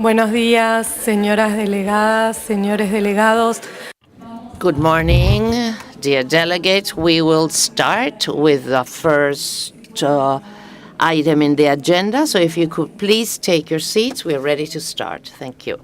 Buenos días, señoras delegadas, señores delegados. Good morning, dear delegates. We will start with the first item in the agenda. So if you could please take your seats, we're ready to start. Thank you.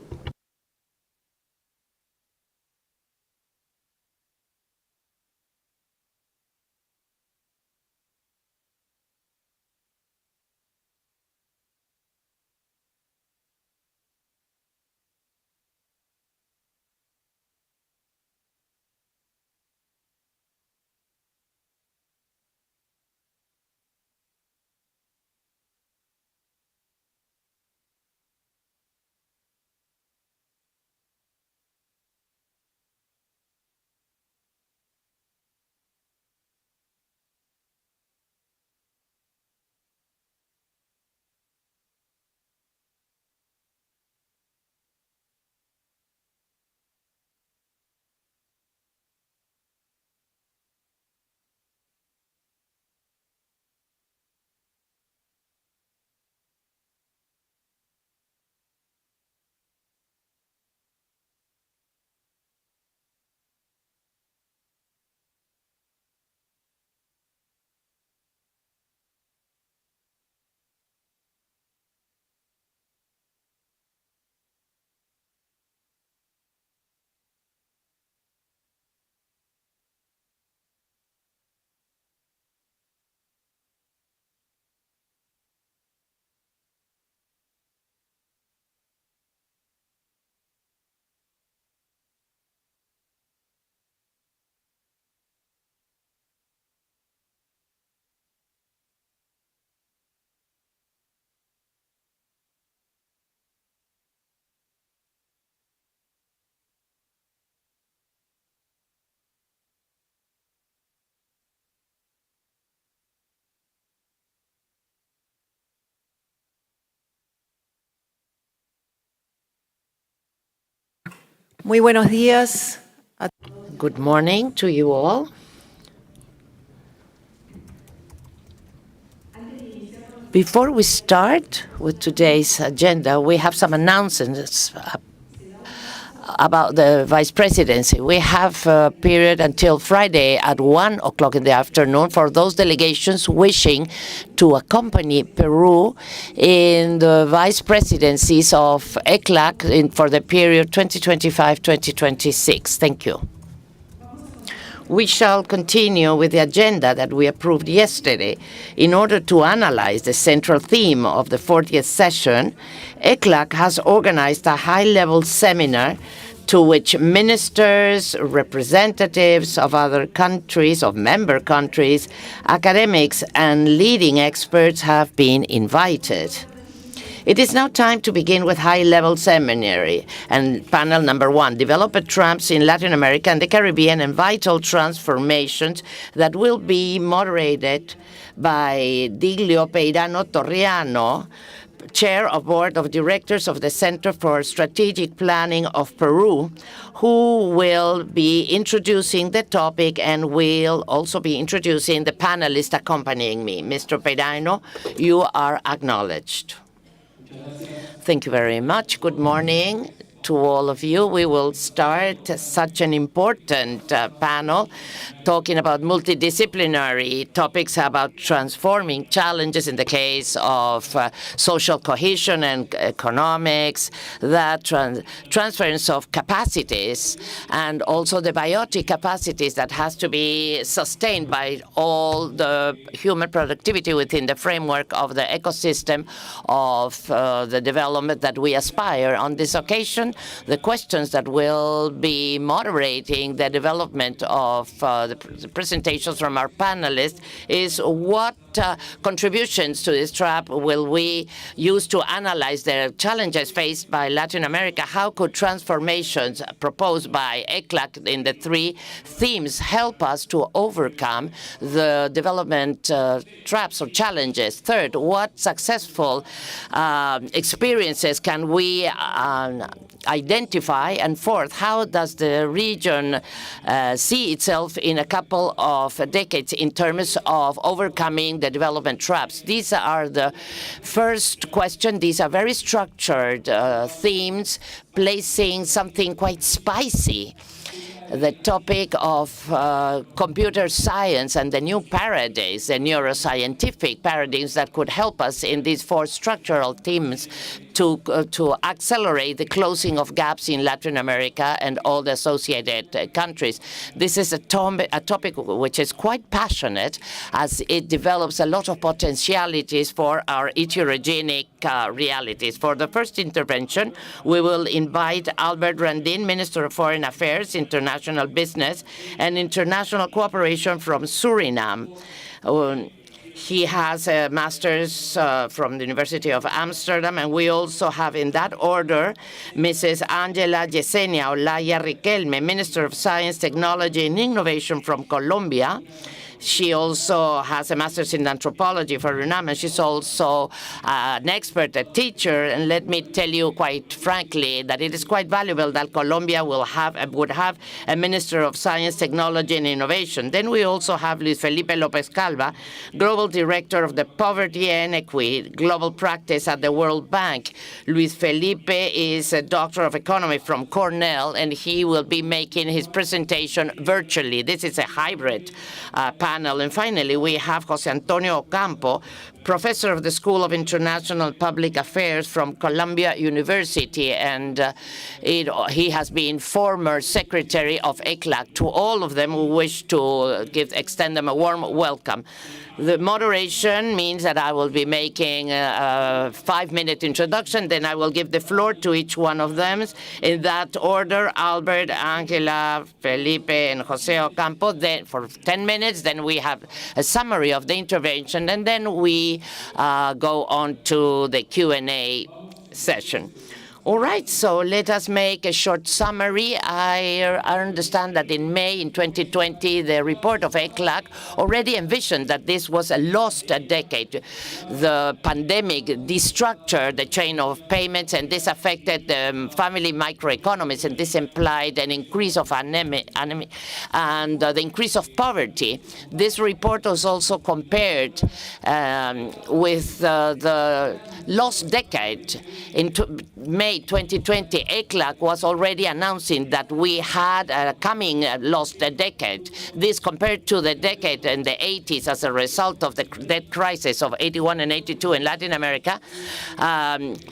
Muy buenos días. Good morning to you all. Before we start with today's agenda, we have some announcements about the vice presidency. We have a period until Friday at 1 o'clock in the afternoon for those delegations wishing to accompany Peru in the vice presidencies of ECLAC for the period 2025-2026. Thank you. We shall continue with the agenda that we approved yesterday. In order to analyze the central theme of the 40th session, ECLAC has organized a high-level seminar to which ministers, representatives of other countries, of member countries, academics, and leading experts have been invited. It is now time to begin with high-level seminary and panel number 1, Developed Trumps in Latin America and the Caribbean and Vital Transformations, that will be moderated by Diglio Peirano Torriano, Chair of Board of Directors of the Center for Strategic Planning of Peru, who will be introducing the topic and will also be introducing the panelists accompanying me. Mr. Peirano, you are acknowledged. Thank you very much. Good morning to all of you. We will start such an important panel talking about multidisciplinary topics about transforming challenges in the case of social cohesion and economics, the transference of capacities, and also the biotic capacities that has to be sustained by all the human productivity within the framework of the ecosystem of the development that we aspire. On this occasion, the questions that will be moderating the development of the presentations from our panelists is what contributions to this trap will we use to analyze the challenges faced by Latin America? How could transformations proposed by ECLAC in the 3 themes help us to overcome the development traps or challenges? Third, what successful experiences can we identify? And fourth, how does the region see itself in a couple of decades in terms of overcoming breaking the development traps. These are the first question. These are very structured themes, placing something quite spicy. The topic of computer science and the new paradigms, the neuroscientific paradigms that could help us in these four structural themes to accelerate the closing of gaps in Latin America and all the associated countries. This is a topic which is quite passionate, as it develops a lot of potentialities for our heterogenic realities. For the first intervention, we will invite Albert Randin, Minister of Foreign Affairs, International Business, and International Cooperation from Suriname. He has a master's from the University of Amsterdam, and we also have in that order Mrs. Angela Yesenia Olaya Riquelme, Minister of Science, Technology, and Innovation from Colombia. She also has a master's in anthropology from UNAM, and she's also an expert, a teacher. And let me tell you quite frankly that it is quite valuable that Colombia would have a Minister of Science, Technology, and Innovation. Then we also have Luis Felipe López Calva, Global Director of the Poverty and Equity Global Practice at the World Bank. Luis Felipe is a Doctor of Economy from Cornell, and he will be making his presentation virtually. This is a hybrid panel. And finally, we have José Antonio Ocampo, Professor of the School of International Public Affairs from Columbia University, and he has been former Secretary of ECLAC. To all of them, we wish to extend them a warm welcome. The moderation means that I will be making a 5-minute introduction, then I will give the floor to each one of them. In that order, Albert, Angela, Felipe, and José Ocampo, then for 10 minutes. Then we have a summary of the intervention, and then we go on to the Q&A session. All right, so let us make a short summary. I understand that in May in 2020, the report of ECLAC already envisioned that this was a lost decade. The pandemic destructured the chain of payments, and this affected the family microeconomies, and this implied an increase of anemia and the increase of poverty. This report was also compared with the lost decade. In May 2020, ECLAC was already announcing that we had a coming lost decade. This compared to the decade in the 80s as a result of the debt crisis of 81 and 82 in Latin America,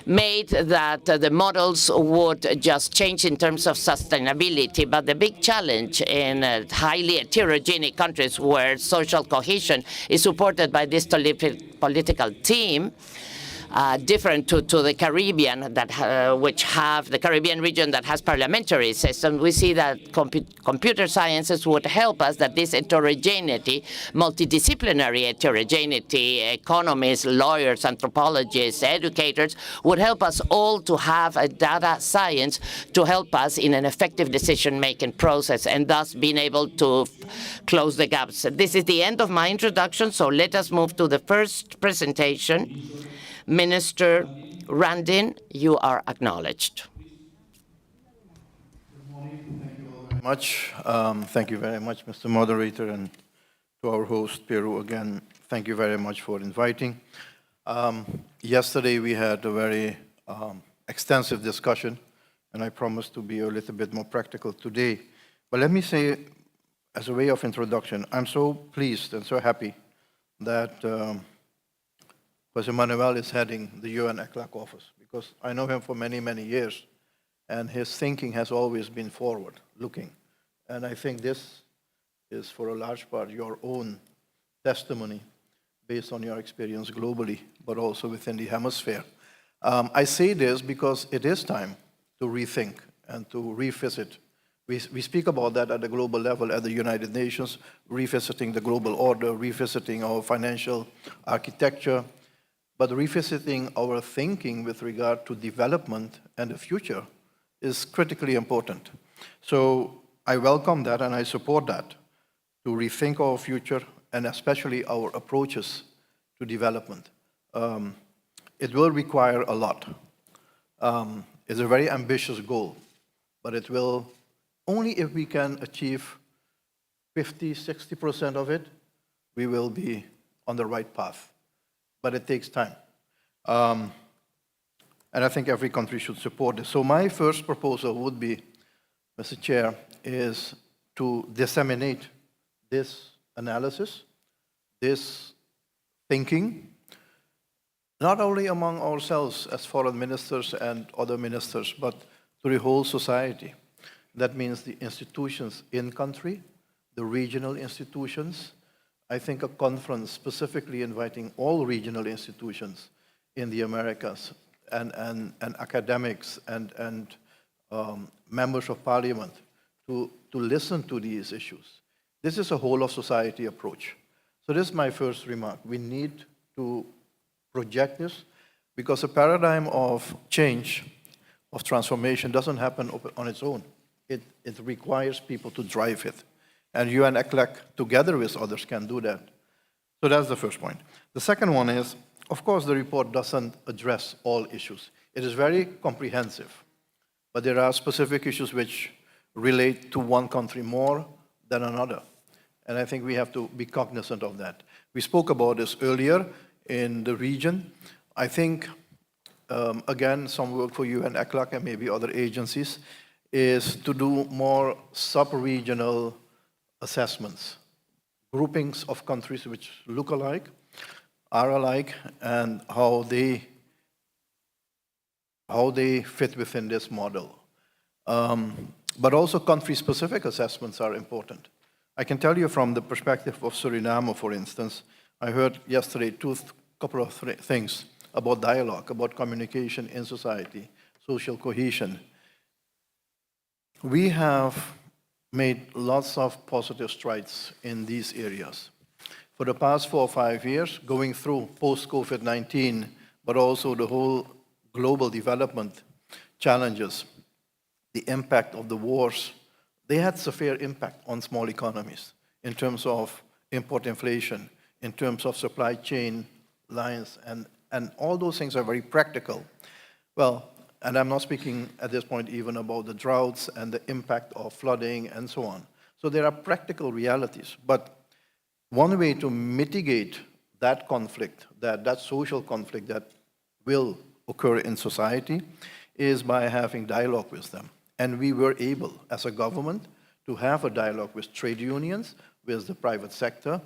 made that the models would just change in terms of sustainability. But the big challenge in highly heterogeneous countries where social cohesion is supported by this political team, different to the Caribbean, which have the Caribbean region that has parliamentary system. We see that computer sciences would help us, that this heterogeneity, multidisciplinary heterogeneity, economists, lawyers, anthropologists, educators, would help us all to have a data science to help us in an effective decision-making process, and thus being able to close the gaps. This is the end of my introduction, so let us move to the first presentation. Minister Randin, you are acknowledged. Good morning. Thank you all very much. Thank you very much, Mr. Moderator, and to our host, Peru, again, thank you very much for inviting. Yesterday, we had a very extensive discussion, and I promised to be a little bit more practical today. But let me say, as a way of introduction, I'm so pleased and so happy that Jose Manuel is heading the UN ECLAC office, because I know him for many, many years, and his thinking has always been forward-looking. And I think this is, for a large part, your own testimony based on your experience globally, but also within the hemisphere. I say this because it is time to rethink and to revisit. We speak about that at the global level, at the United Nations, revisiting the global order, revisiting our financial architecture, but revisiting our thinking with regard to development and the future is critically important. So I welcome that and I support that, to rethink our future and especially our approaches to development. It will require a lot. It's a very ambitious goal, but it will, only if we can achieve 50, 60% of it, we will be on the right path. But it takes time. And I think every country should support this. So my first proposal would be, Mr. Chair, is to disseminate this analysis, this thinking, not only among ourselves as foreign ministers and other ministers, but to the whole society. That means the institutions in country, the regional institutions. I think a conference specifically inviting all regional institutions in the Americas and academics and members of parliament to listen to these issues. This is a whole of society approach. So this is my first remark. We need to project this because a paradigm of change, of transformation doesn't happen on its own. It requires people to drive it. And you and ECLAC, together with others, can do that. So that's the first point. The second one is, of course, the report doesn't address all issues. It is very comprehensive, but there are specific issues which relate to one country more than another. And I think we have to be cognizant of that. We spoke about this earlier in the region. I think, again, some work for you and ECLAC and maybe other agencies is to do more sub-regional assessments, groupings of countries which look alike, are alike, and how they fit within this model. But also country-specific assessments are important. I can tell you from the perspective of Suriname, for instance, I heard yesterday couple of things about dialogue, about communication in society, social cohesion. We have made lots of positive strides in these areas. For the past 4 or 5 years, going through post-COVID-19, but also the whole global development challenges, the impact of the wars, they had severe impact on small economies in terms of import inflation, in terms of supply chain lines, and all those things are very practical. Well, and I'm not speaking at this point even about the droughts and the impact of flooding and so on. So there are practical realities, but one way to mitigate that conflict, that social conflict that will occur in society, is by having dialogue with them. And we were able, as a government, to have a dialogue with trade unions, with the private sector,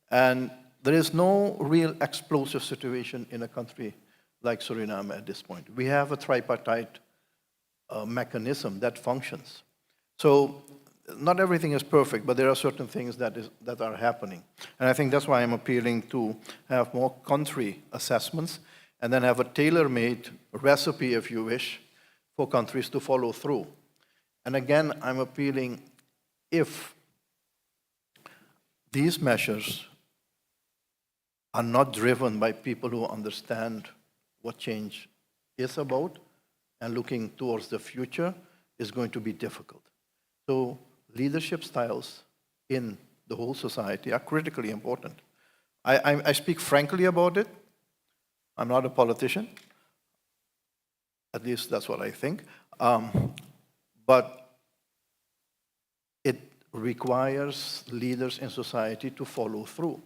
and there is no real explosive situation in a country like Suriname at this point. We have a tripartite mechanism that functions. So not everything is perfect, but there are certain things that are happening. And I think that's why I'm appealing to have more country assessments and then have a tailor-made recipe, if you wish, for countries to follow through. And again, I'm appealing, if these measures are not driven by people who understand what change is about and looking towards the future, is going to be difficult. So leadership styles in the whole society are critically important. I speak frankly about it. I'm not a politician. At least that's what I think. But it requires leaders in society to follow through.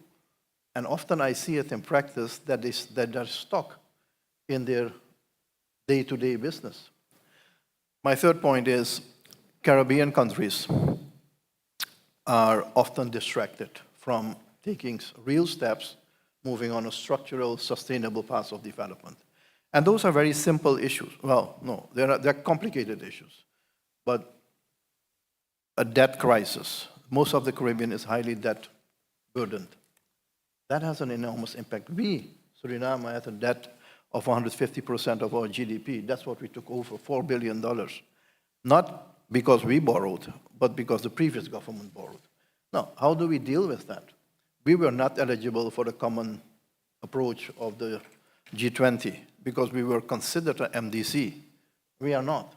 And often I see it in practice that they're stuck in their day-to-day business. My third point is Caribbean countries are often distracted from taking real steps, moving on a structural, sustainable path of development. And those are very simple issues. Well, no, they're complicated issues. But a debt crisis, most of the Caribbean is highly debt burdened. That has an enormous impact. We, Suriname, had a debt of 150% of our GDP. That's what we took over, $4 billion. Not because we borrowed, but because the previous government borrowed. Now, how do we deal with that? We were not eligible for the common approach of the G20 because we were considered an MDC. We are not.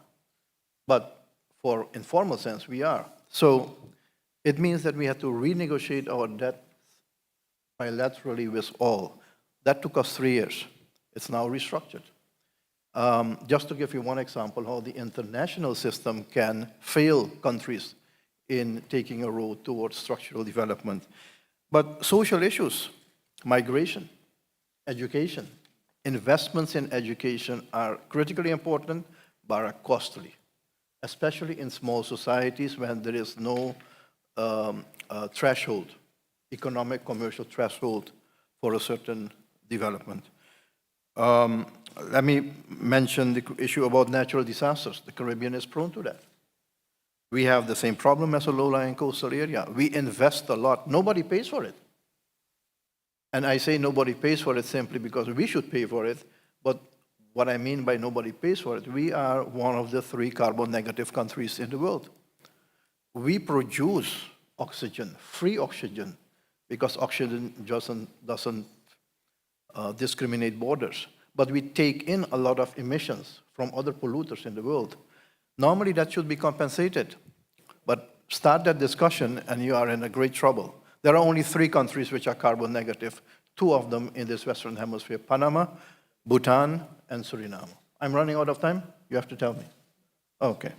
But for informal sense, we are. So it means that we had to renegotiate our debt bilaterally with all. That took us 3 years. It's now restructured. Just to give you one example, how the international system can fail countries in taking a road towards structural development. But social issues, Migration, education. Investments in education are critically important, but are costly, especially in small societies when there is no threshold, economic, commercial threshold for a certain development. Let me mention the issue about natural disasters. The Caribbean is prone to that. We have the same problem as a low-lying coastal area. We invest a lot. Nobody pays for it. And I say nobody pays for it simply because we should pay for it. But what I mean by nobody pays for it, we are one of the 3 carbon-negative countries in the world. We produce oxygen, free oxygen, because oxygen doesn't discriminate borders. But we take in a lot of emissions from other polluters in the world. Normally, that should be compensated. But start that discussion, and you are in a great trouble. There are only 3 countries which are carbon negative, 2 of them in this Western Hemisphere, Panama, Bhutan, and Suriname. I'm running out of time? You have to tell me. Okay.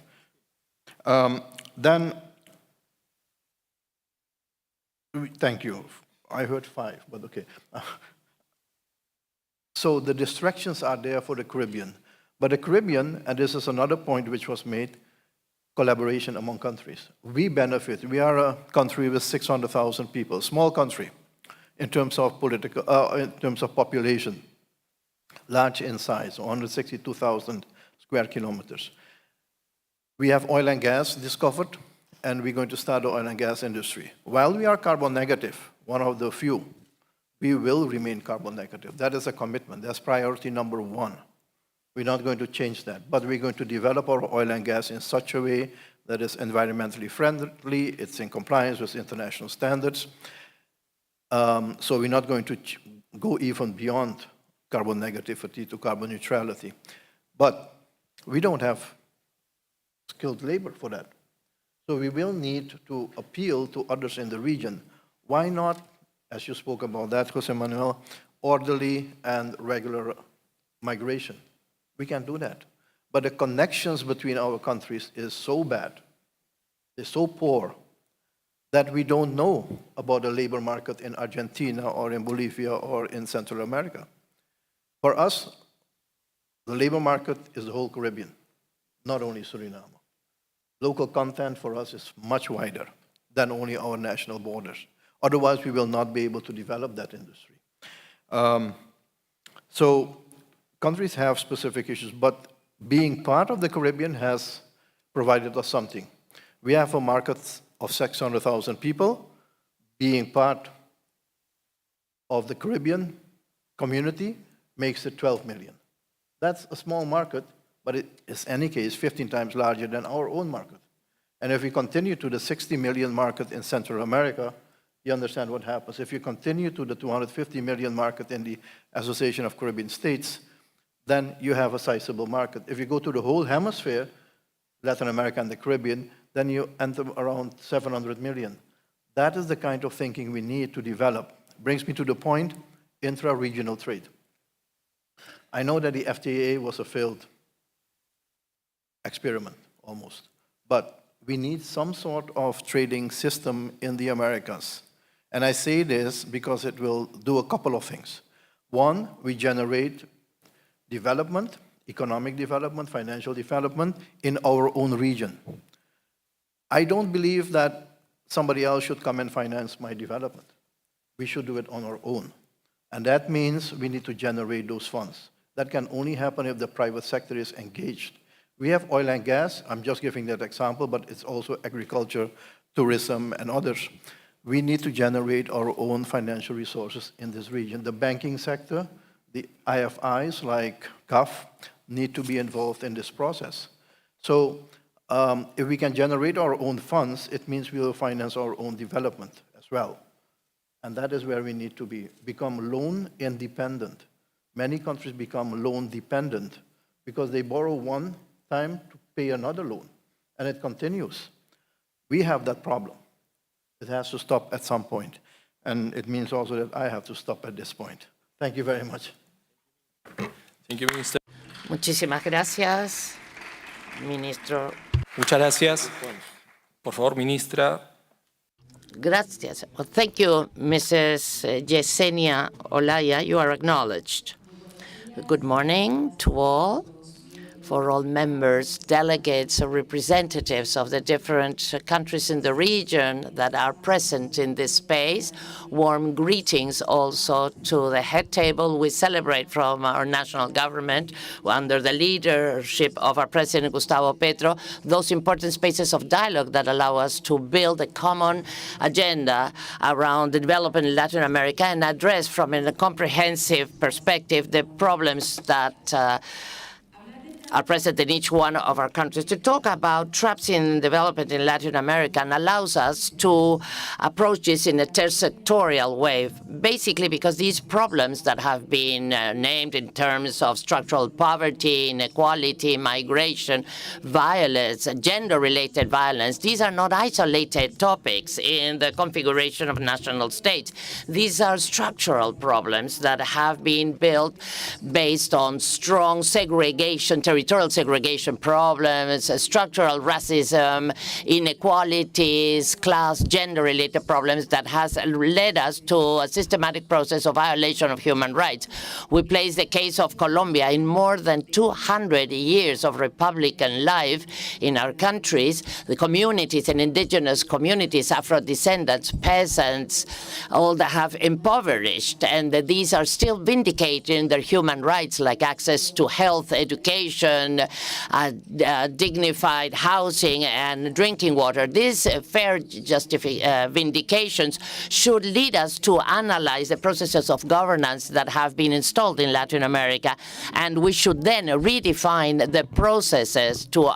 Then, thank you. I heard 5, but okay. So the distractions are there for the Caribbean. But the Caribbean, and this is another point which was made, collaboration among countries. We benefit. We are a country with 600,000 people, small country in terms of population, large in size, 162,000 square kilometers. We have oil and gas discovered, and we're going to start the oil and gas industry. While we are carbon negative, one of the few, we will remain carbon negative. That is a commitment. That's priority number 1. We're not going to change that, but we're going to develop our oil and gas in such a way that is environmentally friendly, it's in compliance with international standards. So we're not going to go even beyond carbon negativity to carbon neutrality. But we don't have skilled labor for that. So we will need to appeal to others in the region. Why not, as you spoke about that, Jose Manuel, orderly and regular migration? We can do that. But the connections between our countries is so bad, is so poor, that we don't know about the labor market in Argentina or in Bolivia or in Central America. For us, the labor market is the whole Caribbean, not only Suriname. Local content for us is much wider than only our national borders. Otherwise, we will not be able to develop that industry. So countries have specific issues, but being part of the Caribbean has provided us something. We have a market of 600,000 people. Being part of the Caribbean community makes it 12 million. That's a small market, but it is, in any case, 15 times larger than our own market. And if we continue to the 60 million market in Central America, you understand what happens. If you continue to the 250 million market in the Association of Caribbean States, then you have a sizable market. If you go to the whole hemisphere, Latin America and the Caribbean, then you enter around 700 million. That is the kind of thinking we need to develop. Brings me to the point, intra-regional trade. I know that the FTA was a failed experiment, almost. But we need some sort of trading system in the Americas. And I say this because it will do a couple of things. One, we generate development, economic development, financial development in our own region. I don't believe that somebody else should come and finance my development. We should do it on our own. And that means we need to generate those funds. That can only happen if the private sector is engaged. We have oil and gas. I'm just giving that example, but it's also agriculture, tourism, and others. We need to generate our own financial resources in this region. The banking sector, the IFIs like CAF need to be involved in this process. So if we can generate our own funds, it means we will finance our own development as well. And that is where we need to become loan independent. Many countries become loan dependent because they borrow one time to pay another loan, and it continues. We have that problem. It has to stop at some point. And it means also that I have to stop at this point. Thank you very much. Thank you, Minister. Muchísimas gracias, ministro. Muchas gracias. Por favor, ministra. Gracias. Well, thank you, Mrs. Yesenia Olaya. You are acknowledged. Good morning to all. For all members, delegates, or representatives of the different countries in the region that are present in this space. Warm greetings also to the head table we celebrate from our national government under the leadership of our President Gustavo Petro, those important spaces of dialogue that allow us to build a common agenda around the development in Latin America and address from a comprehensive perspective the problems that are present in each one of our countries. To talk about traps in development in Latin America and allows us to approach this in a intersectorial way, basically because these problems that have been named in terms of structural poverty, inequality, migration, violence, gender-related violence, these are not isolated topics in the configuration of national states. These are structural problems that have been built based on strong segregation, territorial segregation problems, structural racism, inequalities, class, gender-related problems that has led us to a systematic process of violation of human rights. We place the case of Colombia. In more than 200 years of Republican life in our countries, the communities and indigenous communities, Afro-descendants, peasants, all that have impoverished, and these are still vindicating their human rights like access to health, education, dignified housing and drinking water. These fair vindications should lead us to analyze the processes of governance that have been installed in Latin America, and we should then redefine the processes to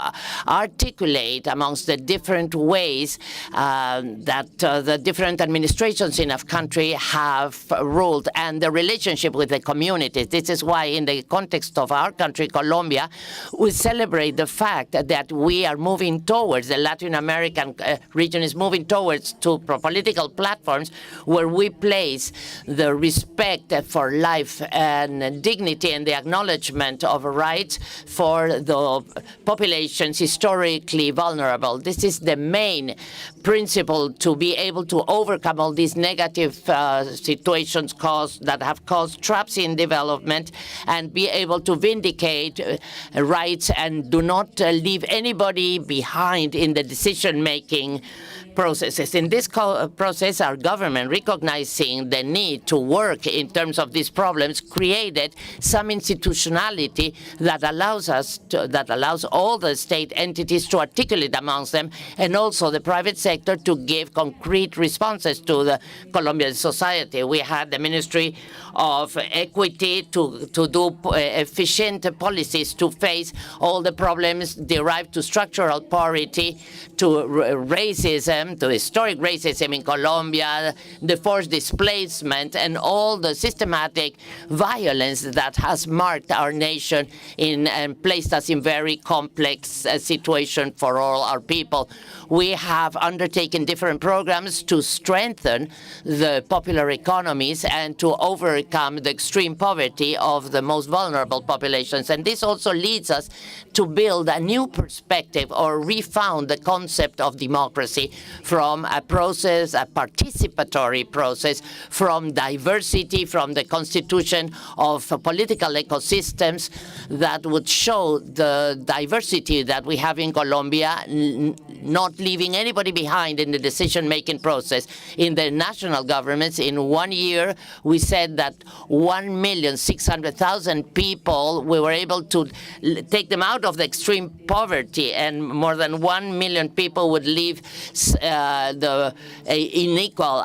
articulate amongst the different ways that the different administrations in our country have ruled and the relationship with the communities. This is why in the context of our country, Colombia, we celebrate the fact that we are moving towards, the Latin American region is moving towards to political platforms where we place the respect for life and dignity and the acknowledgement of rights for the populations historically vulnerable. This is the main principle to be able to overcome all these negative situations that have caused traps in development and be able to vindicate rights and do not leave anybody behind in the decision-making processes. In this process, our government, recognizing the need to work in terms of these problems, created some institutionality that allows all the state entities to articulate amongst them, and also the private sector to give concrete responses to the Colombian society. We had the Ministry of Equity to do efficient policies to face all the problems derived to structural poverty, to racism, to historic racism in Colombia, the forced displacement, and all the systematic violence that has marked our nation and placed us in very complex situation for all our people. We have undertaken different programs to strengthen the popular economies and to overcome the extreme poverty of the most vulnerable populations. And this also leads us to build a new perspective or refound the concept of democracy from a process, a participatory process, from diversity, from the constitution of political ecosystems that would show the diversity that we have in Colombia, not leaving anybody behind in the decision-making process. In the national governments, in 1 year, we said that 1,600,000 people, we were able to take them out of the extreme poverty, and more than 1 million people would leave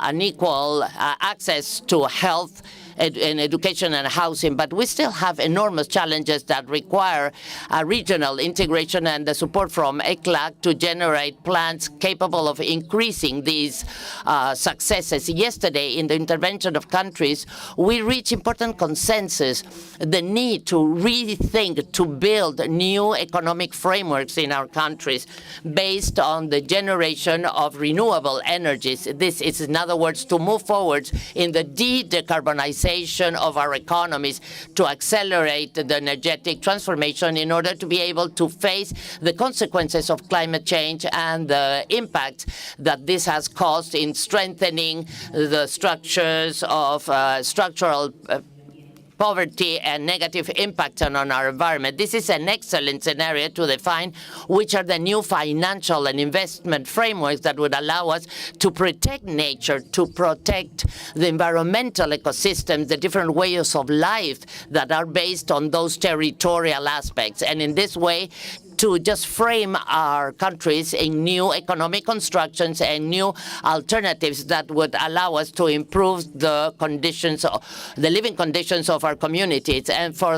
unequal access to health and education and housing. But we still have enormous challenges that require regional integration and the support from ECLAC to generate plans capable of increasing these successes. Yesterday, in the intervention of countries, we reached important consensus, the need to rethink, to build new economic frameworks in our countries based on the generation of renewable energies. This is, in other words, to move forward in the decarbonization orientation of our economies to accelerate the energetic transformation in order to be able to face the consequences of climate change and the impact that this has caused in strengthening the structures of structural poverty and negative impact on our environment. This is an excellent scenario to define which are the new financial and investment frameworks that would allow us to protect nature, to protect the environmental ecosystems, the different ways of life that are based on those territorial aspects. And in this way, to just frame our countries in new economic constructions and new alternatives that would allow us to improve the conditions, the living conditions of our communities. And for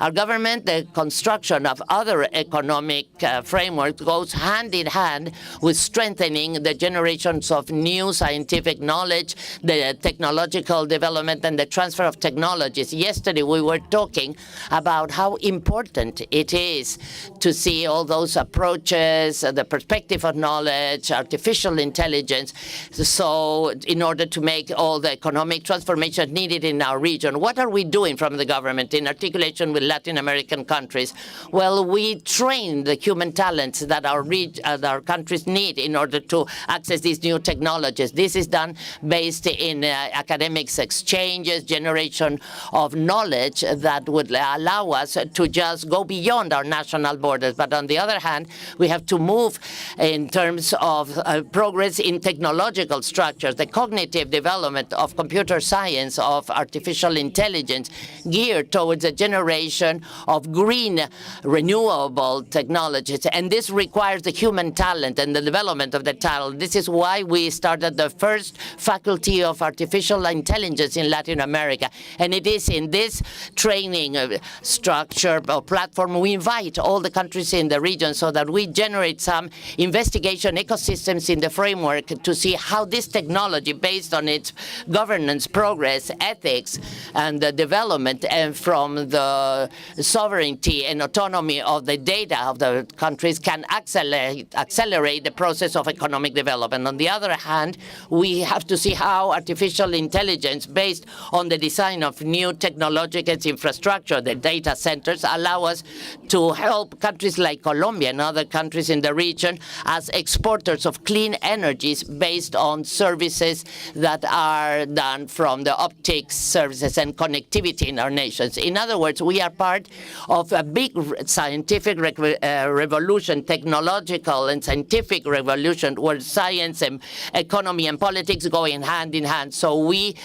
our government, the construction of other economic frameworks goes hand in hand with strengthening the generations of new scientific knowledge, the technological development, and the transfer of technologies. Yesterday, we were talking about how important it is to see all those approaches, the perspective of knowledge, artificial intelligence, so in order to make all the economic transformation needed in our region. What are we doing from the government in articulation with Latin American countries? Well, we train the human talents that our countries need in order to access these new technologies. This is done based in academics exchanges, generation of knowledge that would allow us to just go beyond our national borders. But on the other hand, we have to move in terms of progress in technological structures, the cognitive development of computer science, of artificial intelligence, geared towards a generation of green, renewable technologies. And this requires the human talent and the development of the talent. This is why we started the first faculty of artificial intelligence in Latin America. And it is in this training structure or platform we invite all the countries in the region so that we generate some investigation ecosystems in the framework to see how this technology, based on its governance, progress, ethics, and the development, and from the sovereignty and autonomy of the data of the countries, can accelerate the process of economic development. On the other hand, we have to see how artificial intelligence, based on the design of new technological infrastructure, the data centers, allow us to help countries like Colombia and other countries in the region as exporters of clean energies based on services that are done from the optics services and connectivity in our nations. In other words, we are part of a big scientific revolution, technological and scientific revolution, where science and economy and politics go in hand. So we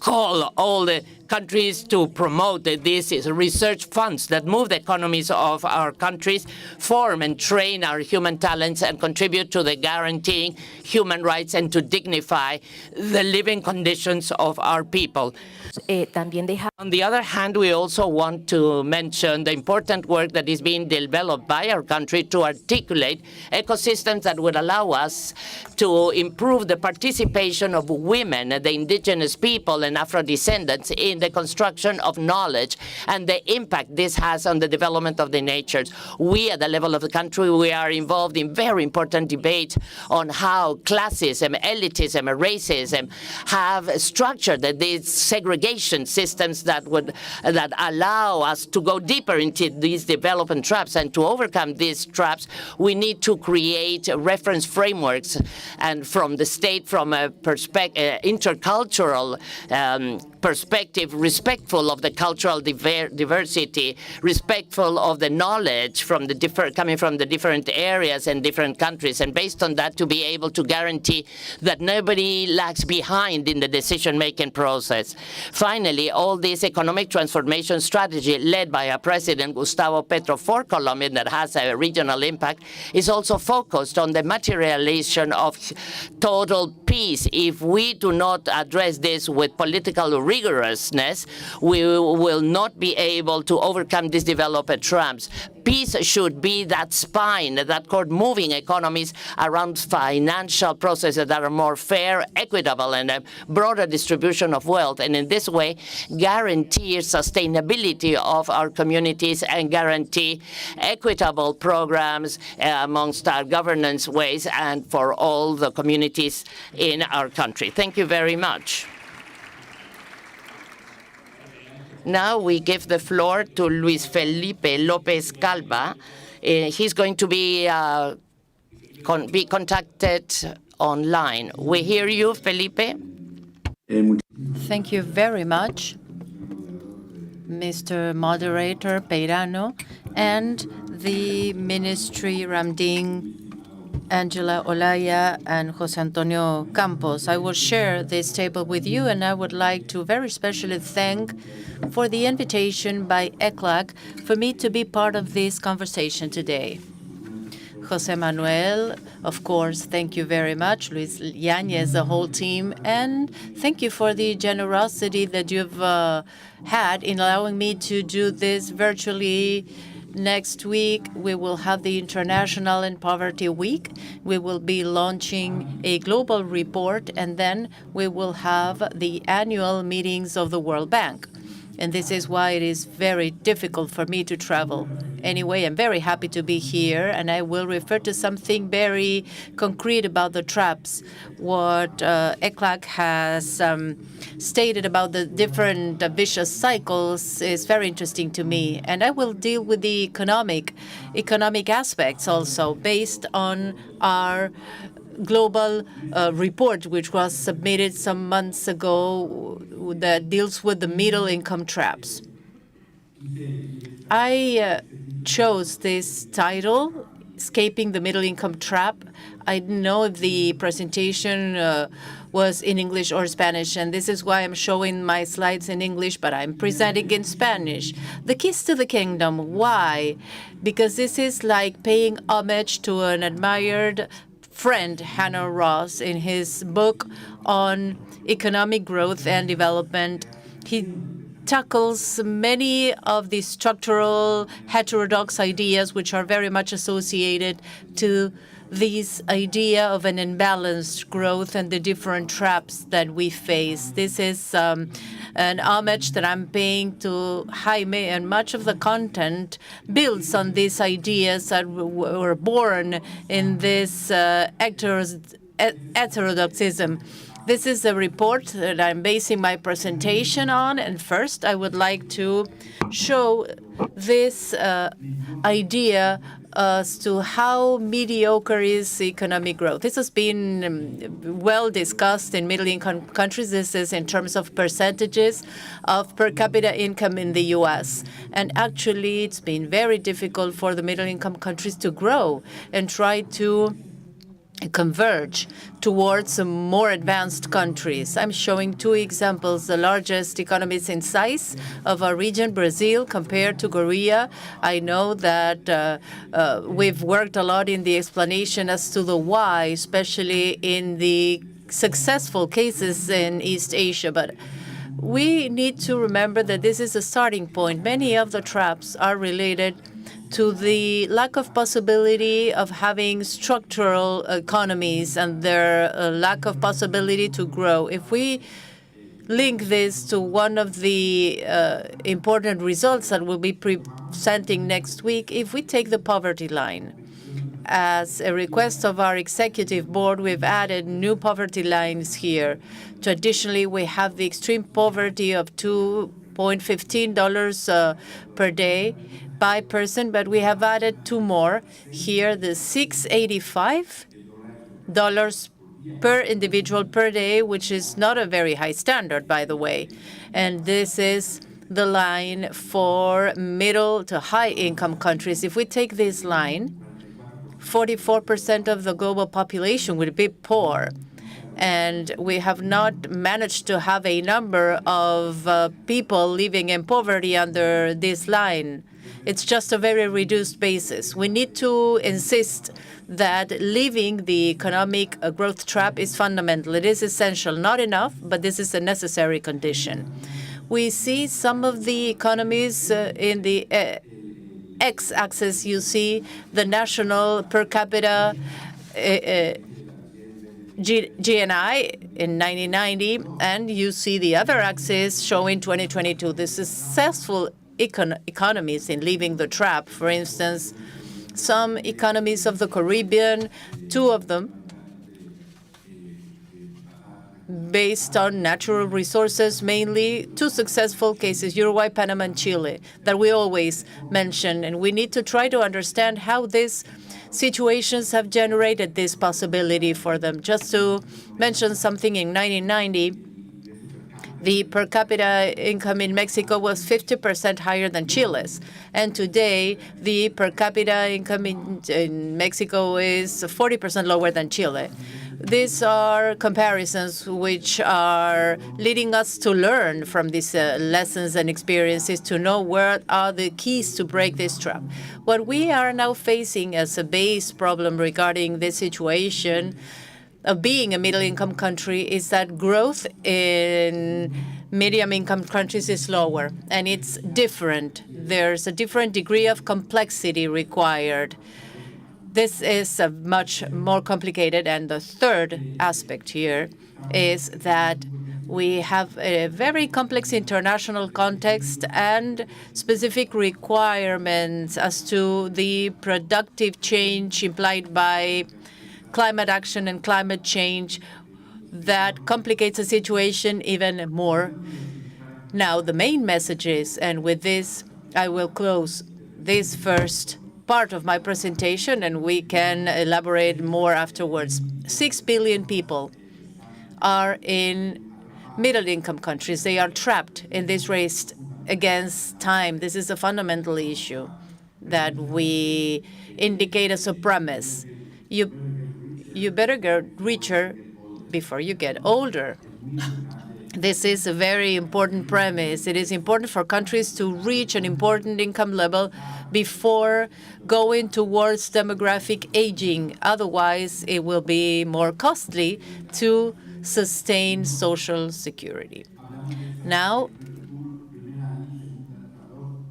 call all the countries to promote these research funds that move the economies of our countries, form and train our human talents, and contribute to the guaranteeing human rights and to dignify the living conditions of our people. On the other hand, we also want to mention the important work that is being developed by our country to articulate ecosystems that would allow us to improve the participation of women, the indigenous people, and Afro-descendants in the construction of knowledge and the impact this has on the development of the natures. We, at the level of the country, we are involved in very important debate on how classism, elitism, and racism have structured these segregation systems that allow us to go deeper into these development traps. And to overcome these traps, we need to create reference frameworks, and from the state, from a intercultural perspective, respectful of the cultural diversity, respectful of the knowledge from the coming from the different areas and different countries, and based on that, to be able to guarantee that nobody lags behind in the decision-making process. Finally, all this economic transformation strategy led by our president, Gustavo Petro, for Colombia, that has a regional impact, is also focused on the materialization of total peace. If we do not address this with political rigorousness, we will not be able to overcome these development traps. Peace should be that spine, that cord moving economies around financial processes that are more fair, equitable, and a broader distribution of wealth. And in this way, guarantee sustainability of our communities and guarantee equitable programs amongst our governance ways and for all the communities in our country. Thank you very much. Now we give the floor to Luis Felipe López Calva. He's going to be contacted online. We hear you, Felipe. Thank you very much, Mr. Moderator Peirano, and the Ministry Ramdin, Angela Olaya, and Jose Antonio Campos. I will share this table with you, and I would like to very specially thank for the invitation by ECLAC for me to be part of this conversation today. Jose Manuel, of course, thank you very much. Luis Yanez, the whole team, and thank you for the generosity that you've had in allowing me to do this virtually. Next week, we will have the International and Poverty Week. We will be launching a global report, and then we will have the annual meetings of the World Bank. And this is why it is very difficult for me to travel. Anyway, I'm very happy to be here, and I will refer to something very concrete about the traps. What ECLAC has stated about the different vicious cycles is very interesting to me. And I will deal with the economic aspects also, based on our global report, which was submitted some months ago, that deals with the middle-income traps. I chose this title, Escaping the Middle-Income Trap. I didn't know if the presentation was in English or Spanish, and this is why I'm showing my slides in English, but I'm presenting in Spanish. The Keys to the Kingdom. Why? Because this is like paying homage to an admired friend, Hannah Ross, in his book on economic growth and development. He tackles many of the structural heterodox ideas which are very much associated to this idea of an imbalanced growth and the different traps that we face. This is an homage that I'm paying to Jaime, and much of the content builds on these ideas that were born in this heterodoxism. This is a report that I'm basing my presentation on, and first I would like to show this idea as to how mediocre is economic growth. This has been well discussed in middle-income countries. This is in terms of percentages of per capita income in the U.S. And actually, it's been very difficult for the middle-income countries to grow and try to converge towards more advanced countries. I'm showing two examples. The largest economies in size of our region, Brazil, compared to Korea. I know that we've worked a lot in the explanation as to the why, especially in the successful cases in East Asia. But we need to remember that this is a starting point. Many of the traps are related to the lack of possibility of having structural economies and their lack of possibility to grow. If we link this to one of the important results that we'll be presenting next week, if we take the poverty line, as a request of our executive board, we've added new poverty lines here. Traditionally, we have the extreme poverty of $2.15 per day by person, but we have added two more here, the $685 per individual per day, which is not a very high standard, by the way. And this is the line for middle to high income countries. If we take this line, 44% of the global population would be poor. And we have not managed to have a number of people living in poverty under this line. It's just a very reduced basis. We need to insist that leaving the economic growth trap is fundamental. It is essential, not enough, but this is a necessary condition. We see some of the economies in the x-axis. You see the national per capita GNI in 1990, and you see the other axis showing 2022. The successful economies in leaving the trap. For instance, some economies of the Caribbean, two of them, based on natural resources, mainly two successful cases, Uruguay, Panama, and Chile, that we always mention. And we need to try to understand how these situations have generated this possibility for them. Just to mention something, in 1990, the per capita income in Mexico was 50% higher than Chile's. And today, the per capita income in Mexico is 40% lower than Chile. These are comparisons which are leading us to learn from these lessons and experiences, to know where are the keys to break this trap. What we are now facing as a base problem regarding this situation of being a middle-income country is that growth in medium-income countries is lower, and it's different. There's a different degree of complexity required. This is much more complicated. And the third aspect here is that we have a very complex international context and specific requirements as to the productive change implied by climate action and climate change that complicates the situation even more. Now, the main message is, and with this I will close this first part of my presentation, and we can elaborate more afterwards. 6 billion people are in middle-income countries. They are trapped in this race against time. This is a fundamental issue that we indicate as a premise. You better get richer before you get older. This is a very important premise. It is important for countries to reach an important income level before going towards demographic aging. Otherwise, it will be more costly to sustain social security. Now,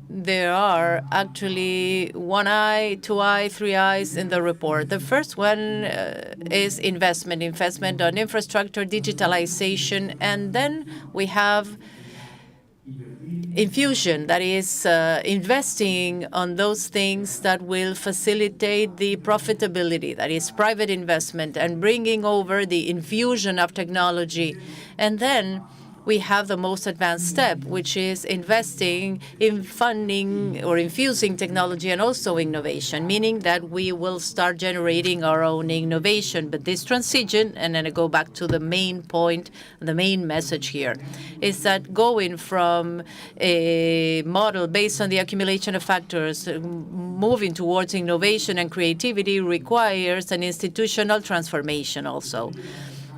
there are actually one eye, two eye, three eyes in the report. The first one is investment on infrastructure, digitalization, and then we have infusion, that is investing on those things that will facilitate the profitability, that is private investment, and bringing over the infusion of technology. And then we have the most advanced step, which is investing in funding or infusing technology and also innovation, meaning that we will start generating our own innovation. But this transition, and then I go back to the main point, the main message here, is that going from a model based on the accumulation of factors, moving towards innovation and creativity requires an institutional transformation also.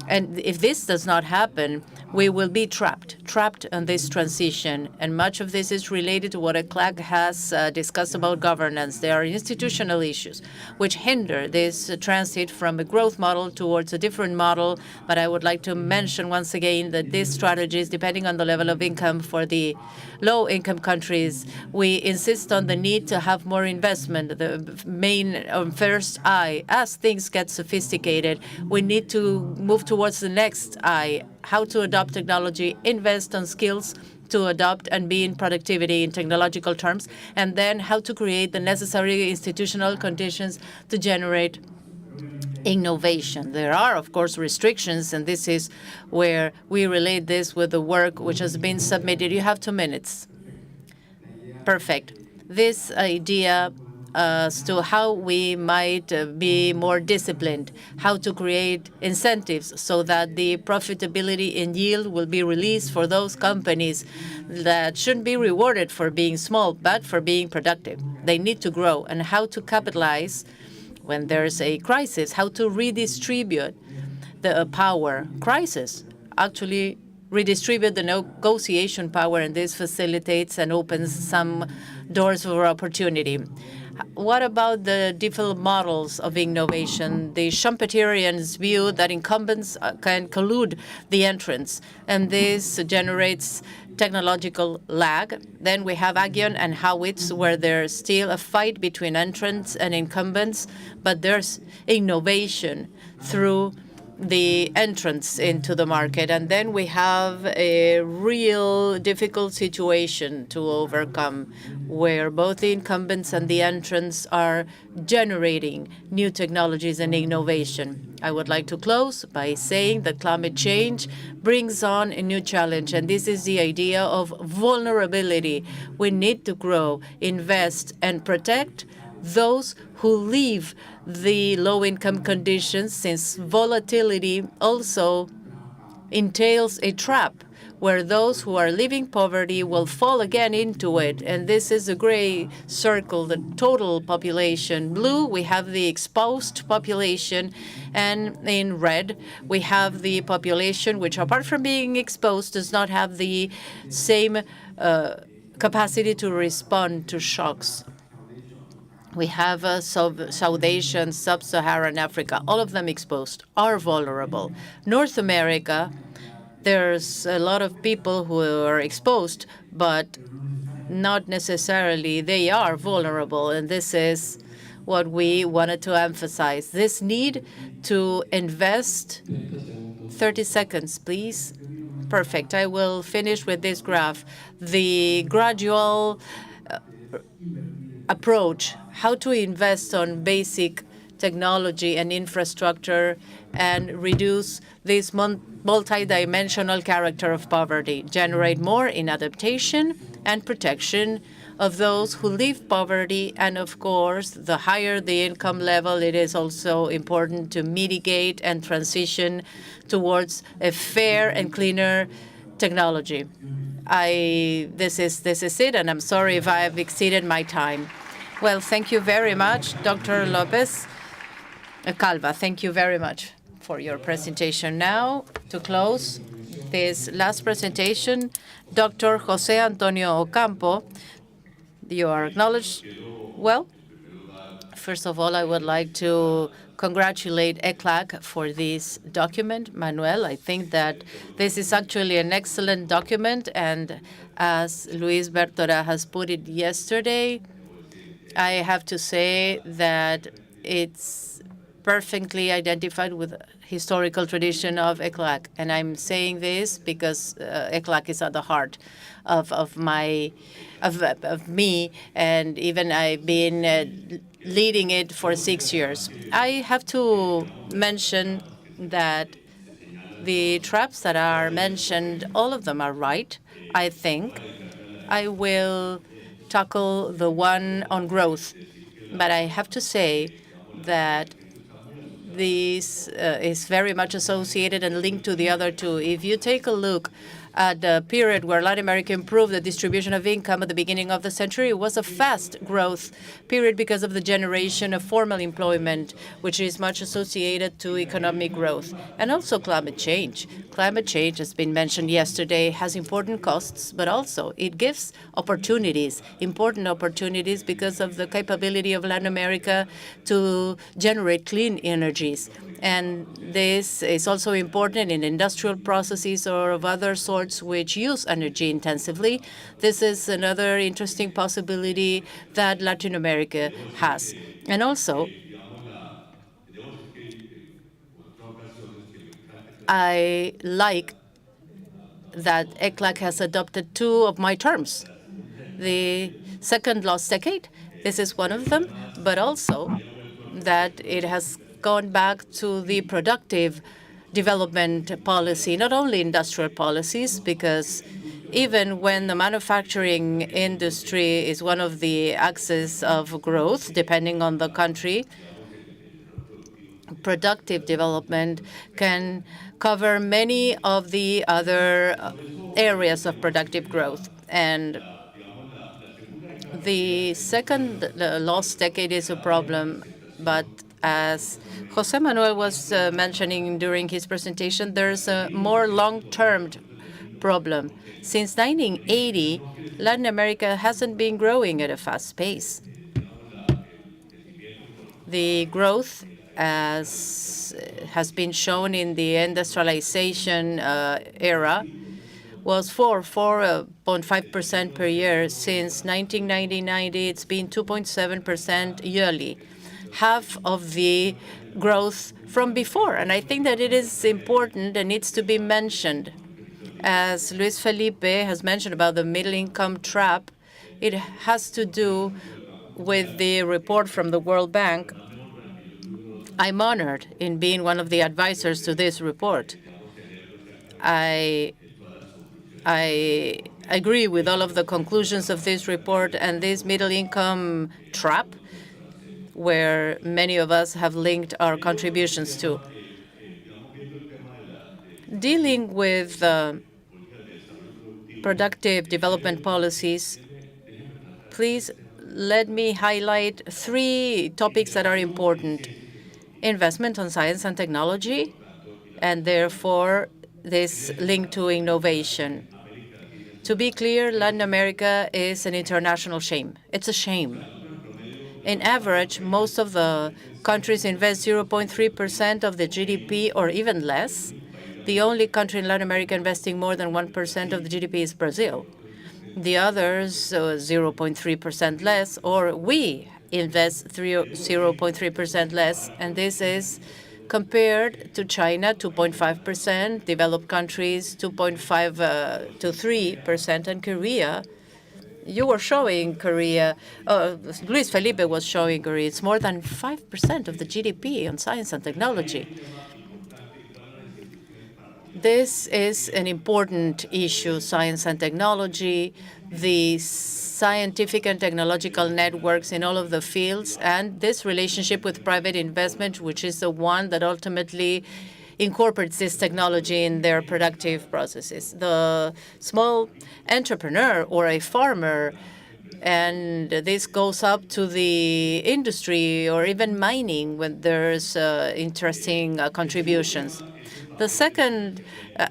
And if this does not happen, we will be trapped on this transition. And much of this is related to what ECLAC has discussed about governance. There are institutional issues which hinder this transit from a growth model towards a different model. But I would like to mention once again that these strategies, depending on the level of income for the low-income countries, we insist on the need to have more investment. The main first eye, as things get sophisticated, we need to move towards the next eye, how to adopt technology, invest on skills to adopt and be in productivity in technological terms, and then how to create the necessary institutional conditions to generate innovation. There are, of course, restrictions, and this is where we relate this with the work which has been submitted. You have 2 minutes. Perfect. This idea as to how we might be more disciplined, how to create incentives so that the profitability and yield will be released for those companies that shouldn't be rewarded for being small, but for being productive. They need to grow, and how to capitalize when there's a crisis, how to redistribute the power. Crisis actually redistribute the negotiation power, and this facilitates and opens some doors for opportunity. What about the different models of innovation? The Schumpeterians view that incumbents can collude the entrants, and this generates technological lag. Then we have Agion and Howitz, where there's still a fight between entrants and incumbents, but there's innovation through the entrance into the market. And then we have a real difficult situation to overcome, where both the incumbents and the entrants are generating new technologies and innovation. I would like to close by saying that climate change brings on a new challenge, and this is the idea of vulnerability. We need to grow, invest, and protect those who leave the low-income conditions, since volatility also entails a trap where those who are leaving poverty will fall again into it. And this is a gray circle, the total population. Blue, we have the exposed population, and in red, we have the population which, apart from being exposed, does not have the same capacity to respond to shocks. We have South Asia and Sub-Saharan Africa, all of them exposed, are vulnerable. North America, there's a lot of people who are exposed, but not necessarily they are vulnerable. And this is what we wanted to emphasize. This need to invest. 30 seconds, please. Perfect. I will finish with this graph. The gradual approach, how to invest on basic technology and infrastructure and reduce this multidimensional character of poverty, generate more in adaptation and protection of those who leave poverty. And of course, the higher the income level, it is also important to mitigate and transition towards a fair and cleaner technology. This is it, and I'm sorry if I have exceeded my time. Well, thank you very much, Dr. Lopez Calva. Thank you very much for your presentation. Now, to close this last presentation, Dr. José Antonio Ocampo, you are acknowledged. Well, first of all, I would like to congratulate ECLAC for this document. Manuel, I think that this is actually an excellent document, and as Luis Bertora has put it yesterday, I have to say that it's perfectly identified with the historical tradition of ECLAC. And I'm saying this because ECLAC is at the heart of me, and even I've been leading it for 6 years. I have to mention that the traps that are mentioned, all of them are right, I think. I will tackle the one on growth, but I have to say that this is very much associated and linked to the other two. If you take a look at the period where Latin America improved the distribution of income at the beginning of the century, it was a fast growth period because of the generation of formal employment, which is much associated to economic growth. And also climate change. Climate change, has been mentioned yesterday, has important costs, but also it gives opportunities, important opportunities, because of the capability of Latin America to generate clean energies. And this is also important in industrial processes or of other sorts which use energy intensively. This is another interesting possibility that Latin America has. And also, I like that ECLAC has adopted two of my terms. The second lost decade, this is one of them, but also that it has gone back to the productive development policy, not only industrial policies, because even when the manufacturing industry is one of the axes of growth, depending on the country, productive development can cover many of the other areas of productive growth. And the second lost decade is a problem, but as José Manuel was mentioning during his presentation, there's a more long-term problem. Since 1980, Latin America hasn't been growing at a fast pace. The growth, as has been shown in the industrialization era, was 4.5% per year. Since 1990, it's been 2.7% yearly. Half of the growth from before. And I think that it is important and needs to be mentioned. As Luis Felipe has mentioned about the middle-income trap, it has to do with the report from the World Bank. I'm honored in being one of the advisors to this report. I agree with all of the conclusions of this report and this middle-income trap, where many of us have linked our contributions to. Dealing with productive development policies, please let me highlight 3 topics that are important. Investment on science and technology, and therefore this link to innovation. To be clear, Latin America is an international shame. It's a shame. In average, most of the countries invest 0.3% of the GDP or even less. The only country in Latin America investing more than 1% of the GDP is Brazil. The others, 0.3% less, or we invest 0.3% less, and this is compared to China, 2.5%, developed countries, 2.5 to 3%, and Korea. You were showing Korea, Luis Felipe was showing Korea, it's more than 5% of the GDP on science and technology. This is an important issue, science and technology, the scientific and technological networks in all of the fields, and this relationship with private investment, which is the one that ultimately incorporates this technology in their productive processes. The small entrepreneur or a farmer, and this goes up to the industry or even mining when there's interesting contributions. The second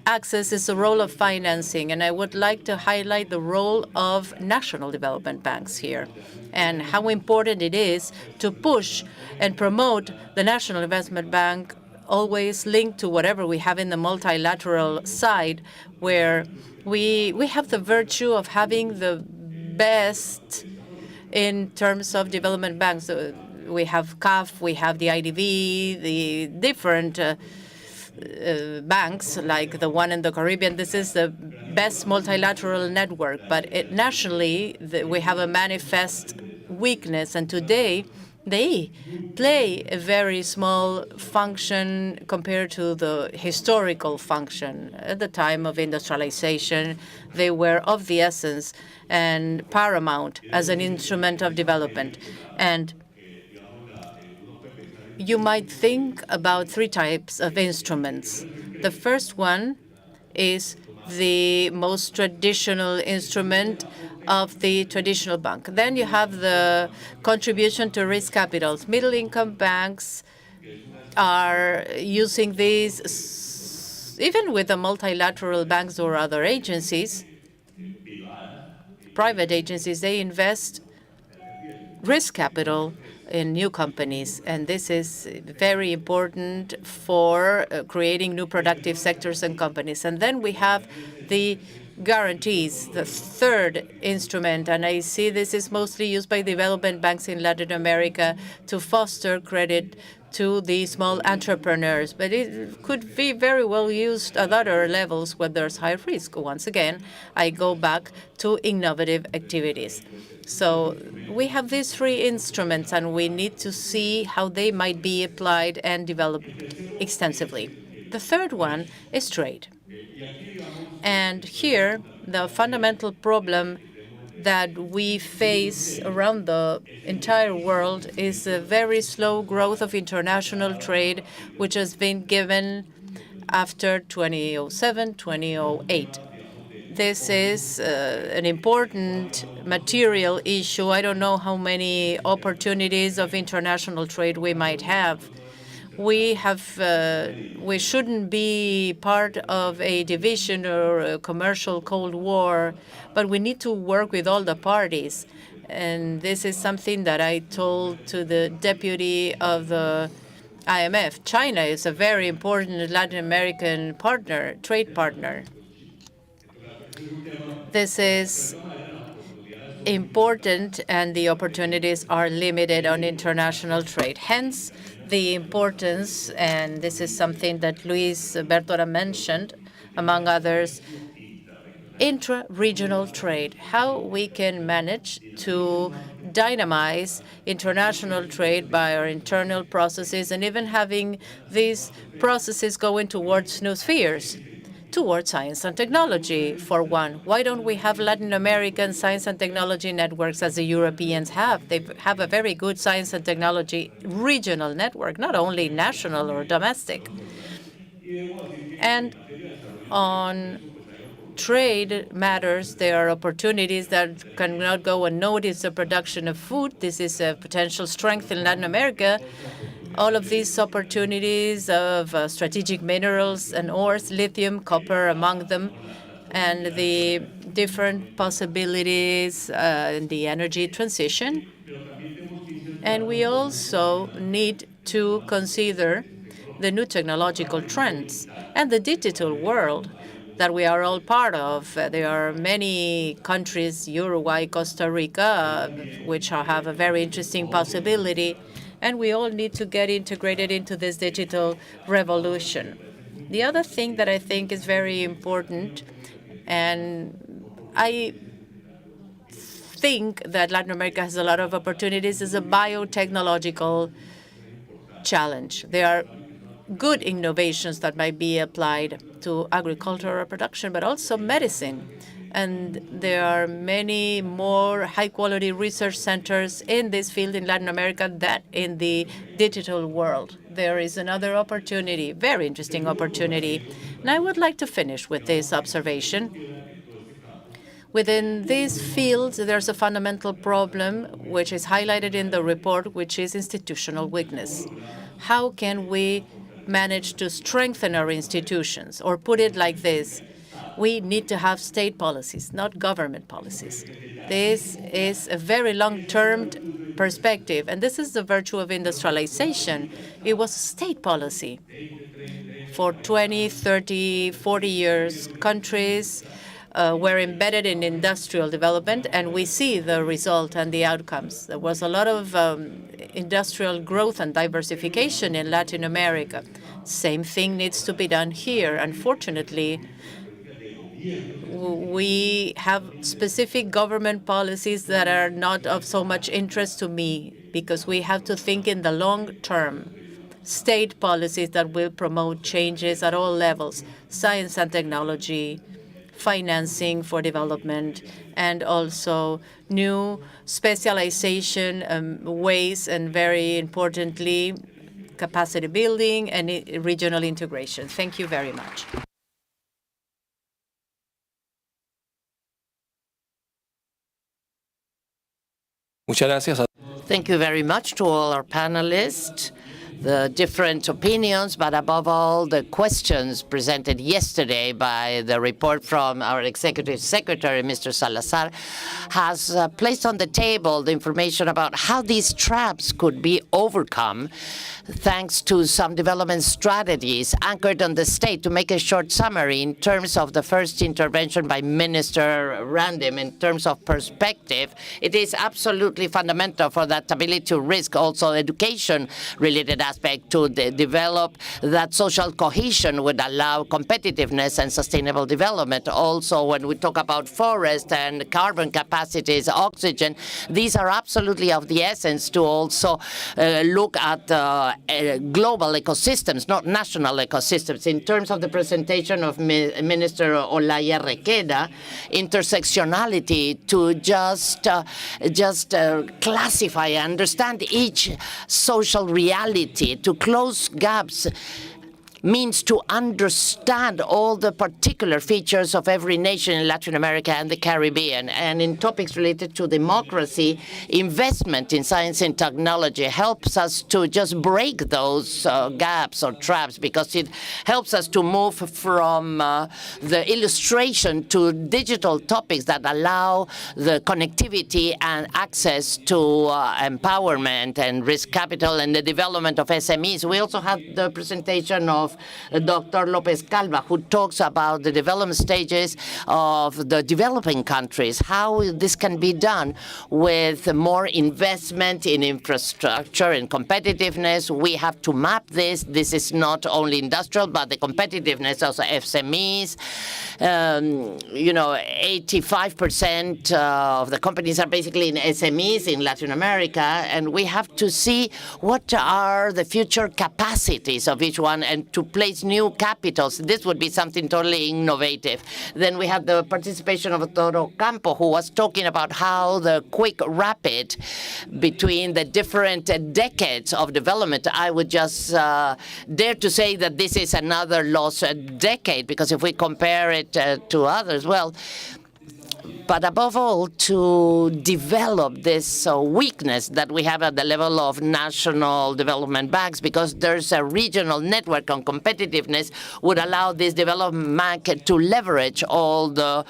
axis is the role of financing, and I would like to highlight the role of national development banks here and how important it is to push and promote the National Investment Bank, always linked to whatever we have in the multilateral side, where we have the virtue of having the best in terms of development banks. We have CAF, we have the IDB, the different banks like the one in the Caribbean. This is the best multilateral network, but nationally we have a manifest weakness, and today they play a very small function compared to the historical function. At the time of industrialization, they were of the essence and paramount as an instrument of development. And you might think about 3 types of instruments. The first one is the most traditional instrument of the traditional bank. Then you have the contribution to risk capitals. Middle-income banks are using these, even with the multilateral banks or other agencies, private agencies, they invest risk capital in new companies, and this is very important for creating new productive sectors and companies. And then we have the guarantees, the third instrument, and I see this is mostly used by development banks in Latin America to foster credit to the small entrepreneurs, but it could be very well used at other levels where there's high risk. Once again, I go back to innovative activities. So we have these 3 instruments, and we need to see how they might be applied and developed extensively. The third one is trade. And here, the fundamental problem that we face around the entire world is a very slow growth of international trade, which has been given after 2007, 2008. This is an important material issue. I don't know how many opportunities of international trade we might have. We shouldn't be part of a division or a commercial Cold War, but we need to work with all the parties. And this is something that I told to the deputy of the IMF. China is a very important Latin American partner, trade partner. This is important, and the opportunities are limited on international trade. Hence, the importance, and this is something that Luis Bertora mentioned, among others, intra-regional trade, how we can manage to dynamize international trade by our internal processes and even having these processes going towards new spheres, towards science and technology, for one. Why don't we have Latin American science and technology networks as the Europeans have? They have a very good science and technology regional network, not only national or domestic. And on trade matters, there are opportunities that cannot go unnoticed. The production of food, this is a potential strength in Latin America. All of these opportunities of strategic minerals and ores, lithium, copper among them, and the different possibilities in the energy transition. And we also need to consider the new technological trends and the digital world that we are all part of. There are many countries, Uruguay, Costa Rica, which have a very interesting possibility, and we all need to get integrated into this digital revolution. The other thing that I think is very important, and I think that Latin America has a lot of opportunities, is a biotechnological challenge. There are good innovations that might be applied to agricultural production, but also medicine. And there are many more high-quality research centers in this field in Latin America than in the digital world. There is another opportunity, very interesting opportunity. And I would like to finish with this observation. Within these fields, there's a fundamental problem which is highlighted in the report, which is institutional weakness. How can we manage to strengthen our institutions? Or put it like this, we need to have state policies, not government policies. This is a very long-term perspective, and this is the virtue of industrialization. It was a state policy. For 20, 30, 40 years, countries were embedded in industrial development, and we see the result and the outcomes. There was a lot of industrial growth and diversification in Latin America. Same thing needs to be done here. Unfortunately, we have specific government policies that are not of so much interest to me, because we have to think in the long term. State policies that will promote changes at all levels, science and technology, financing for development, and also new specialization ways, and very importantly, capacity building and regional integration. Thank you very much. Thank you very much to all our panelists, the different opinions, but above all, the questions presented yesterday by the report from our Executive Secretary, Mr. Salazar, has placed on the table the information about how these traps could be overcome thanks to some development strategies anchored on the state. To make a short summary, in terms of the first intervention by Minister Randim, in terms of perspective, it is absolutely fundamental for that ability to risk, also education-related aspect, to develop that social cohesion would allow competitiveness and sustainable development. Also, when we talk about forest and carbon capacities, oxygen, these are absolutely of the essence to also look at global ecosystems, not national ecosystems. In terms of the presentation of Minister Olaya Requeda, intersectionality, to just classify and understand each social reality, to close gaps, means to understand all the particular features of every nation in Latin America and the Caribbean. And in topics related to democracy, investment in science and technology helps us to just break those gaps or traps, because it helps us to move from the illustration to digital topics that allow the connectivity and access to empowerment and risk capital and the development of SMEs. We also had the presentation of of Dr. Lopez Calva, who talks about the development stages of the developing countries, how this can be done with more investment in infrastructure and competitiveness. We have to map this. This is not only industrial, but the competitiveness of SMEs. 85% of the companies are basically in SMEs in Latin America, and we have to see what are the future capacities of each one and to place new capitals. This would be something totally innovative. Then we have the participation of Toro Campo, who was talking about how the quick rapid between the different decades of development. I would just dare to say that this is another lost decade, because if we compare it to others, well, but above all, to develop this weakness that we have at the level of national development banks, because there's a regional network on competitiveness would allow this development bank to leverage all the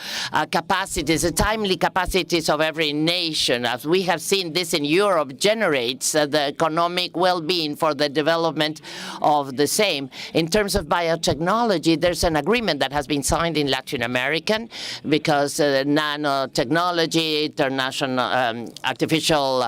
capacities, the timely capacities of every nation. As we have seen, this in Europe generates the economic well-being for the development of the same. In terms of biotechnology, there's an agreement that has been signed in Latin America, because nanotechnology, international artificial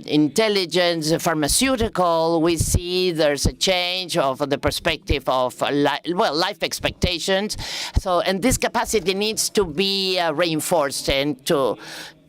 intelligence, pharmaceutical, we see there's a change of the perspective of life expectations. And this capacity needs to be reinforced, and to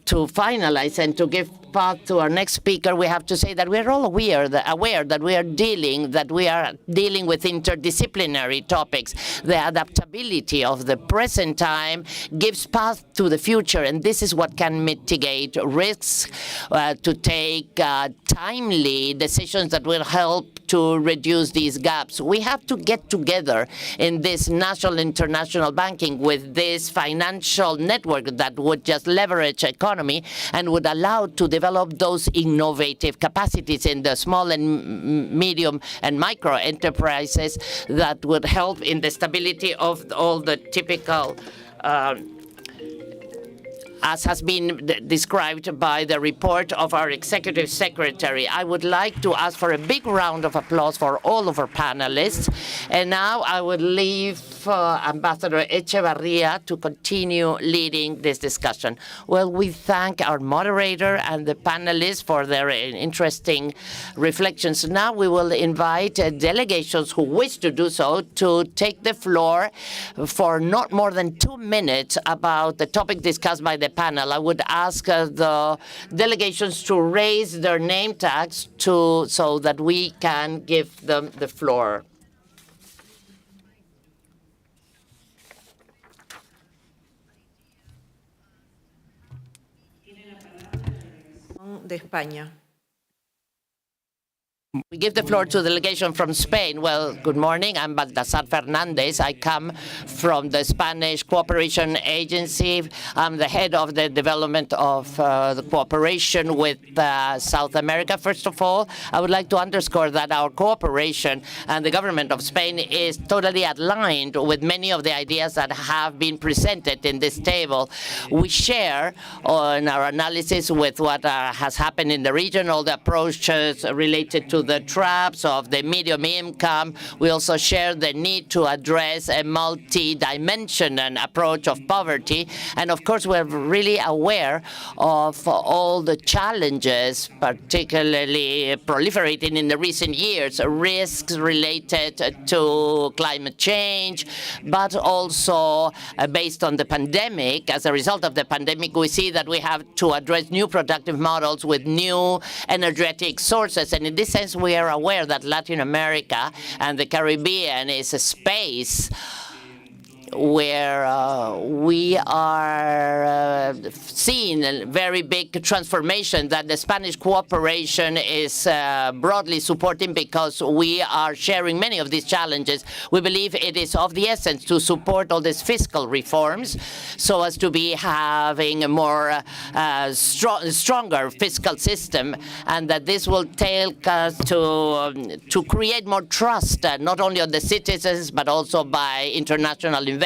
finalize and to give path to our next speaker, we have to say that we're all aware that we are dealing with interdisciplinary topics. The adaptability of the present time gives path to the future, and this is what can mitigate risks, to take timely decisions that will help to reduce these gaps. We have to get together in this national international banking with this financial network that would just leverage economy and would allow to develop those innovative capacities in the small and medium and micro enterprises that would help in the stability of all the typical as has been described by the report of our Executive Secretary. I would like to ask for a big round of applause for all of our panelists. And now I would leave Ambassador Echevarria to continue leading this discussion. Well, we thank our moderator and the panelists for their interesting reflections. Now we will invite delegations who wish to do so to take the floor for not more than 2 minutes about the topic discussed by the panel. I would ask the delegations to raise their name tags so that we can give them the floor. De España. We give the floor to the delegation from Spain. Well, good morning. I'm Baltasar Fernandez. I come from the Spanish Cooperation Agency. I'm the head of the development of the cooperation with South America. First of all, I would like to underscore that our cooperation and the government of Spain is totally aligned with many of the ideas that have been presented in this table. We share on our analysis with what has happened in the region, all the approaches related to the traps of the medium income. We also share the need to address a multi-dimensional approach of poverty. And of course, we're really aware of all the challenges, particularly proliferating in the recent years, risks related to climate change, but also based on the pandemic. As a result of the pandemic, we see that we have to address new productive models with new energetic sources. And in this sense, we are aware that Latin America and the Caribbean is a space where we are seeing a very big transformation that the Spanish cooperation is broadly supporting, because we are sharing many of these challenges. We believe it is of the essence to support all these fiscal reforms so as to be having a more stronger fiscal system, and that this will take us to create more trust, not only on the citizens, but also by international investors.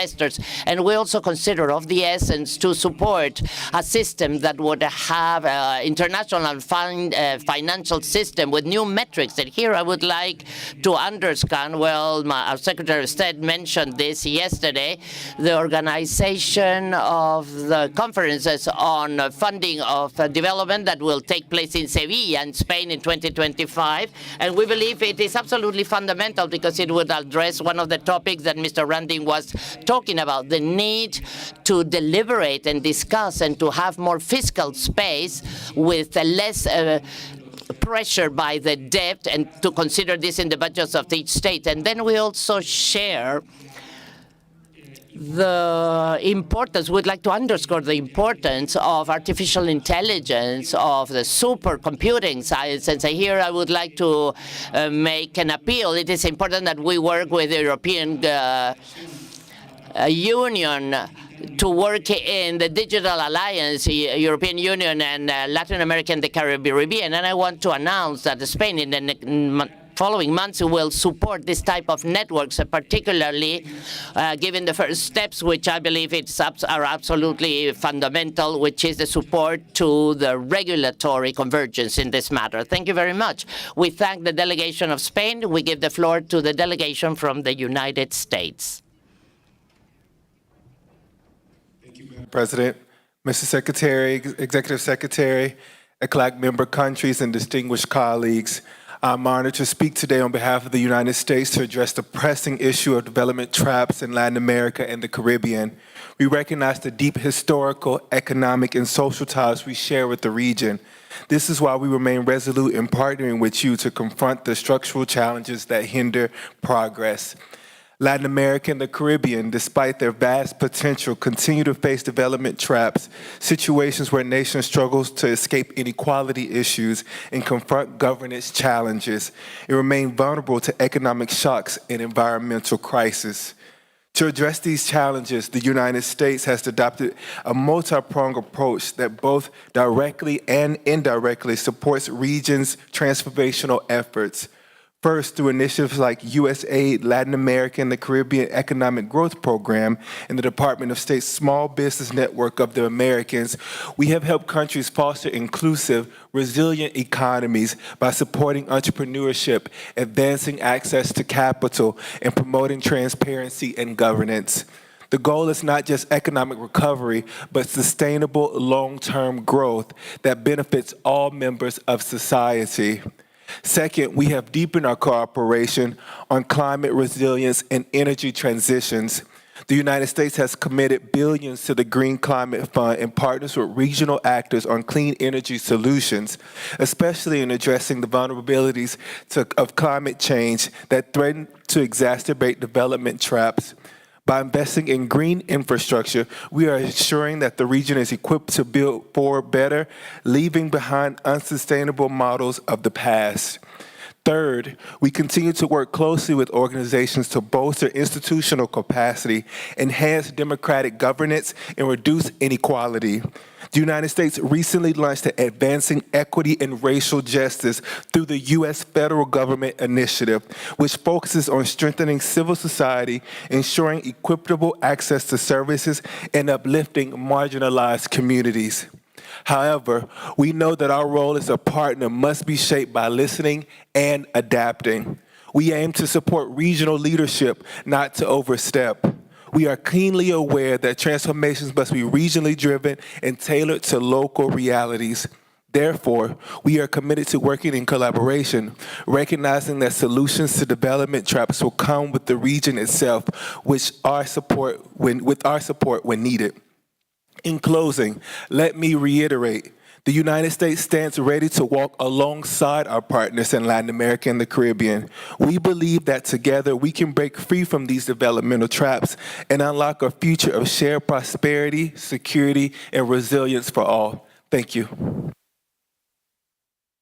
And we also consider of the essence to support support a system that would have an international financial system with new metrics. And here I would like to underscore, well, our Secretary of State mentioned this yesterday, the organization of the conferences on funding of development that will take place in Sevilla in Spain in 2025. And we believe it is absolutely fundamental because it would address one of the topics that Mr. Randing was talking about, the need to deliberate and discuss and to have more fiscal space with less pressure by the debt, and to consider this in the budgets of each state. And then we also share the importance, we'd like to underscore the importance of artificial intelligence, of the supercomputing science. And so here I would like to make an appeal. It is important that we work with the European Union to work in the Digital Alliance, European Union and Latin America and the Caribbean. And I want to announce that Spain in the following months will support this type of networks, particularly given the first steps, which I believe are absolutely fundamental, which is the support to the regulatory convergence in this matter. Thank you very much. We thank the delegation of Spain. We give the floor to the delegation from the United States. Thank you, Madam President. Mr. Secretary, Executive Secretary, ECLAC member countries, and distinguished colleagues, I'm honored to speak today on behalf of the United States to address the pressing issue of development traps in Latin America and the Caribbean. We recognize the deep historical, economic, and social ties we share with the region. This is why we remain resolute in partnering with you to confront the structural challenges that hinder progress. Latin America and the Caribbean, despite their vast potential, continue to face development traps, situations where nations struggle to escape inequality issues and confront governance challenges, and remain vulnerable to economic shocks and environmental crisis. To address these challenges, the United States has adopted a multi-pronged approach that both directly and indirectly supports regions' transformational efforts. First, through initiatives like USAID, Latin America, and the Caribbean Economic Growth Program, and the Department of State's Small Business Network of the Americas, we have helped countries foster inclusive, resilient economies by supporting entrepreneurship, advancing access to capital, and promoting transparency and governance. The goal is not just economic recovery, but sustainable long-term growth that benefits all members of society. Second, we have deepened our cooperation on climate resilience and energy transitions. The United States has committed billions to the Green Climate Fund and partners with regional actors on clean energy solutions, especially in addressing the vulnerabilities of climate change that threaten to exacerbate development traps. By investing in green infrastructure, we are ensuring that the region is equipped to build for better, leaving behind unsustainable models of the past. Third, we continue to work closely with organizations to bolster institutional capacity, enhance democratic governance, and reduce inequality. The United States recently launched the Advancing Equity and Racial Justice through the U.S. federal government initiative, which focuses on strengthening civil society, ensuring equitable access to services, and uplifting marginalized communities. However, we know that our role as a partner must be shaped by listening and adapting. We aim to support regional leadership, not to overstep. We are keenly aware that transformations must be regionally driven and tailored to local realities. Therefore, we are committed to working in collaboration, recognizing that solutions to development traps will come with the region itself, with our support when needed. In closing, let me reiterate, the United States stands ready to walk alongside our partners in Latin America and the Caribbean. We believe that together we can break free from these developmental traps and unlock a future of shared prosperity, security, and resilience for all. Thank you.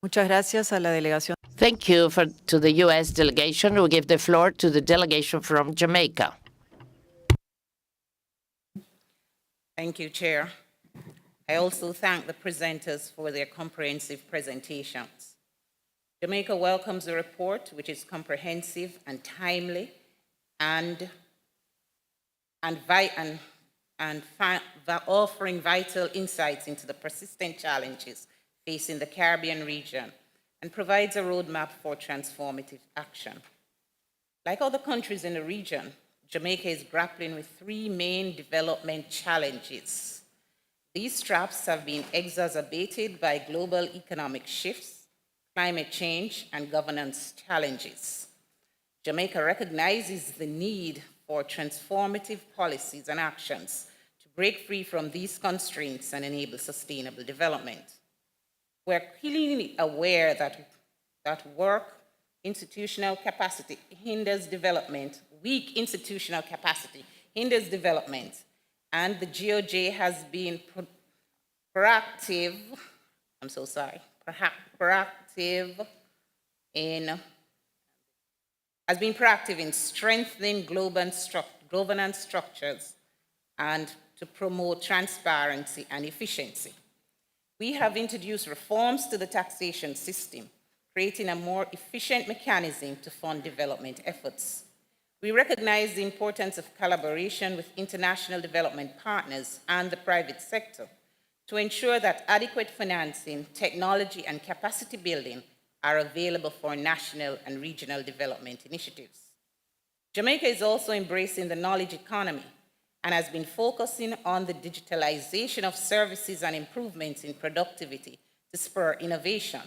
Muchas gracias a la delegación. Thank you to the U.S. delegation. We'll give the floor to the delegation from Jamaica. Thank you, Chair. I also thank the presenters for their comprehensive presentations. Jamaica welcomes the report, which is comprehensive and timely, and and offering vital insights into the persistent challenges facing the Caribbean region, and provides a roadmap for transformative action. Like other countries in the region, Jamaica is grappling with three main development challenges. These traps have been exacerbated by global economic shifts, climate change, and governance challenges. Jamaica recognizes the need for transformative policies and actions to break free from these constraints and enable sustainable development. We're keenly aware that institutional capacity hinders development, weak institutional capacity hinders development, and the GOJ has been proactive in strengthening governance structures and to promote transparency and efficiency. We have introduced reforms to the taxation system, creating a more efficient mechanism to fund development efforts. We recognize the importance of collaboration with international development partners and the private sector to ensure that adequate financing, technology, and capacity building are available for national and regional development initiatives. Jamaica is also embracing the knowledge economy and has been focusing on the digitalization of services and improvements in productivity to spur innovation.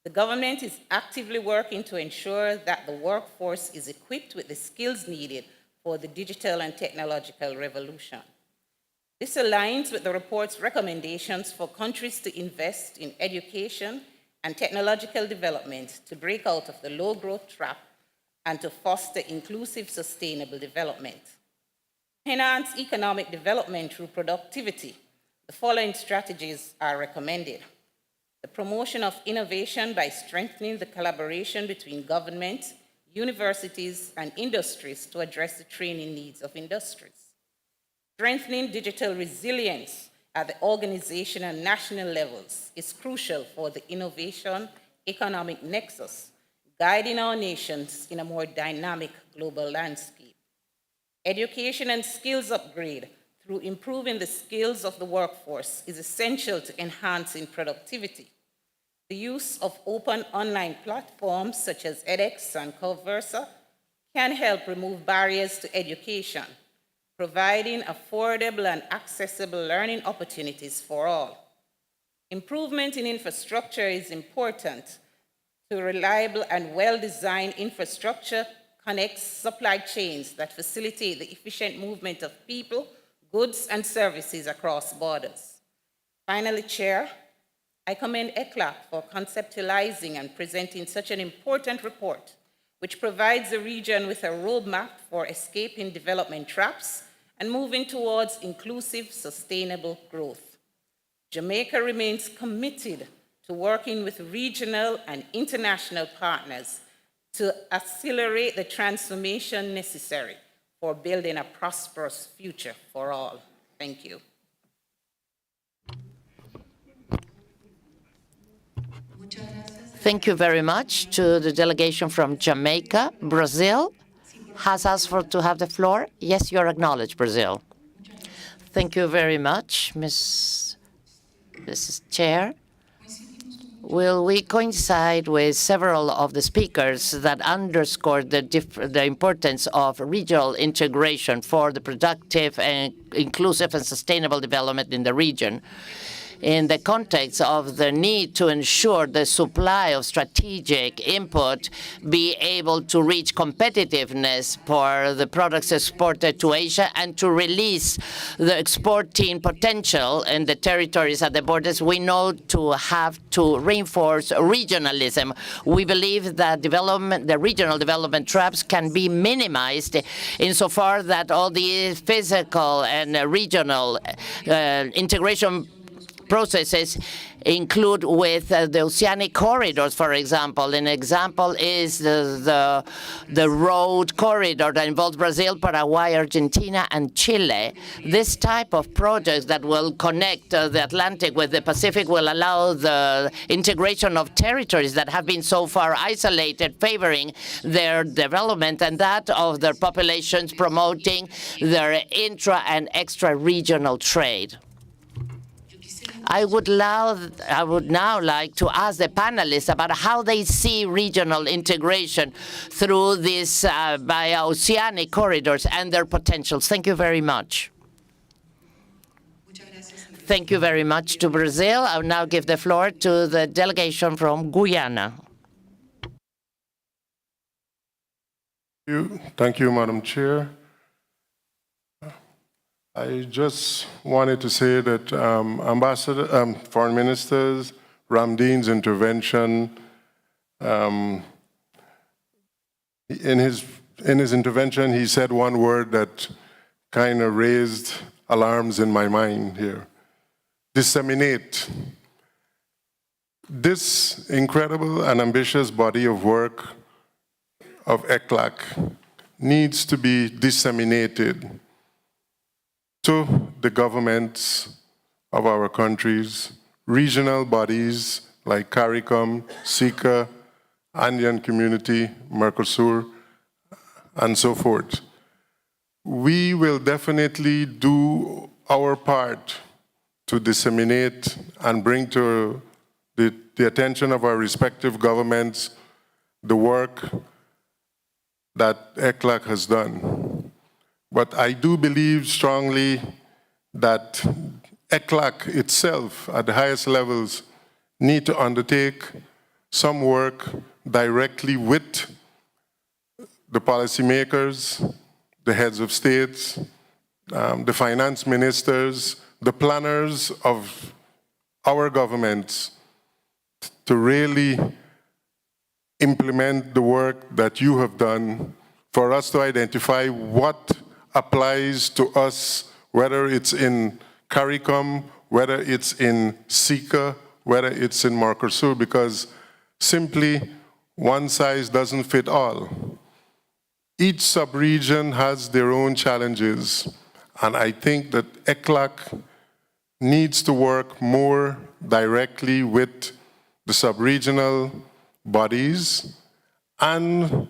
The government is actively working to ensure that the workforce is equipped with the skills needed for the digital and technological revolution. This aligns with the report's recommendations for countries to invest in education and technological development to break out of the low-growth trap and to foster inclusive, sustainable development. To enhance economic development through productivity, the following strategies are recommended. The promotion of innovation by strengthening the collaboration between government, universities, and industries to address the training needs of industries. Strengthening digital resilience at the organization and national levels is crucial for the innovation economic nexus, guiding our nations in a more dynamic global landscape. Education and skills upgrade through improving the skills of the workforce is essential to enhancing productivity. The use of open online platforms such as edX and Conversa can help remove barriers to education, providing affordable and accessible learning opportunities for all. Improvement in infrastructure is important. To reliable and well-designed infrastructure connects supply chains that facilitate the efficient movement of people, goods, and services across borders. Finally, Chair, I commend ECLAC for conceptualizing and presenting such an important report, which provides the region with a roadmap for escaping development traps and moving towards inclusive, sustainable growth. Jamaica remains committed to working with regional and international partners to accelerate the transformation necessary for building a prosperous future for all. Thank you. Thank you very much to the delegation from Jamaica. Brazil has asked to have the floor. Yes, you're acknowledged, Brazil. Thank you very much, Mrs. Chair. Will we coincide with several of the speakers that underscored the importance of regional integration for the productive and inclusive and sustainable development in the region? In the context of the need to ensure the supply of strategic input be able to reach competitiveness for the products exported to Asia and to release the exporting potential in the territories at the borders, we know to have to reinforce regionalism. We believe that the regional development traps can be minimized insofar that all the physical and regional integration processes include with the oceanic corridors, for example. An example is the road corridor that involves Brazil, Paraguay, Argentina, and Chile. This type of projects that will connect the Atlantic with the Pacific will allow the integration of territories that have been so far isolated, favoring their development and that of their populations, promoting their intra and extra-regional trade. I would now like to ask the panelists about how they see regional integration through these bio-oceanic corridors and their potentials. Thank you very much. Thank you very much to Brazil. I will now give the floor to the delegation from Guyana. Thank you, Madam Chair. I just wanted to say that Foreign Minister Ramdeen's intervention, in his intervention, he said one word that kind of raised alarms in my mind here. Disseminate. This incredible and ambitious body of work of ECLAC needs to be disseminated to the governments of our countries, regional bodies like CARICOM, SICA, Andean Community, Mercosur, and so forth. We will definitely do our part to disseminate and bring to the attention of our respective governments the work that ECLAC has done. But I do believe strongly that ECLAC itself, at the highest levels, need to undertake some work directly with the policymakers, the heads of states, the finance ministers, the planners of our governments, to really implement the work that you have done for us to identify what applies to us, whether it's in CARICOM, whether it's in SICA, whether it's in Mercosur, because simply one size doesn't fit all. Each sub-region has their own challenges, and I think that ECLAC needs to work more directly with the sub-regional bodies, and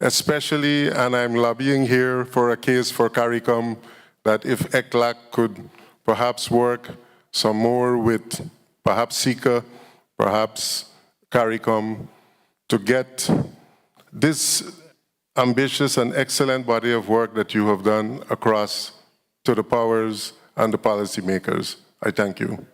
especially, and I'm lobbying here for a case for CARICOM, that if ECLAC could perhaps work some more with perhaps SICA, perhaps CARICOM, to get this ambitious and excellent body of work that you have done across to the powers and the policymakers. I thank you.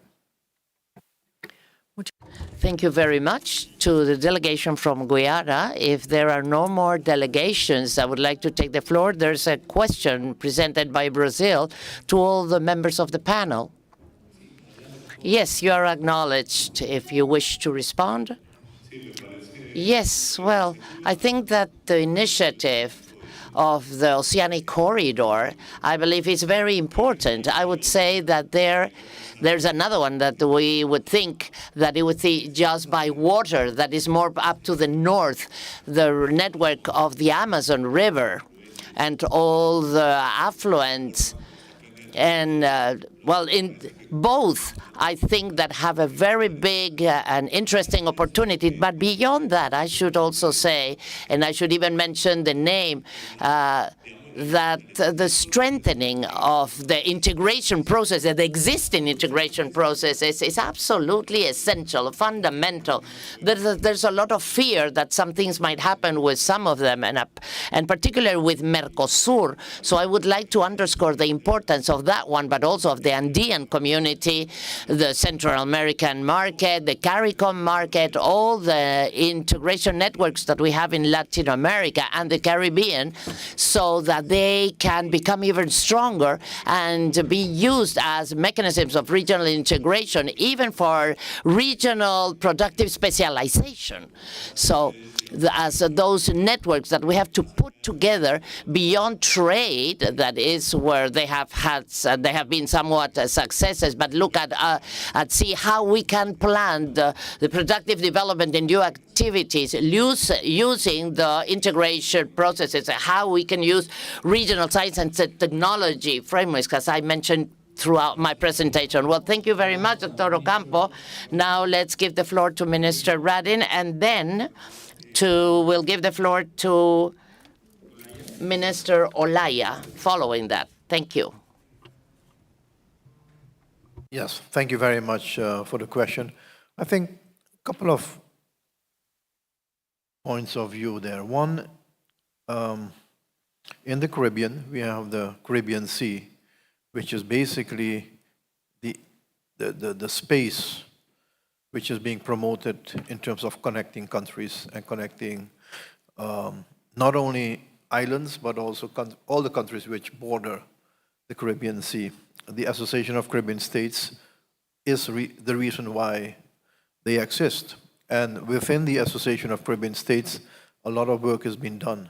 Thank you very much to the delegation from Guyana. If there are no more delegations, I would like to take the floor. There's a question presented by Brazil to all the members of the panel. Yes, you are acknowledged. If you wish to respond. Yes, well, I think that the initiative of the Oceanic Corridor, I believe is very important. I would say that there's another one that we would think that it would see just by water, that is more up to the north, the network of the Amazon River and all the affluents. And, well, in both, I think that have a very big and interesting opportunity. But beyond that, I should also say, and I should even mention the name, that the strengthening of the integration process, the existing integration process, is absolutely essential, fundamental. There's a lot of fear that some things might happen with some of them, and particularly with Mercosur. So I would like to underscore the importance of that one, but also of the Andean community, the Central American market, the CARICOM market, all the integration networks that we have in Latin America and the Caribbean, so that they can become even stronger and be used as mechanisms of regional integration, even for regional productive specialization. So as those networks that we have to put together beyond trade. That is where they have been somewhat successes. But look at see how we can plan the productive development in new activities using the integration processes. How we can use regional science and technology frameworks, as I mentioned throughout my presentation. Well, thank you very much, Dr. Ocampo. Now let's give the floor to Minister Radin, and then we'll give the floor to Minister Olaya following that. Thank you. Yes, thank you very much for the question. I think a couple of points of view there. One, in the Caribbean, we have the Caribbean Sea, which is basically the space which is being promoted in terms of connecting countries and connecting not only islands, but also all the countries which border the Caribbean Sea. The Association of Caribbean States is the reason why they exist. And within the Association of Caribbean States, a lot of work has been done.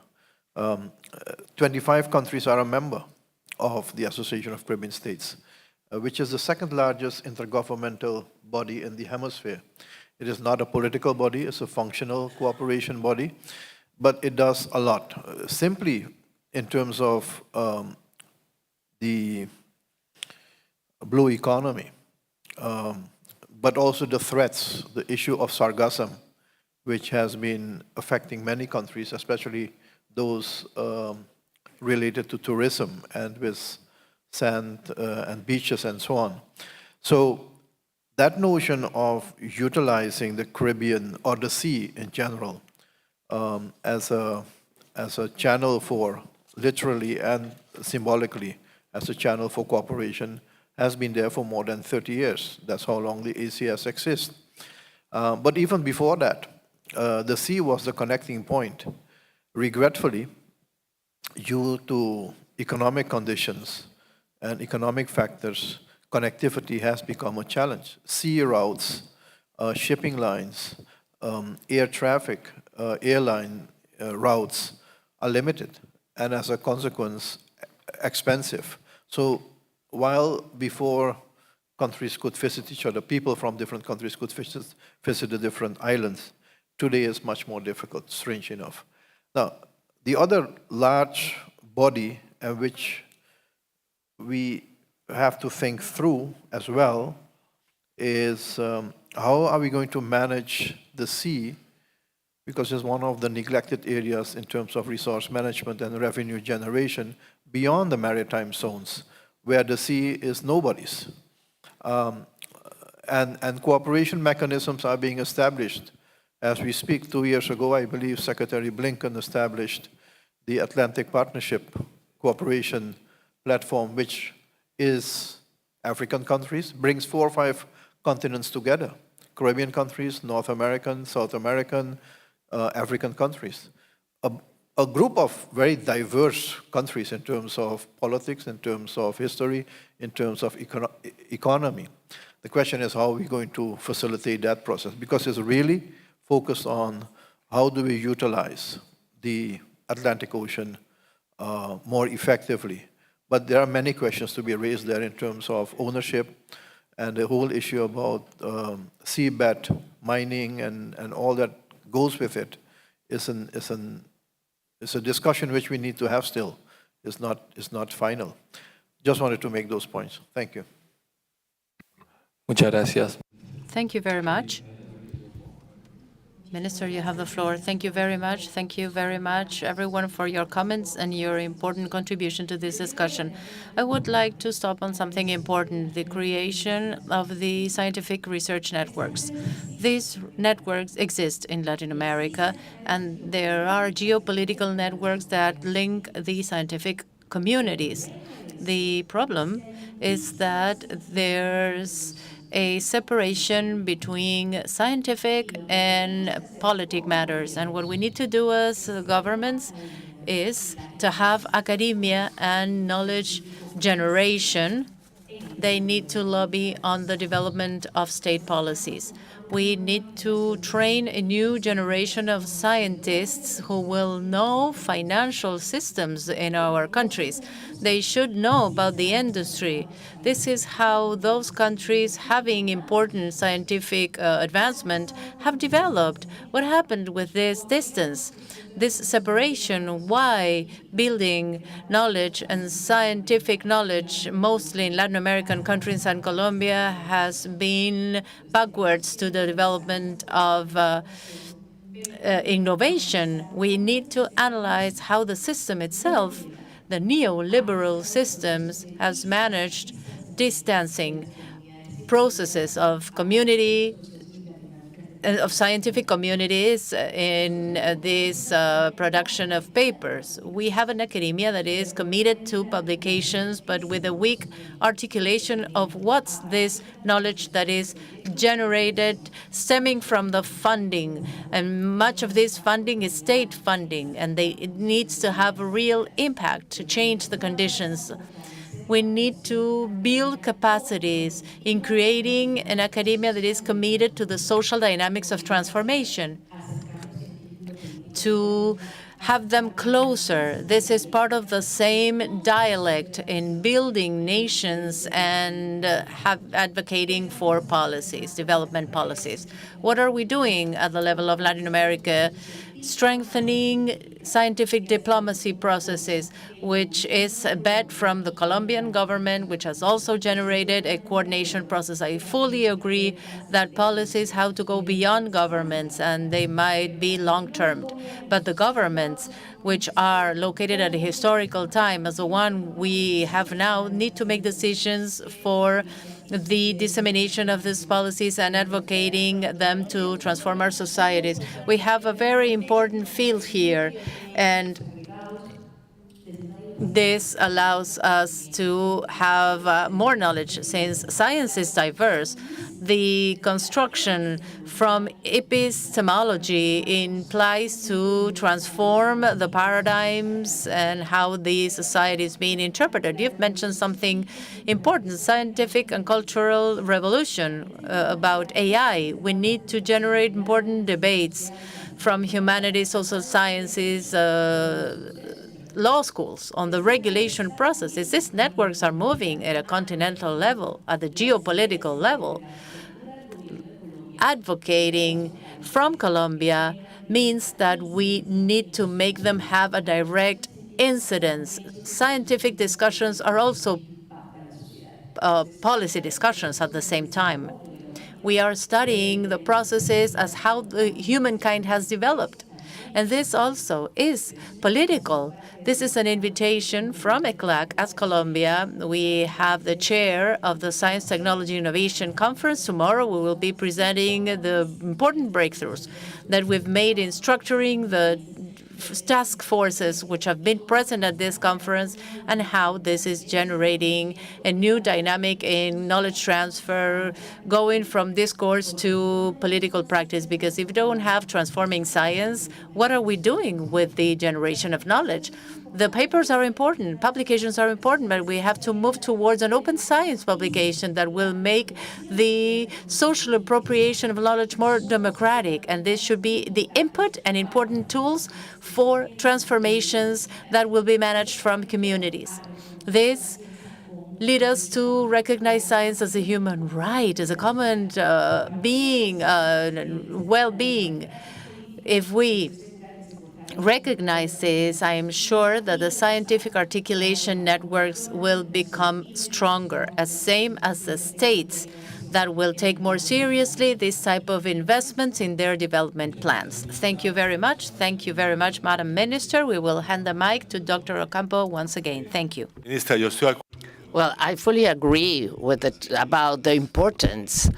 25 countries are a member of the Association of Caribbean States, which is the second largest intergovernmental body in the hemisphere. It is not a political body, it's a functional cooperation body, but it does a lot. Simply in terms of the blue economy, but also the threats, the issue of sargassum, which has been affecting many countries, especially those related to tourism and with sand and beaches and so on. So that notion of utilizing the Caribbean or the sea in general as a channel for, literally and symbolically, as a channel for cooperation has been there for more than 30 years. That's how long the ACS exists. But even before that, the sea was the connecting point. Regretfully, due to economic conditions and economic factors, connectivity has become a challenge. Sea routes, shipping lines, air traffic, airline routes are limited, and as a consequence, expensive. So while before countries could visit each other, people from different countries could visit the different islands, today is much more difficult, strange enough. Now, the other large body which we have to think through as well is how are we going to manage the sea, because it's one of the neglected areas in terms of resource management and revenue generation beyond the maritime zones, where the sea is nobody's. And cooperation mechanisms are being established. As we speak, 2 years ago, I believe Secretary Blinken established the Atlantic Partnership Cooperation Platform, which is African countries, brings 4 or 5 continents together, Caribbean countries, North American, South American, African countries. A group of very diverse countries in terms of politics, in terms of history, in terms of economy. The question is how are we going to facilitate that process, because it's really focused on how do we utilize the Atlantic Ocean more effectively. But there are many questions to be raised there in terms of ownership and the whole issue about seabed mining and all that goes with it is a discussion which we need to have still. It's not final. Just wanted to make those points. Thank you. Muchas gracias. Thank you very much. Minister, you have the floor. Thank you very much. Thank you very much, everyone, for your comments and your important contribution to this discussion. I would like to stop on something important, the creation of the scientific research networks. These networks exist in Latin America, and there are geopolitical networks that link the scientific communities. The problem is that there's a separation between scientific and politic matters. And what we need to do as governments is to have academia and knowledge generation. They need to lobby on the development of state policies. We need to train a new generation of scientists who will know financial systems in our countries. They should know about the industry. This is how those countries having important scientific advancement have developed. What happened with this distance? This separation, why building knowledge and scientific knowledge, mostly in Latin American countries and Colombia, has been backwards to the development of innovation. We need to analyze how the system itself, the neoliberal systems, has managed distancing processes of community, of scientific communities in this production of papers. We have an academia that is committed to publications, but with a weak articulation of what's this knowledge that is generated stemming from the funding. And much of this funding is state funding, and it needs to have a real impact to change the conditions. We need to build capacities in creating an academia that is committed to the social dynamics of transformation, to have them closer. This is part of the same dialect in building nations and advocating for policies, development policies. What are we doing at the level of Latin America? Strengthening scientific diplomacy processes, which is a bet from the Colombian government, which has also generated a coordination process. I fully agree that policies have to go beyond governments, and they might be long-term. But the governments, which are located at a historical time, as the one we have now, need to make decisions for the dissemination of these policies and advocating them to transform our societies. We have a very important field here, and this allows us to have more knowledge. Since science is diverse, the construction from epistemology implies to transform the paradigms and how the society is being interpreted. You've mentioned something important, scientific and cultural revolution about AI. We need to generate important debates from humanities, social sciences, law schools on the regulation processes. These networks are moving at a continental level, at the geopolitical level. Advocating from Colombia means that we need to make them have a direct incidence. Scientific discussions are also policy discussions at the same time. We are studying the processes as how the humankind has developed. And this also is political. This is an invitation from ECLAC as Colombia. We have the chair of the Science, Technology, Innovation Conference. Tomorrow we will be presenting the important breakthroughs that we've made in structuring the task forces which have been present at this conference and how this is generating a new dynamic in knowledge transfer, going from discourse to political practice. Because if you don't have transforming science, what are we doing with the generation of knowledge? The papers are important, publications are important, but we have to move towards an open science publication that will make the social appropriation of knowledge more democratic. And this should be the input and important tools for transformations that will be managed from communities. This leads us to recognize science as a human right, as a common being, well-being. If we recognize this, I am sure that the scientific articulation networks will become stronger, same as the states that will take more seriously this type of investments in their development plans. Thank you very much. Thank you very much, Madam Minister. We will hand the mic to Dr. Ocampo once again. Thank you. Well, I fully agree with it about the importance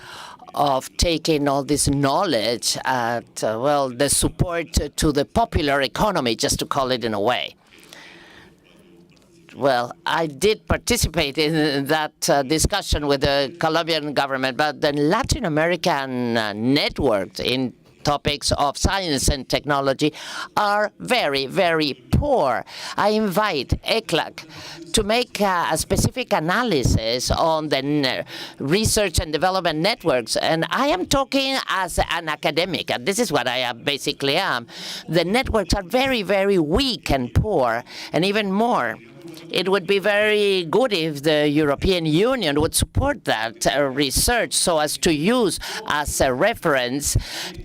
of taking all this knowledge at, well, the support to the popular economy, just to call it in a way. Well, I did participate in that discussion with the Colombian government, but the Latin American networks in topics of science and technology are very, very poor. I invite ECLAC to make a specific analysis on the research and development networks. And I am talking as an academic, and this is what I basically am. The networks are very, very weak and poor, and even more. It would be very good if the European Union would support that research so as to use as a reference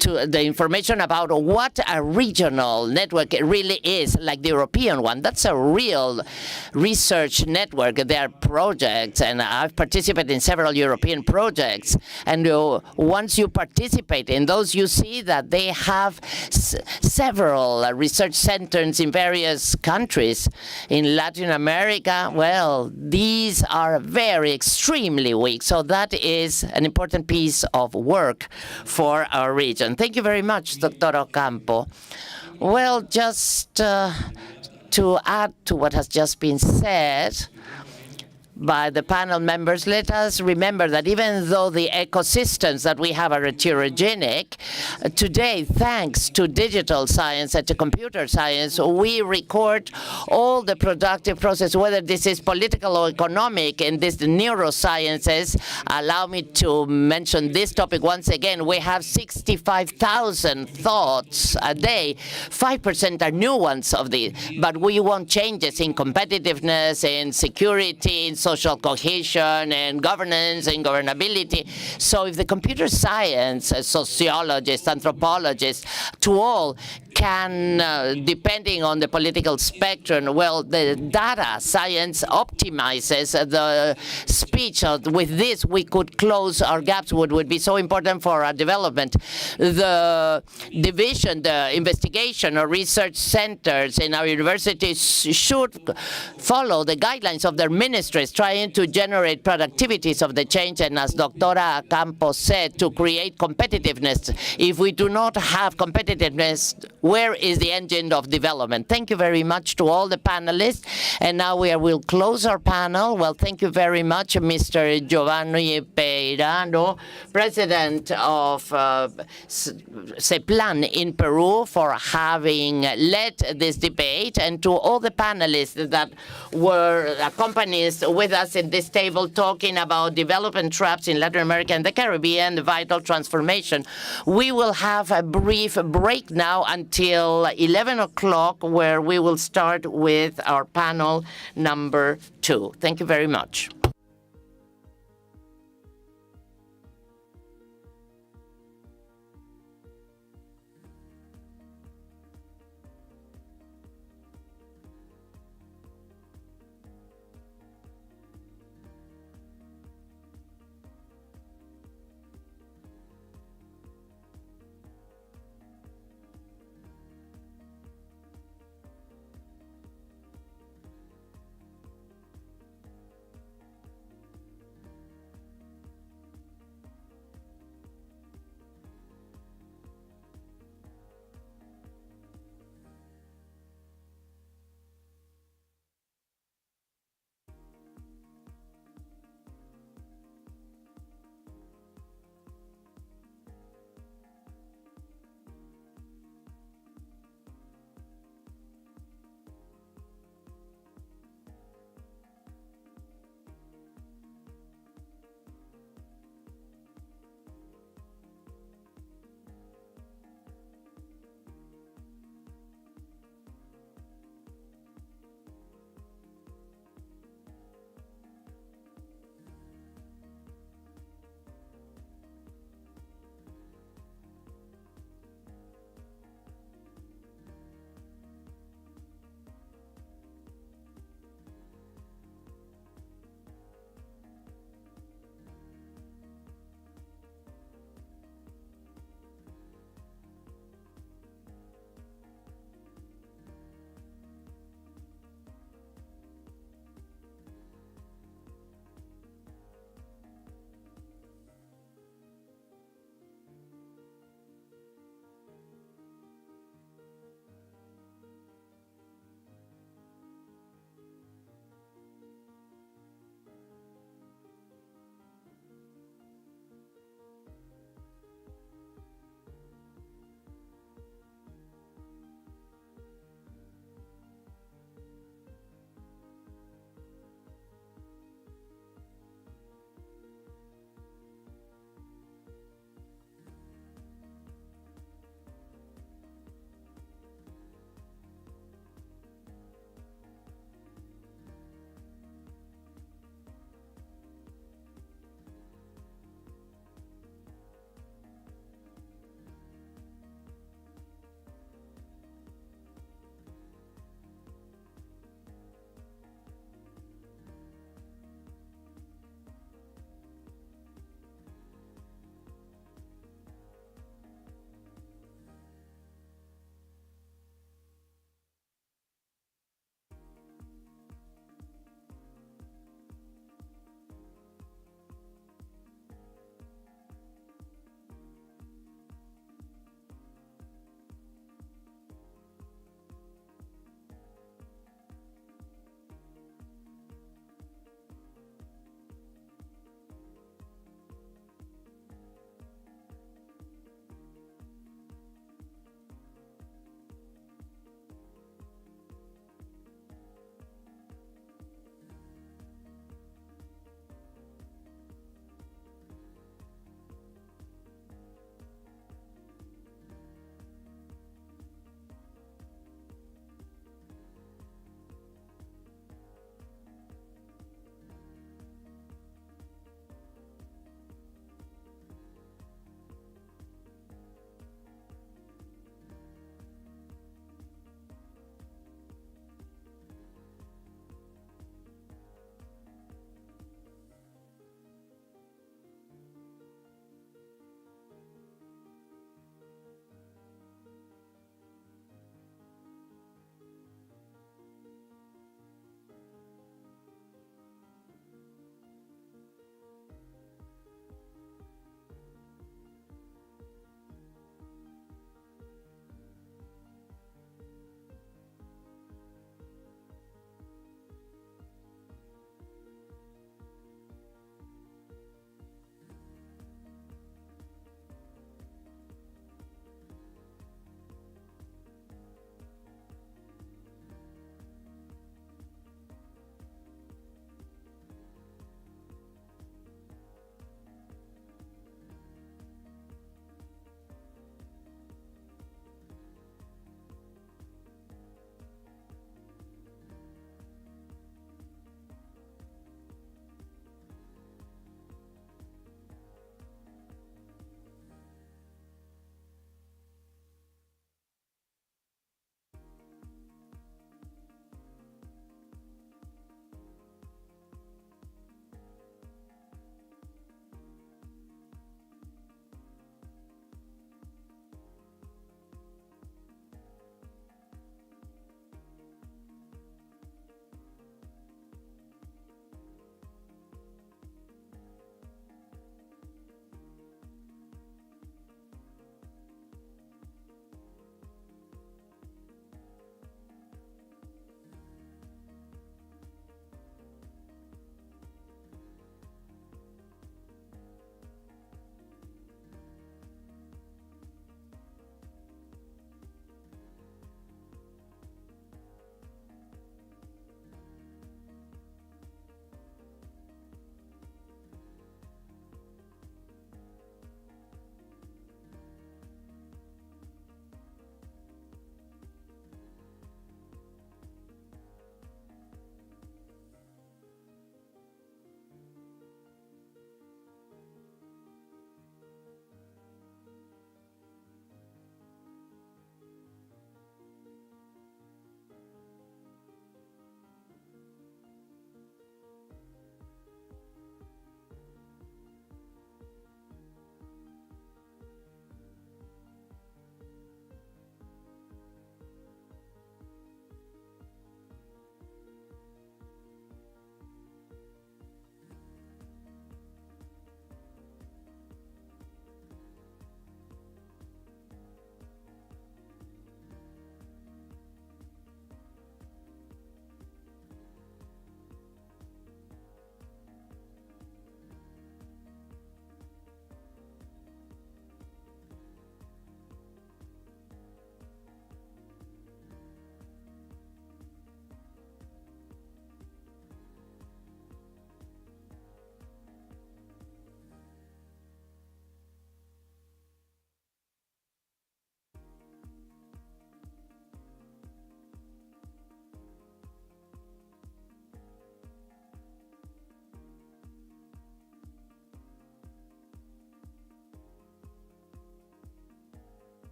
to the information about what a regional network really is, like the European one. That's a real research network. There are projects, and I've participated in several European projects. And once you participate in those, you see that they have several research centers in various countries. In Latin America, well, these are very extremely weak. So that is an important piece of work for our region. Thank you very much, Dr. Ocampo. Well, just to add to what has just been said by the panel members, let us remember that even though the ecosystems that we have are heterogenic, today, thanks to digital science and to computer science, we record all the productive process, whether this is political or economic, and this neurosciences. Allow me to mention this topic once again. We have 65,000 thoughts a day. 5% are new ones of these, but we want changes in competitiveness, in security, in social cohesion and governance and governability. So if the computer science, sociologists, anthropologists, to all can, depending on the political spectrum, well, the data science optimizes the speech. With this, we could close our gaps, what would be so important for our development. The division, the investigation or research centers in our universities should follow the guidelines of their ministries, trying to generate productivities of the change, and as Dr. Campos said, to create competitiveness. If we do not have competitiveness, where is the engine of development? Thank you very much to all the panelists. And now we'll close our panel. Well, thank you very much, Mr. Giovanni Peirano, President of CEPLAN in Peru, for having led this debate, and to all the panelists that were accompanied with us in this table talking about development traps in Latin America and the Caribbean, the vital transformation. We will have a brief break now until 11 o'clock, where we will start with our panel number 2. Thank you very much.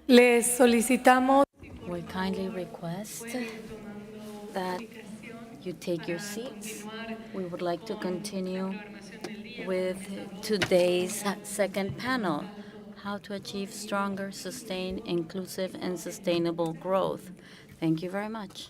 Les solicitamos We kindly request that you take your seats. We would like to continue with today's second panel, how to achieve stronger, sustained, inclusive, and sustainable growth. Thank you very much.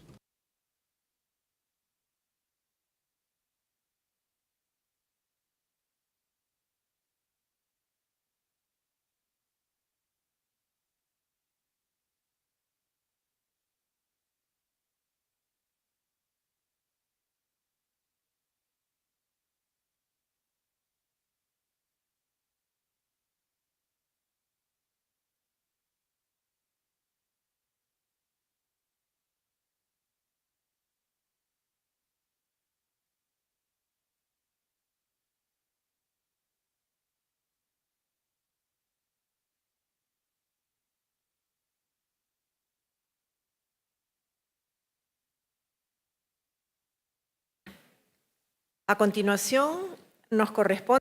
A continuación, nos corresponde.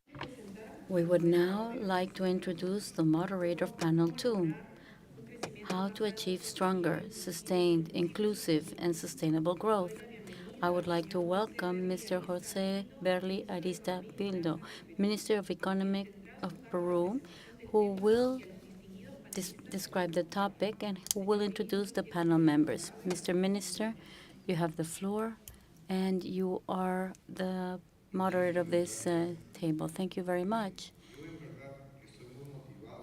We would now like to introduce the moderator of panel 2, how to achieve stronger, sustained, inclusive, and sustainable growth. I would like to welcome Mr. Jose Berli Arista Bildo, Minister of Economic of Peru, who will describe the topic and who will introduce the panel members. Mr. Minister, you have the floor, and you are the moderator of this table. Thank you very much.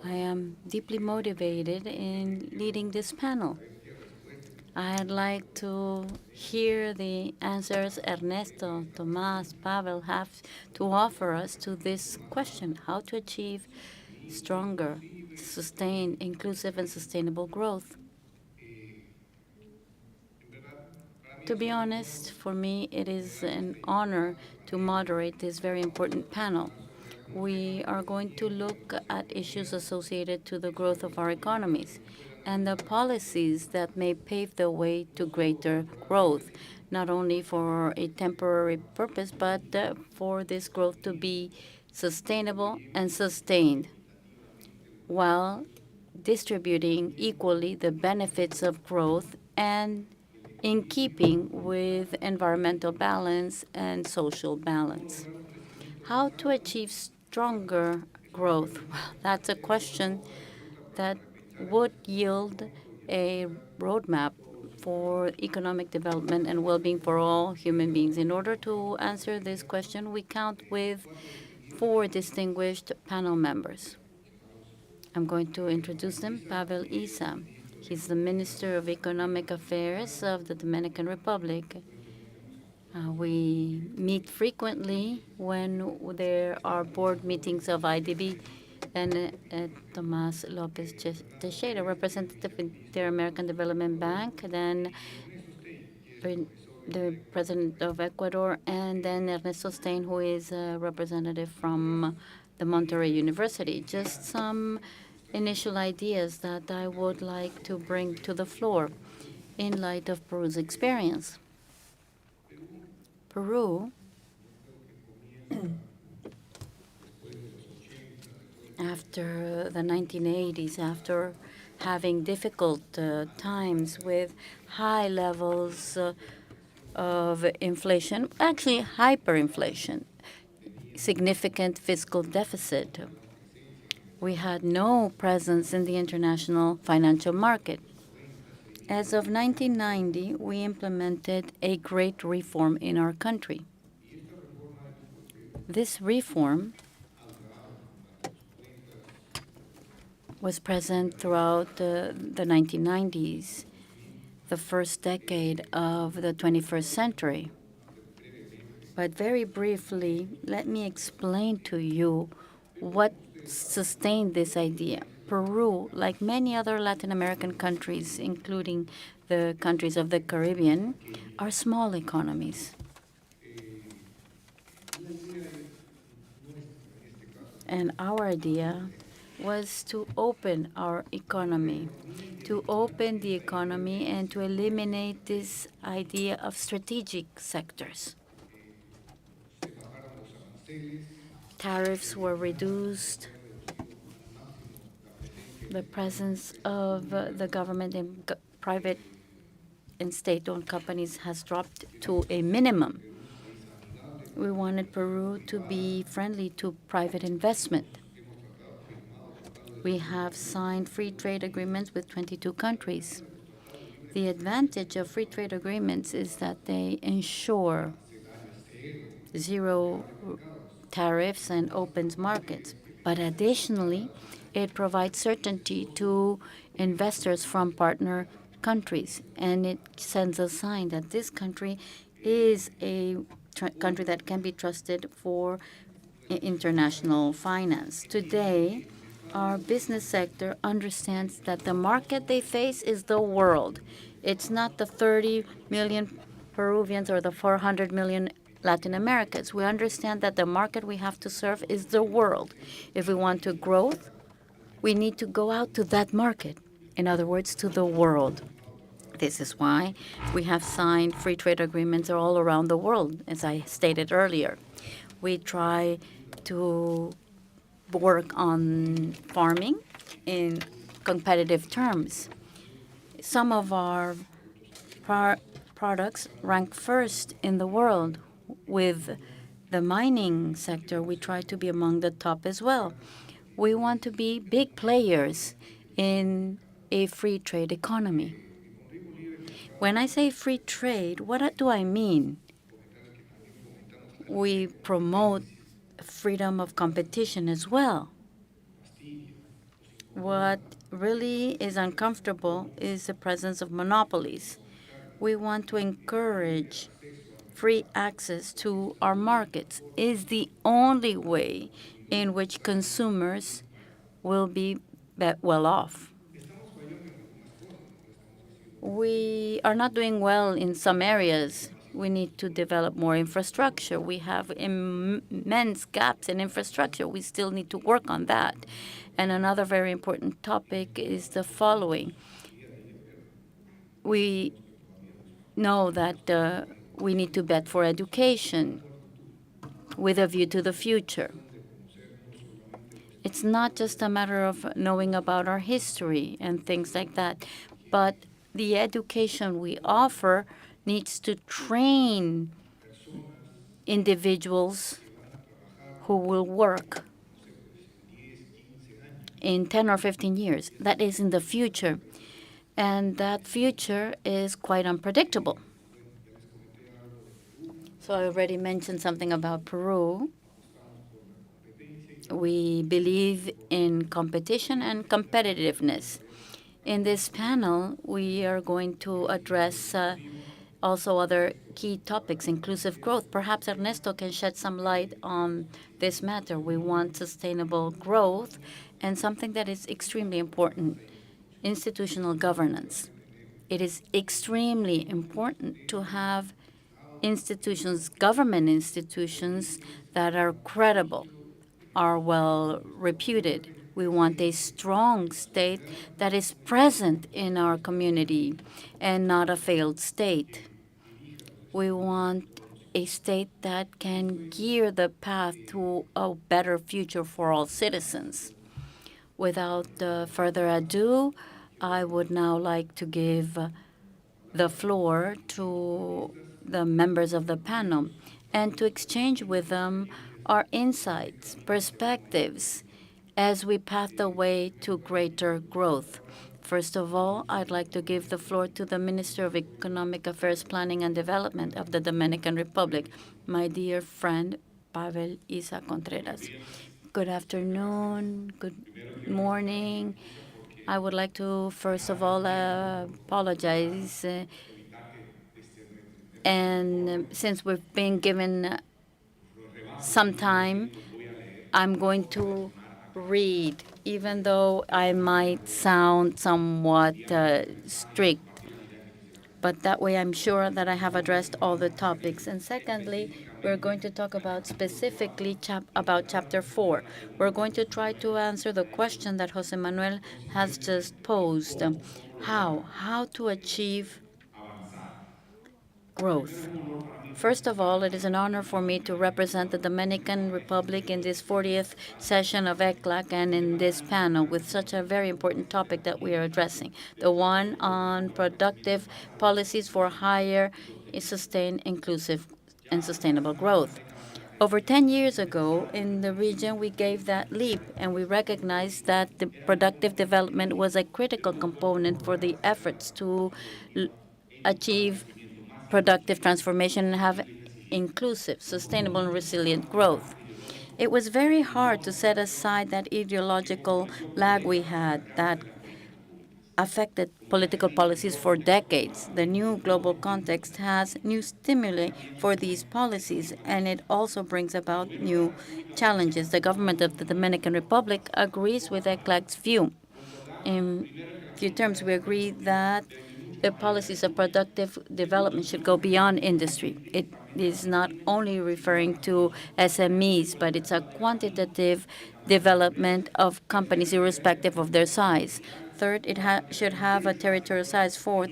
I am deeply motivated in leading this panel. I'd like to hear the answers Ernesto, Tomás, Pavel have to offer us to this question, how to achieve stronger, sustained, inclusive, and sustainable growth. To be honest, for me, it is an honor to moderate this very important panel. We are going to look at issues associated to the growth of our economies and the policies that may pave the way to greater growth, not only for a temporary purpose, but for this growth to be sustainable and sustained, while distributing equally the benefits of growth and in keeping with environmental balance and social balance. How to achieve stronger growth? Well, that's a question that would yield a roadmap for economic development and well-being for all human beings. In order to answer this question, we count with 4 distinguished panel members. I'm going to introduce them. Pavel Isa. He's the Minister of Economic Affairs of the Dominican Republic. We meet frequently when there are board meetings of IDB. And Tomás López Teixeira, representative of the American Development Bank, then the president of Ecuador, and then Ernesto Stein, who is a representative from the Monterrey University. Just some initial ideas that I would like to bring to the floor in light of Peru's experience. Peru, after the 1980s, after having difficult times with high levels of inflation, actually hyperinflation, significant fiscal deficit. We had no presence in the international financial market. As of 1990, we implemented a great reform in our country. This reform was present throughout the 1990s, the first decade of the 21st century. But very briefly, let me explain to you what sustained this idea. Peru, like many other Latin American countries, including the countries of the Caribbean, are small economies. And our idea was to open our economy, to open the economy and to eliminate this idea of strategic sectors. Tariffs were reduced. the presence of the government and private and state-owned companies has dropped to a minimum. We wanted Peru to be friendly to private investment. We have signed free trade agreements with 22 countries. The advantage of free trade agreements is that they ensure zero tariffs and open markets. But additionally, it provides certainty to investors from partner countries, and it sends a sign that this country is a country that can be trusted for international finance. Today, our business sector understands that the market they face is the world. It's not the 30 million Peruvians or the 400 million Latin Americans. We understand that the market we have to serve is the world. If we want to grow, we need to go out to that market. In other words, to the world. This is why we have signed free trade agreements all around the world, as I stated earlier. We try to work on farming in competitive terms. Some of our products rank first in the world. With the mining sector, we try to be among the top as well. We want to be big players in a free trade economy. When I say free trade, what do I mean? We promote freedom of competition as well. What really is uncomfortable is the presence of monopolies. We want to encourage free access to our markets. Is the only way in which consumers will be well off. We are not doing well in some areas. We need to develop more infrastructure. We have immense gaps in infrastructure. We still need to work on that. And another very important topic is the following. We know that we need to bet for education with a view to the future. It's not just a matter of knowing about our history and things like that, but the education we offer needs to train individuals who will work in 10 or 15 years. That is in the future. And that future is quite unpredictable. So I already mentioned something about Peru. We believe in competition and competitiveness. In this panel, we are going to address also other key topics, inclusive growth. Perhaps Ernesto can shed some light on this matter. We want sustainable growth and something that is extremely important, institutional governance. It is extremely important to have institutions, government institutions, that are credible, are well reputed. We want a strong state that is present in our community and not a failed state. We want a state that can gear the path to a better future for all citizens. Without further ado, I would now like to give the floor to the members of the panel and to exchange with them our insights, perspectives, as we path the way to greater growth. First of all, I'd like to give the floor to the Minister of Economic Affairs, Planning and Development of the Dominican Republic, my dear friend, Pavel Isa Contreras. Good afternoon, good morning. I would like to, first of all, apologize. And since we've been given some time, I'm going to read, even though I might sound somewhat strict. But that way I'm sure that I have addressed all the topics. And secondly, we're going to talk about specifically about Chapter 4. We're going to try to answer the question that Jose Manuel has just posed. How to achieve growth. First of all, it is an honor for me to represent the Dominican Republic in this 40th session of ECLAC and in this panel with such a very important topic that we are addressing, the one on productive policies for higher, sustained, inclusive, and sustainable growth. Over 10 years ago, in the region, we gave that leap, and we recognized that the productive development was a critical component for the efforts to achieve productive transformation and have inclusive, sustainable, and resilient growth. It was very hard to set aside that ideological lag we had that affected political policies for decades. The new global context has new stimuli for these policies, and it also brings about new challenges. The government of the Dominican Republic agrees with ECLAC's view. In few terms, we agree that the policies of productive development should go beyond industry. It is not only referring to SMEs, but it's a quantitative development of companies irrespective of their size. Third, it should have a territorial size. Fourth,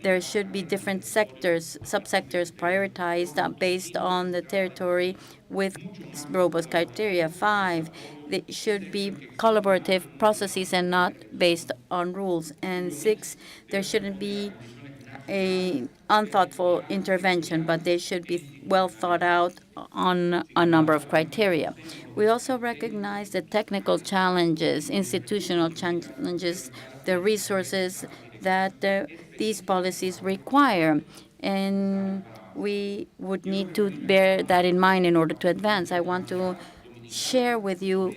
there should be different sectors, subsectors prioritized based on the territory with robust criteria. Five, they should be collaborative processes and not based on rules. And six, there shouldn't be a unthoughtful intervention, but they should be well thought out on a number of criteria. We also recognize the technical challenges, institutional challenges, the resources that these policies require, and we would need to bear that in mind in order to advance. I want to share with you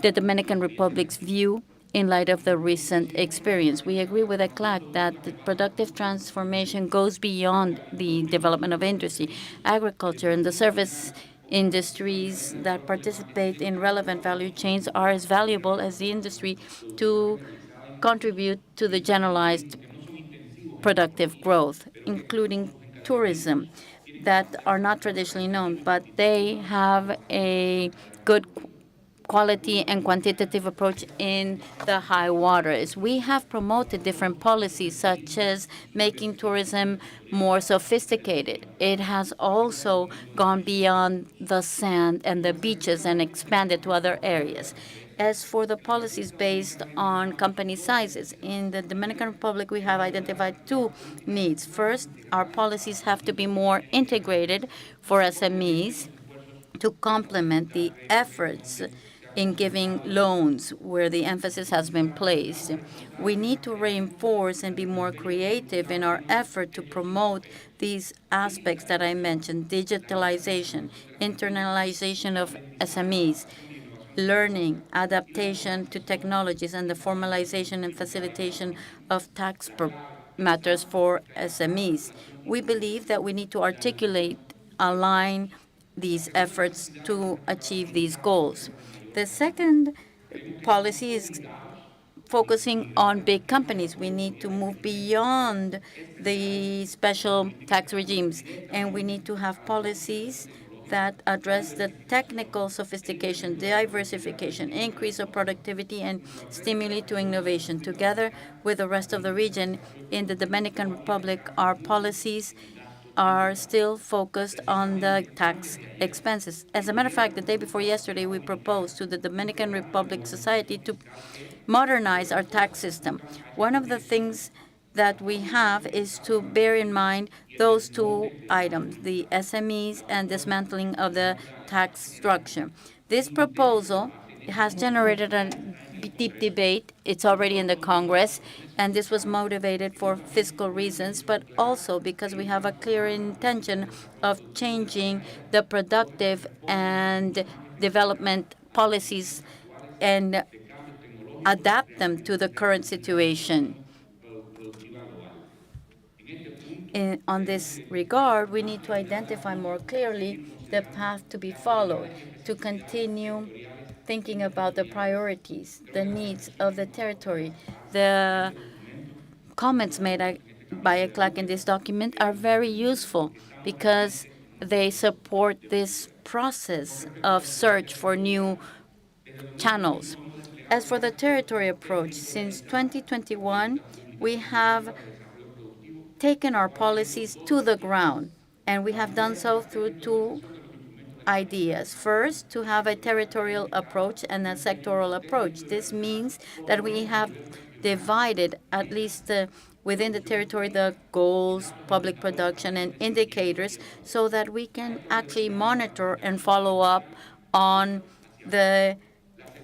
the Dominican Republic's view in light of the recent experience. We agree with ECLAC that the productive transformation goes beyond the development of industry. Agriculture and the service industries that participate in relevant value chains are as valuable as the industry to contribute to the generalized productive growth, including tourism, that are not traditionally known, but they have a good quality and quantitative approach in the high waters. We have promoted different policies, such as making tourism more sophisticated. It has also gone beyond the sand and the beaches and expanded to other areas. As for the policies based on company sizes, in the Dominican Republic, we have identified two needs. First, our policies have to be more integrated for SMEs to complement the efforts in giving loans where the emphasis has been placed. We need to reinforce and be more creative in our effort to promote these aspects that I mentioned: digitalization, internalization of SMEs, learning, adaptation to technologies, and the formalization and facilitation of tax matters for SMEs. We believe that we need to articulate, align these efforts to achieve these goals. The second policy is focusing on big companies. We need to move beyond the special tax regimes, and we need to have policies that address the technical sophistication, diversification, increase of productivity, and stimuli to innovation. Together with the rest of the region, in the Dominican Republic, our policies are still focused on the tax expenses. As a matter of fact, the day before yesterday, we proposed to the Dominican Republic Society to modernize our tax system. One of the things that we have is to bear in mind those two items, the SMEs and dismantling of the tax structure. This proposal has generated a deep debate. It's already in the Congress, and this was motivated for fiscal reasons, but also because we have a clear intention of changing the productive and development policies and adapt them to the current situation. On this regard, we need to identify more clearly the path to be followed, to continue thinking about the priorities, the needs of the territory. The comments made by ECLAC in this document are very useful because they support this process of search for new channels. As for the territory approach, since 2021, we have taken our policies to the ground, and we have done so through two ideas. First, to have a territorial approach and a sectoral approach. This means that we have divided, at least within the territory, the goals, public production, and indicators so that we can actually monitor and follow up on the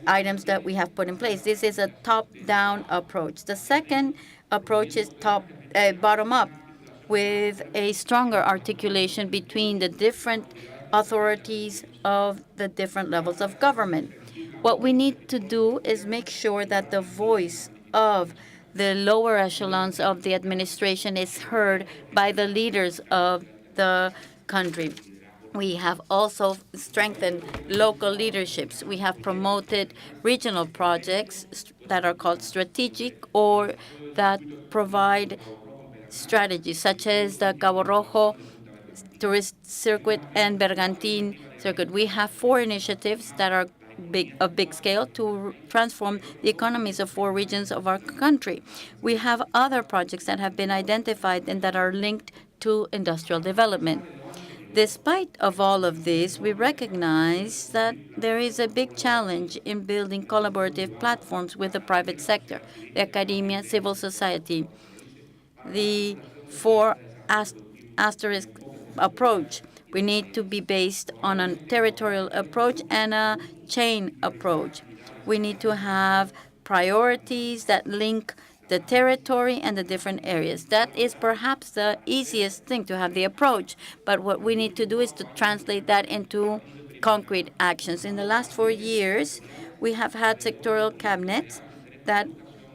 items that we have put in place. This is a top-down approach. The second approach is bottom-up, with a stronger articulation between the different authorities of the different levels of government. What we need to do is make sure that the voice of the lower echelons of the administration is heard by the leaders of the country. We have also strengthened local leaderships. We have promoted regional projects that are called strategic or that provide strategies, such as the Cabo Rojo Tourist Circuit and Bergantin Circuit. We have 4 initiatives that are of big scale to transform the economies of 4 regions of our country. We have other projects that have been identified and that are linked to industrial development. Despite of all of this, we recognize that there is a big challenge in building collaborative platforms with the private sector, the academia, civil society. The 4 asterisk approach. We need to be based on a territorial approach and a chain approach. We need to have priorities that link the territory and the different areas. That is perhaps the easiest thing, to have the approach, but what we need to do is to translate that into concrete actions. In the last 4 years, we have had sectoral cabinets that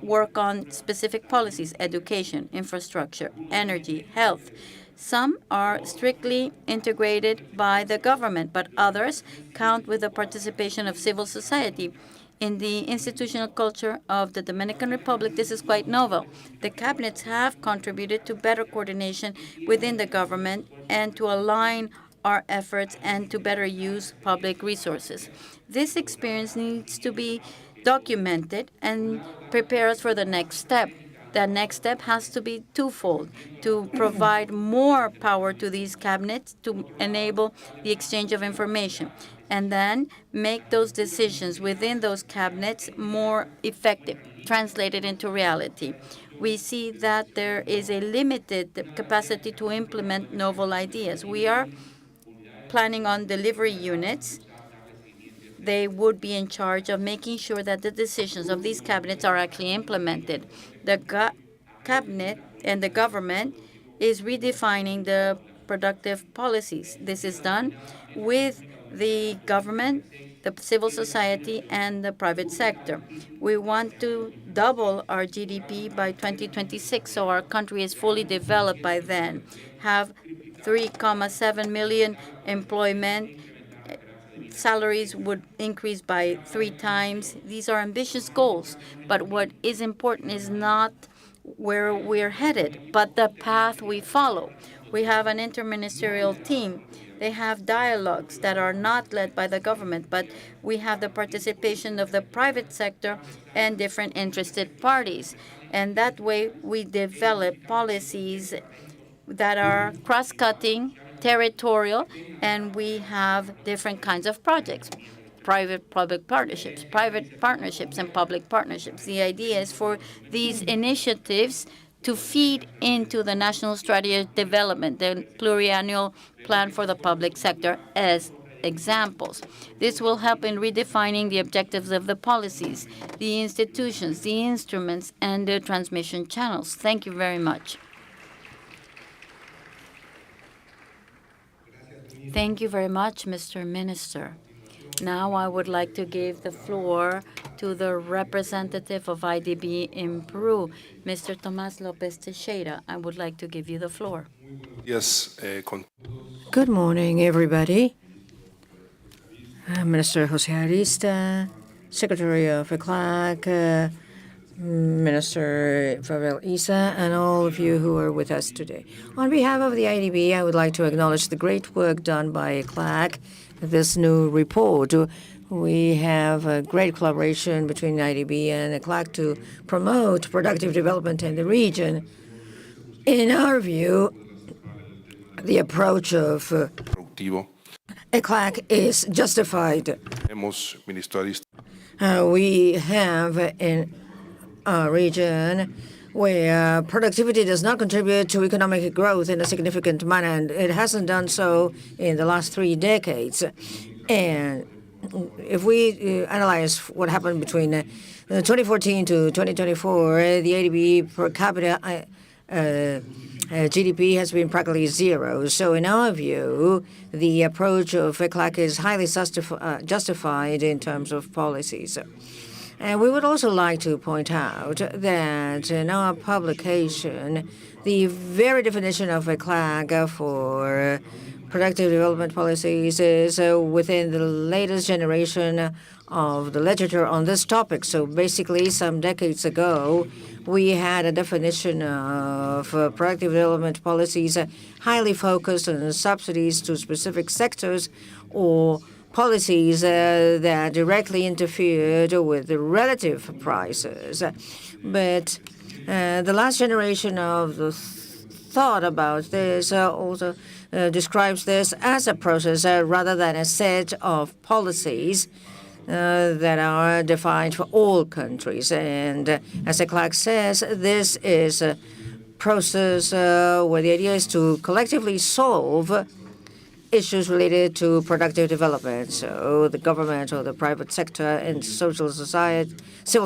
work on specific policies: education, infrastructure, energy, health. Some are strictly integrated by the government, but others count with the participation of civil society. In the institutional culture of the Dominican Republic, this is quite novel. The cabinets have contributed to better coordination within the government and to align our efforts and to better use public resources. This experience needs to be documented and prepare us for the next step. The next step has to be twofold: to provide more power to these cabinets to enable the exchange of information, and then make those decisions within those cabinets more effective, translated into reality. We see that there is a limited capacity to implement novel ideas. We are planning on delivery units. They would be in charge of making sure that the decisions of these cabinets are actually implemented. The cabinet and the government is redefining the productive policies. This is done with the government, the civil society, and the private sector. We want to double our GDP by 2026, so our country is fully developed by then, have 3.7 million employment, salaries would increase by 3 times. These are ambitious goals, but what is important is not where we're headed, but the path we follow. We have an interministerial team. They have dialogues that are not led by the government, but we have the participation of the private sector and different interested parties. And that way, we develop policies that are cross-cutting, territorial, and we have different kinds of projects: private-public partnerships, private partnerships, and public partnerships. The idea is for these initiatives to feed into the national strategy of development, the pluriannual plan for the public sector, as examples. This will help in redefining the objectives of the policies, the institutions, the instruments, and the transmission channels. Thank you very much. Thank you very much, Mr. Minister. Now I would like to give the floor to the representative of IDB in Peru, Mr. Tomás López Teixeira. I would like to give you the floor. Yes. Good morning, everybody. Minister José Arista, Secretary of ECLAC, Minister Fabel Isa, and all of you who are with us today. On behalf of the IDB, I would like to acknowledge the great work done by ECLAC, this new report. We have a great collaboration between IDB and ECLAC to promote productive development in the region. In our view, the approach of productivo. ECLAC is justified. Hemos, ministro Arista, We have in our region where productivity does not contribute to economic growth in a significant manner, and it hasn't done so in the last 3 decades. And if we analyze what happened between 2014 to 2024, the ADB per capita GDP has been practically zero. So in our view, the approach of ECLAC is highly justified in terms of policies. And we would also like to point out that in our publication, the very definition of ECLAC for productive development policies is within the latest generation of the literature on this topic. So basically, some decades ago, we had a definition of productive development policies highly focused on subsidies to specific sectors or policies that directly interfered with the relative prices. But the last generation of the thought about this also describes this as a process rather than a set of policies that are defined for all countries. And as ECLAC says, this is a process where the idea is to collectively solve issues related to productive development. So the government or the private sector and civil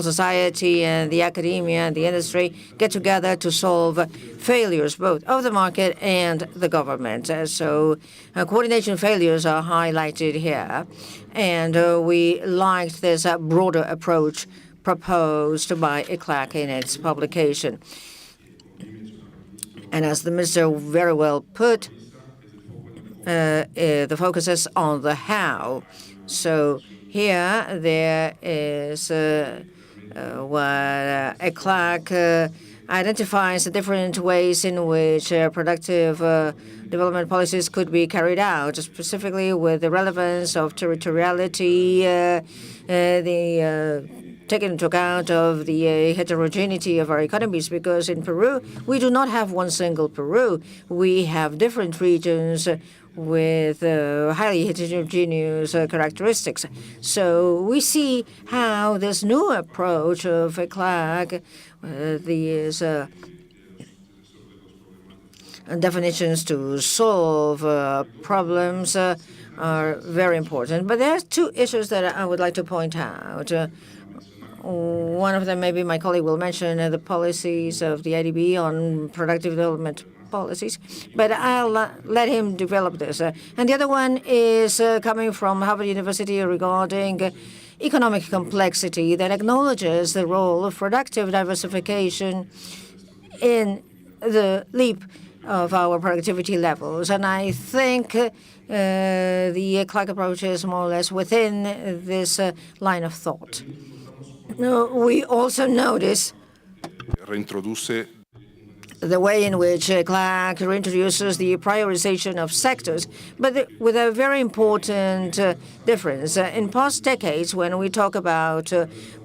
society and the academia and the industry get together to solve failures both of the market and the government. So coordination failures are highlighted here. And we liked this broader approach proposed by ECLAC in its publication. And as the minister very well put, the focus is on the how. So here there is what ECLAC identifies the different ways in which productive development policies could be carried out, specifically with the relevance of territoriality, taking into account of the heterogeneity of our economies, because in Peru, we do not have one single Peru. We have different regions with highly heterogeneous characteristics. So we see how this new approach of ECLAC, these definitions to solve problems are very important. But there are 2 issues that I would like to point out. One of them, maybe my colleague will mention the policies of the IDB on productive development policies, but I'll let him develop this. And the other one is coming from Harvard University regarding economic complexity that acknowledges the role of productive diversification in the leap of our productivity levels. And I think the ECLAC approach is more or less within this line of thought. We also notice reintroduce the way in which ECLAC reintroduces the prioritization of sectors, but with a very important difference. In past decades, when we talk about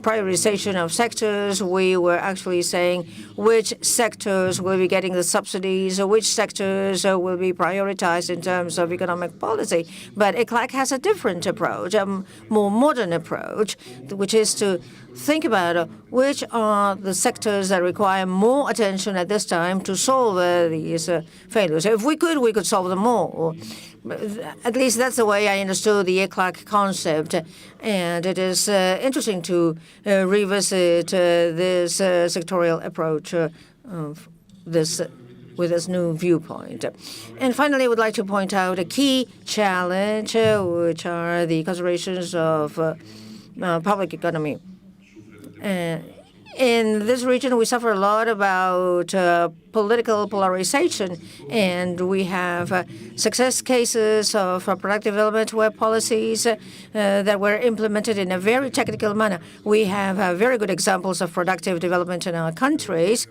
prioritization of sectors, we were actually saying which sectors will be getting the subsidies, or which sectors will be prioritized in terms of economic policy. But ECLAC has a different approach, a more modern approach, which is to think about which are the sectors that require more attention at this time to solve these failures. If we could solve them all. At least that's the way I understood the ECLAC concept. And it is interesting to revisit this sectorial approach of this with this new viewpoint. And finally, I would like to point out a key challenge, which are the considerations of public economy. In this region, we suffer a lot about political polarization, and we have success cases of productive development where policies that were implemented in a very technical manner. We have very good examples of productive development in our countries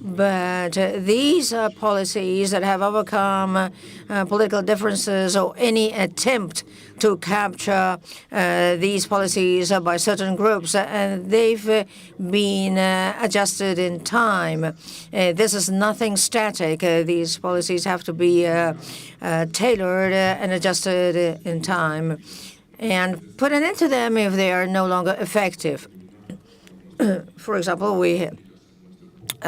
But these are policies that have overcome political differences or any attempt to capture these policies by certain groups, and they've been adjusted in time. This is nothing static. These policies have to be tailored and adjusted in time and put an end to them if they are no longer effective. For example,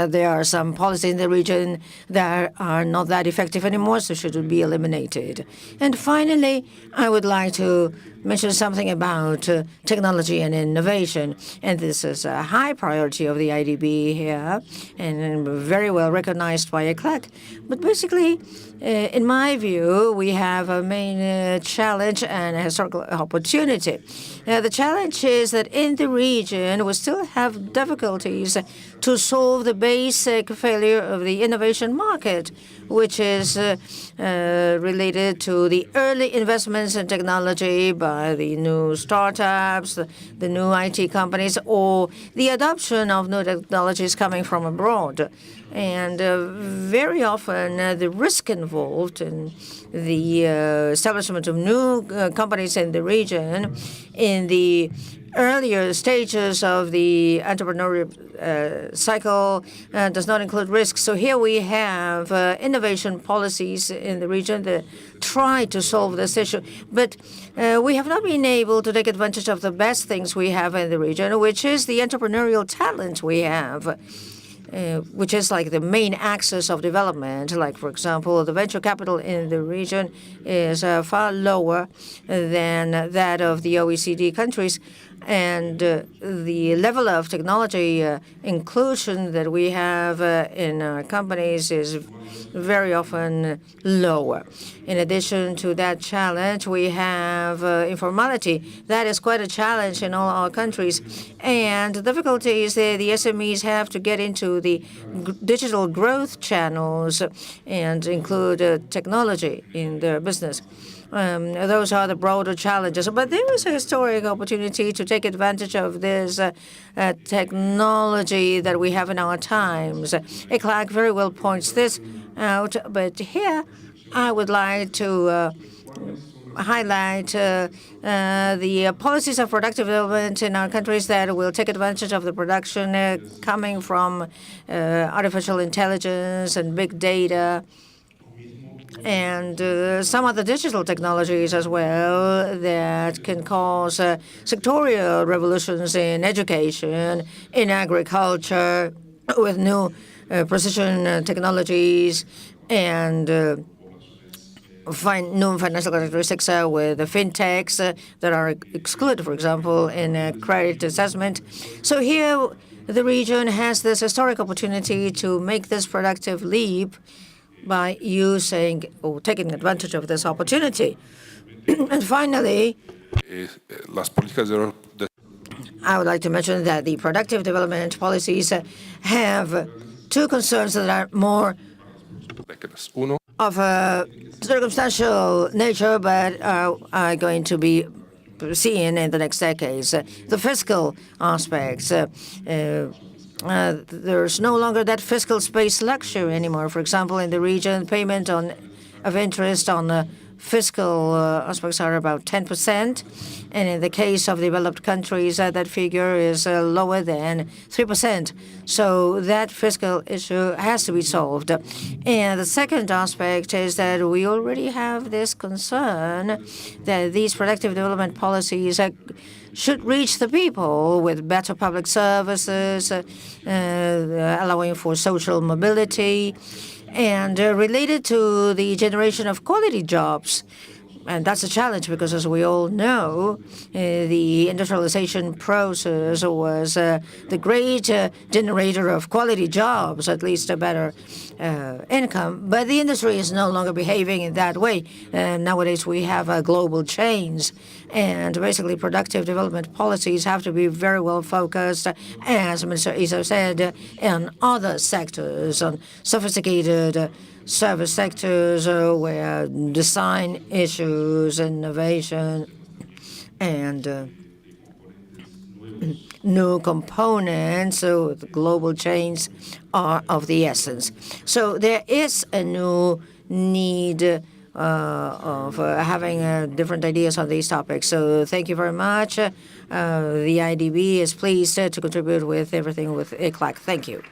there are some policies in the region that are not that effective anymore, so should be eliminated. And finally, I would like to mention something about technology and innovation. And this is a high priority of the IDB here, and very well recognized by ECLAC. But basically, in my view, we have a main challenge and a historical opportunity. The challenge is that in the region, we still have difficulties to solve the basic failure of the innovation market, which is related to the early investments in technology by the new startups, the new IT companies, or the adoption of new technologies coming from abroad. And very often, the risk involved in the establishment of new companies in the region, in the earlier stages of the entrepreneurial cycle, does not include risks. So here we have innovation policies in the region that try to solve this issue. But we have not been able to take advantage of the best things we have in the region, which is the entrepreneurial talent we have. Which is like the main axis of development. Like, for example, the venture capital in the region is far lower than that of the OECD countries. And the level of technology inclusion that we have in our companies is very often lower. In addition to that challenge, we have informality. That is quite a challenge in all our countries. And the difficulty is that the SMEs have to get into the digital growth channels and include technology in their business. Those are the broader challenges. But there is a historic opportunity to take advantage of this technology that we have in our times. ECLAC very well points this out. But here I would like to highlight the policies of productive development in our countries that will take advantage of the production coming from artificial intelligence and big data, and some of the digital technologies as well that can cause sectorial revolutions in education, in agriculture, with new precision technologies and new financial characteristics with the fintechs that are excluded, for example, in credit assessment. So here the region has this historic opportunity to make this productive leap by using or taking advantage of this opportunity. And finally, I would like to mention that the productive development policies have two concerns that are more of a circumstantial nature, but are going to be seen in the next decades. The fiscal aspects. There's no longer that fiscal space luxury anymore. For example, in the region, payment of interest on fiscal aspects are about 10%. And in the case of developed countries, that figure is lower than 3%. So that fiscal issue has to be solved. And the second aspect is that we already have this concern that these productive development policies should reach the people with better public services, allowing for social mobility, and related to the generation of quality jobs. And that's a challenge because, as we all know, the industrialization process was the great generator of quality jobs, at least a better income. But the industry is no longer behaving in that way. Nowadays, we have global chains. And basically, productive development policies have to be very well focused, as Minister Isa said, in other sectors, on sophisticated service sectors where design issues, innovation, and new components, so the global chains are of the essence. So there is a new need of having different ideas on these topics. So thank you very much. The IDB is pleased to contribute with everything with ECLAC. Thank you.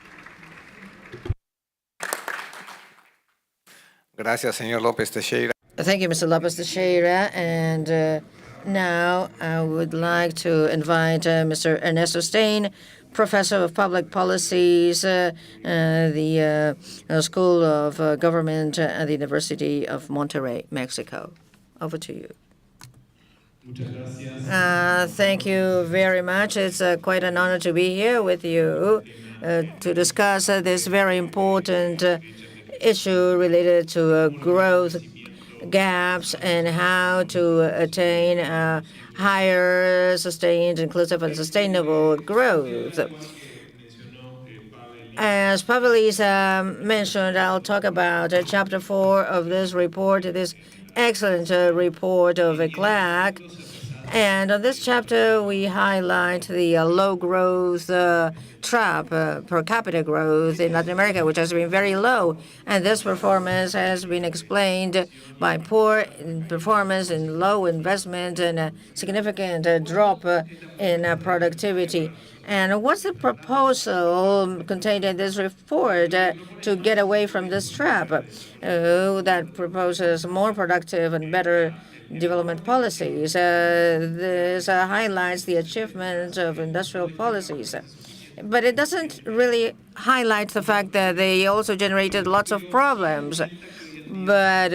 Gracias, señor López Teixeira. Thank you, Mr. Lopez Teixeira. And now I would like to invite Mr. Ernesto Stein, Professor of Public Policies, the School of Government at the University of Monterrey, Mexico. Over to you. Thank you very much. It's quite an honor to be here with you to discuss this very important issue related to growth gaps and how to attain higher, sustained, inclusive, and sustainable growth. As Pavelisa mentioned, I'll talk about Chapter 4 of this report, this excellent report of ECLAC. And on this chapter, we highlight the low growth trap, per capita growth in Latin America, which has been very low. And this performance has been explained by poor performance and low investment and a significant drop in productivity. And what's the proposal contained in this report to get away from this trap that proposes more productive and better development policies? This highlights the achievement of industrial policies. But it doesn't really highlight the fact that they also generated lots of problems. But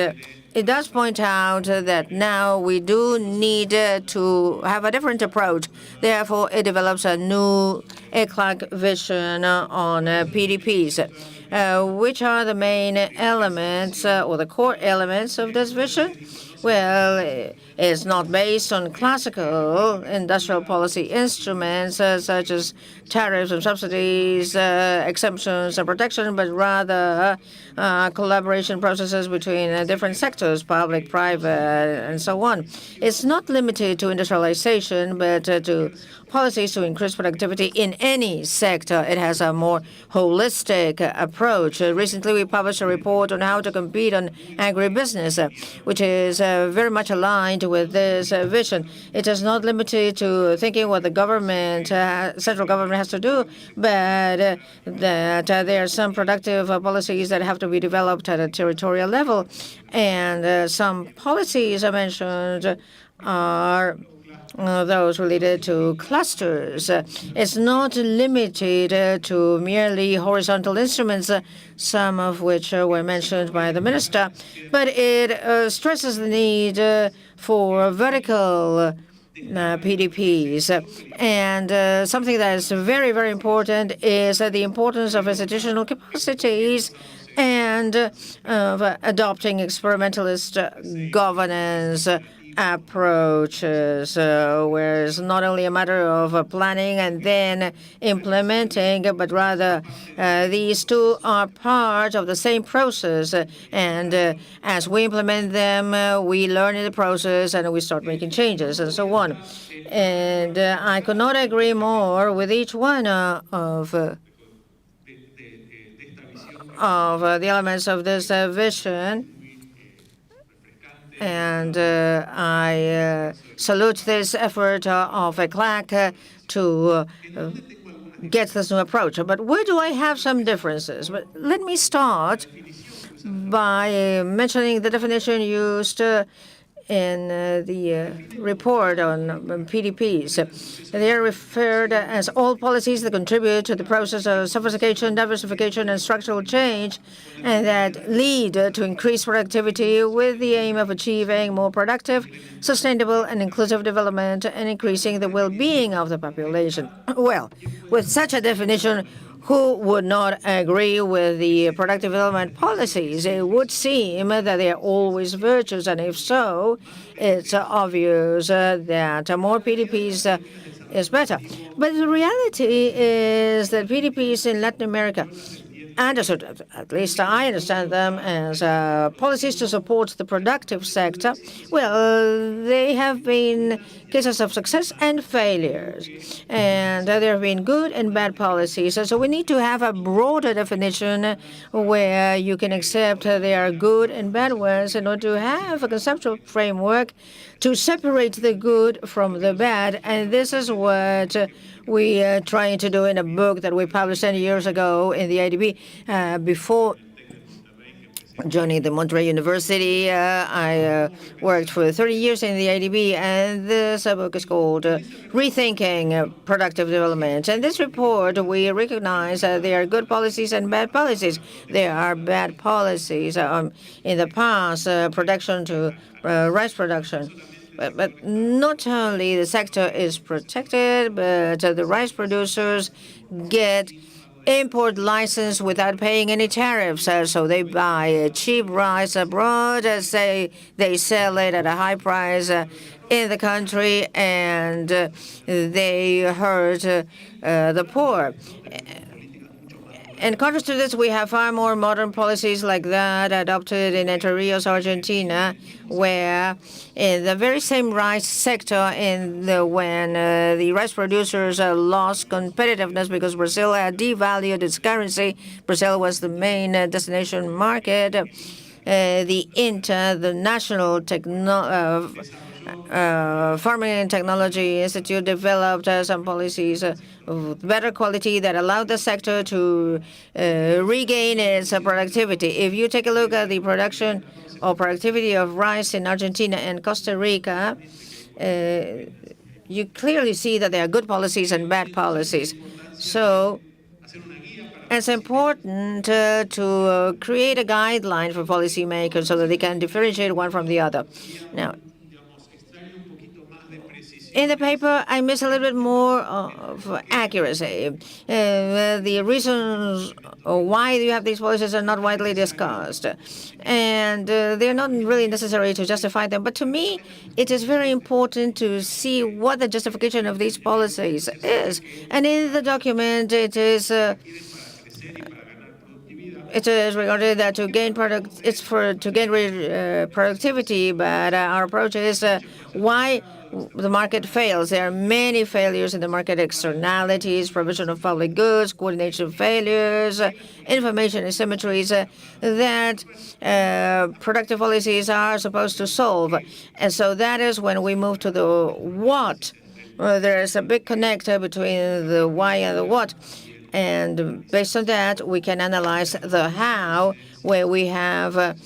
it does point out that now we do need to have a different approach. Therefore, it develops a new ECLAC vision on PDPs. Which are the main elements or the core elements of this vision? Well, it's not based on classical industrial policy instruments such as tariffs and subsidies, exemptions and protection, but rather collaboration processes between different sectors, public, private, and so on. It's not limited to industrialization, but to policies to increase productivity in any sector. It has a more holistic approach. Recently, we published a report on how to compete on agribusiness, which is very much aligned with this vision. It is not limited to thinking what the government, central government has to do, but that there are some productive policies that have to be developed at a territorial level. And some policies I mentioned are those related to clusters. It's not limited to merely horizontal instruments, some of which were mentioned by the minister, but it stresses the need for vertical PDPs. And something that is very, very important is the importance of institutional capacities and of adopting experimentalist governance approaches, where it's not only a matter of planning and then implementing, but rather these two are part of the same process. And as we implement them, we learn in the process and we start making changes and so on. And I could not agree more with each one of the elements of this vision. And I salute this effort of ECLAC to get this new approach. But where do I have some differences? But let me start by mentioning the definition used in the report on PDPs. They are referred as all policies that contribute to the process of sophistication, diversification, and structural change, and that lead to increased productivity with the aim of achieving more productive, sustainable, and inclusive development and increasing the well-being of the population. Well, with such a definition, who would not agree with the productive development policies? It would seem that they are always virtues, and if so, it's obvious that more PDPs is better. But the reality is that PDPs in Latin America understood, at least I understand them, as policies to support the productive sector. Well, they have been cases of success and failures, and there have been good and bad policies. So we need to have a broader definition where you can accept there are good and bad ones in order to have a conceptual framework to separate the good from the bad. And this is what we are trying to do in a book that we published 10 years ago in the IDB. Before joining the Monterrey University, I worked for 30 years in the IDB, and this book is called Rethinking Productive Development. And this report, we recognize there are good policies and bad policies. There are bad policies in the past, production to rice production. But not only the sector is protected, but the rice producers get import license without paying any tariffs. So they buy cheap rice abroad, they sell it at a high price in the country, and they hurt the poor. In contrast to this, we have far more modern policies like that adopted in Entre Rios, Argentina, where in the very same rice sector, when the rice producers lost competitiveness because Brazil had devalued its currency, Brazil was the main destination market, the National Farming and Technology Institute developed some policies of better quality that allowed the sector to regain its productivity. If you take a look at the production or productivity of rice in Argentina and Costa Rica, you clearly see that there are good policies and bad policies. So it's important to create a guideline for policymakers so that they can differentiate one from the other. Now, in the paper, I miss a little bit more of accuracy. The reasons why you have these policies are not widely discussed, and they're not really necessary to justify them. But to me, it is very important to see what the justification of these policies is. And in the document, it is regarded that to gain productivity, but our approach is why the market fails. There are many failures in the market: externalities, provision of public goods, coordination failures, information asymmetries that productive policies are supposed to solve. And so that is when we move to the what. There is a big connector between the why and the what. And based on that, we can analyze the how, where we have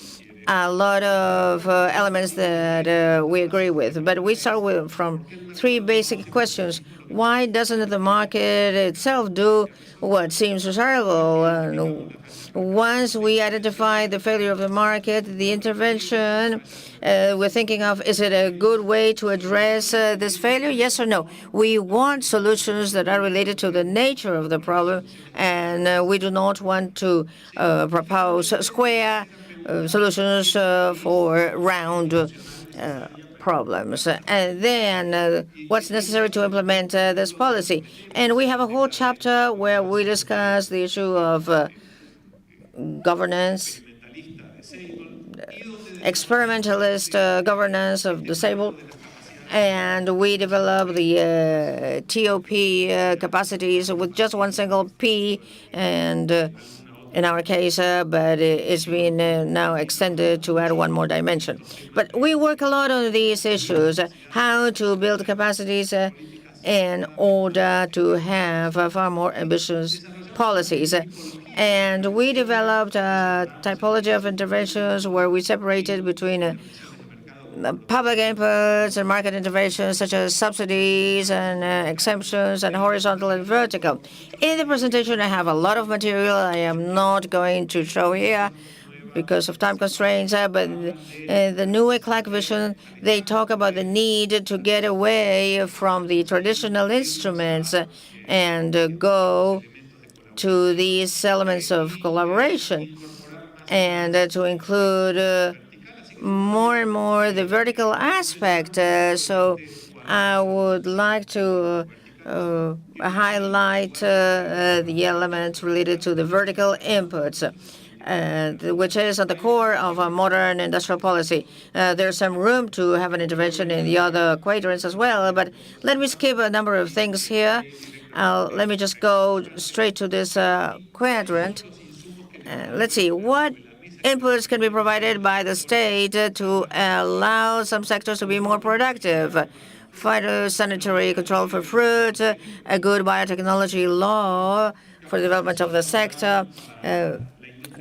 a lot of elements that we agree with. But we start from three basic questions. Why doesn't the market itself do what seems desirable? Once we identify the failure of the market, the intervention, we're thinking of, is it a good way to address this failure? Yes or no? We want solutions that are related to the nature of the problem, and we do not want to propose square solutions for round problems. And then what's necessary to implement this policy. And we have a whole chapter where we discuss the issue of governance, experimentalist governance of disabled, and we develop the TOP capacities with just one single P, and in our case, but it's been now extended to add one more dimension. But we work a lot on these issues, how to build capacities in order to have far more ambitious policies. And we developed a typology of interventions where we separated between public inputs and market interventions, such as subsidies and exemptions, and horizontal and vertical. In the presentation, I have a lot of material I am not going to show here because of time constraints, but the new ECLAC vision, they talk about the need to get away from the traditional instruments and go to these elements of collaboration, and to include more and more the vertical aspect. So I would like to highlight the elements related to the vertical inputs, which is at the core of a modern industrial policy. There's some room to have an intervention in the other quadrants as well, but let me skip a number of things here. Let me just go straight to this quadrant. Let's see, what inputs can be provided by the state to allow some sectors to be more productive? Phytosanitary control for fruit, a good biotechnology law for the development of the sector,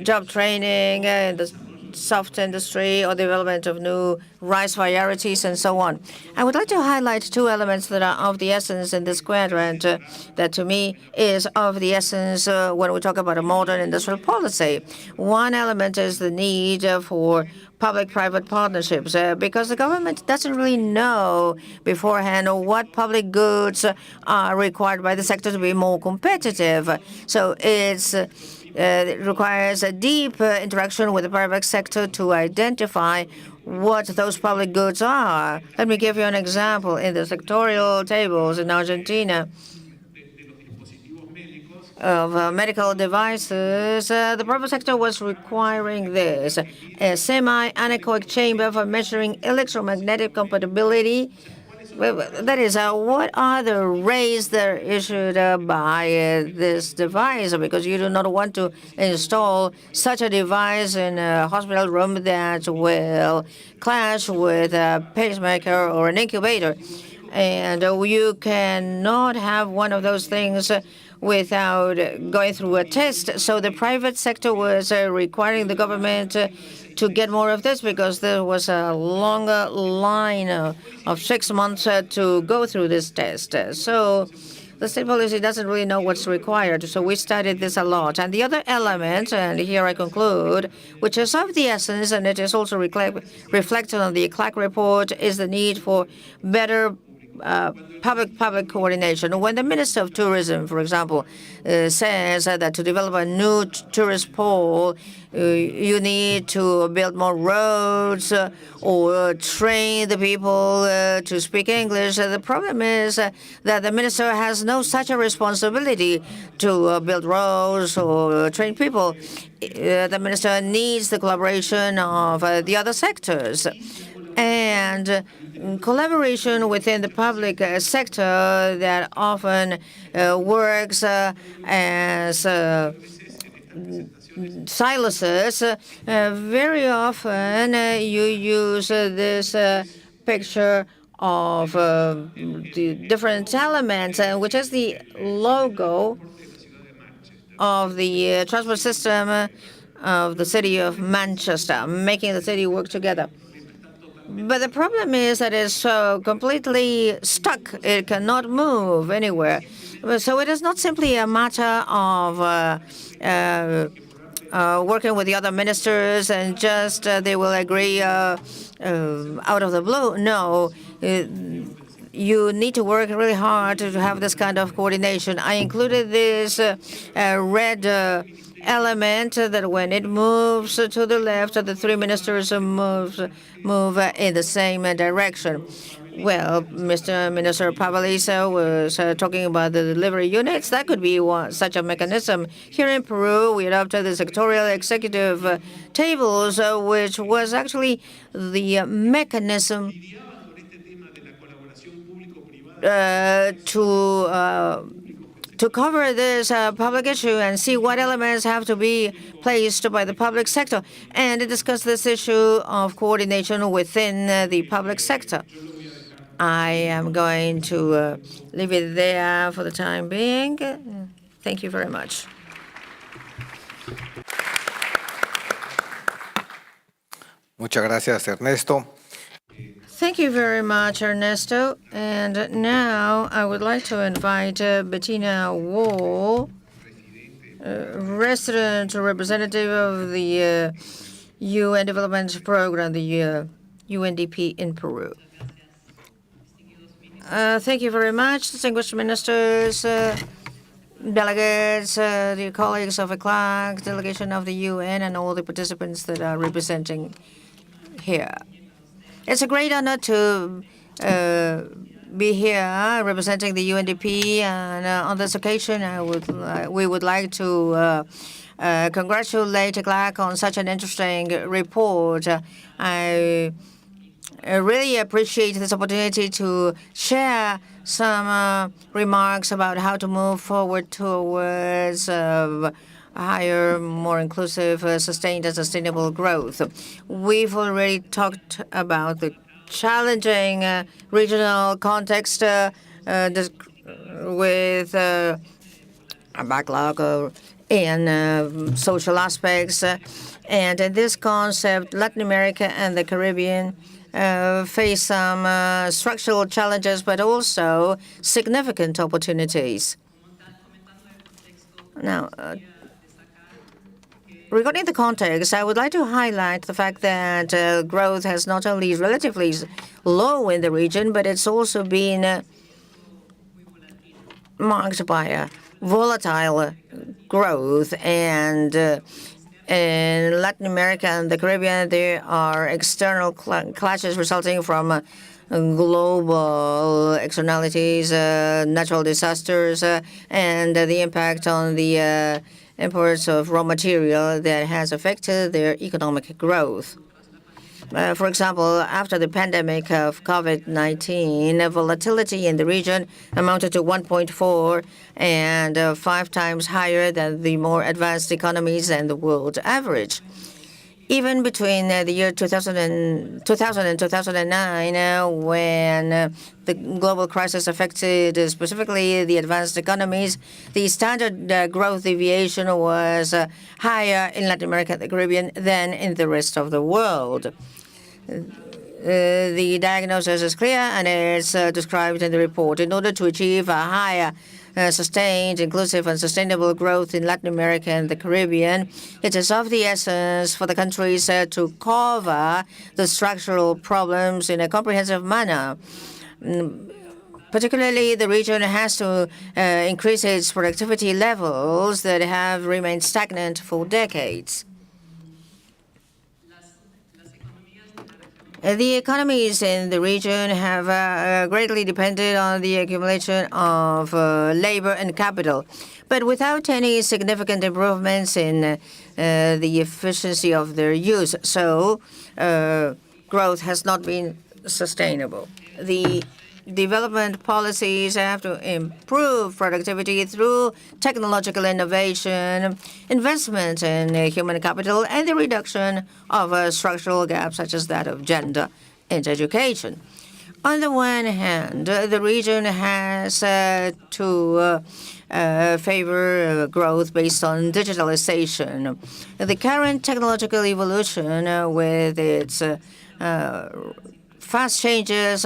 job training in the soft industry, or development of new rice varieties, and so on. I would like to highlight two elements that are of the essence in this quadrant that to me is of the essence when we talk about a modern industrial policy. One element is the need for public-private partnerships because the government doesn't really know beforehand what public goods are required by the sector to be more competitive. So it requires a deep interaction with the private sector to identify what those public goods are. Let me give you an example. In the sectorial tables in Argentina of medical devices, the private sector was requiring this, a semi-anechoic chamber for measuring electromagnetic compatibility. That is, what are the rays that are issued by this device? Because you do not want to install such a device in a hospital room that will clash with a pacemaker or an incubator. And you cannot have one of those things without going through a test. So the private sector was requiring the government to get more of this because there was a longer line of 6 months to go through this test. So the state policy doesn't really know what's required. So we studied this a lot. And the other element, and here I conclude, which is of the essence, and it is also reflected on the ECLAC report, is the need for better public-public coordination. When the Minister of Tourism, for example, says that to develop a new tourist pole, you need to build more roads or train the people to speak English, the problem is that the minister has no such a responsibility to build roads or train people. The minister needs the collaboration of the other sectors. And collaboration within the public sector that often works as silos. Very often you use this picture of the different elements, which is the logo of the transport system of the city of Manchester, making the city work together. But the problem is that it's so completely stuck. It cannot move anywhere. So it is not simply a matter of working with the other ministers and just they will agree out of the blue. No, you need to work really hard to have this kind of coordination. I included this red element that when it moves to the left, the three ministers move in the same direction. Well, Mr. Minister Pavalisa was talking about the delivery units. That could be such a mechanism. Here in Peru, we adopted the sectorial executive tables, which was actually the mechanism to cover this public issue and see what elements have to be placed by the public sector and discuss this issue of coordination within the public sector. I am going to leave it there for the time being. Thank you very much. Muchas gracias, Ernesto. Thank you very much, Ernesto. And now I would like to invite Bettina Wall, resident representative of the UN Development Program, the UNDP in Peru. Thank you very much, distinguished ministers, delegates, dear colleagues of ECLAC, delegation of the UN, and all the participants that are representing here. It's a great honor to be here representing the UNDP, and on this occasion, we would like to congratulate ECLAC on such an interesting report. I really appreciate this opportunity to share some remarks about how to move forward towards higher, more inclusive, sustained and sustainable growth. We've already talked about the challenging regional context with a backlog in social aspects. And in this concept, Latin America and the Caribbean face some structural challenges, but also significant opportunities. Now, regarding the context, I would like to highlight the fact that growth has not only relatively low in the region, but it's also been marked by a volatile growth. And in Latin America and the Caribbean, there are external clashes resulting from global externalities, natural disasters, and the impact on the imports of raw material that has affected their economic growth. For example, after the pandemic of COVID-19, volatility in the region amounted to 1.4 and 5 times higher than the more advanced economies and the world average. Even between the year 2000 and 2009, when the global crisis affected specifically the advanced economies, the standard growth deviation was higher in Latin America and the Caribbean than in the rest of the world. The diagnosis is clear and is described in the report. In order to achieve a higher sustained, inclusive, and sustainable growth in Latin America and the Caribbean, it is of the essence for the countries to cover the structural problems in a comprehensive manner. Particularly, the region has to increase its productivity levels that have remained stagnant for decades. The economies in the region have greatly depended on the accumulation of labor and capital, but without any significant improvements in the efficiency of their use. So growth has not been sustainable. The development policies have to improve productivity through technological innovation, investment in human capital, and the reduction of structural gaps such as that of gender and education. On the one hand, the region has to favor growth based on digitalization. The current technological evolution with its fast changes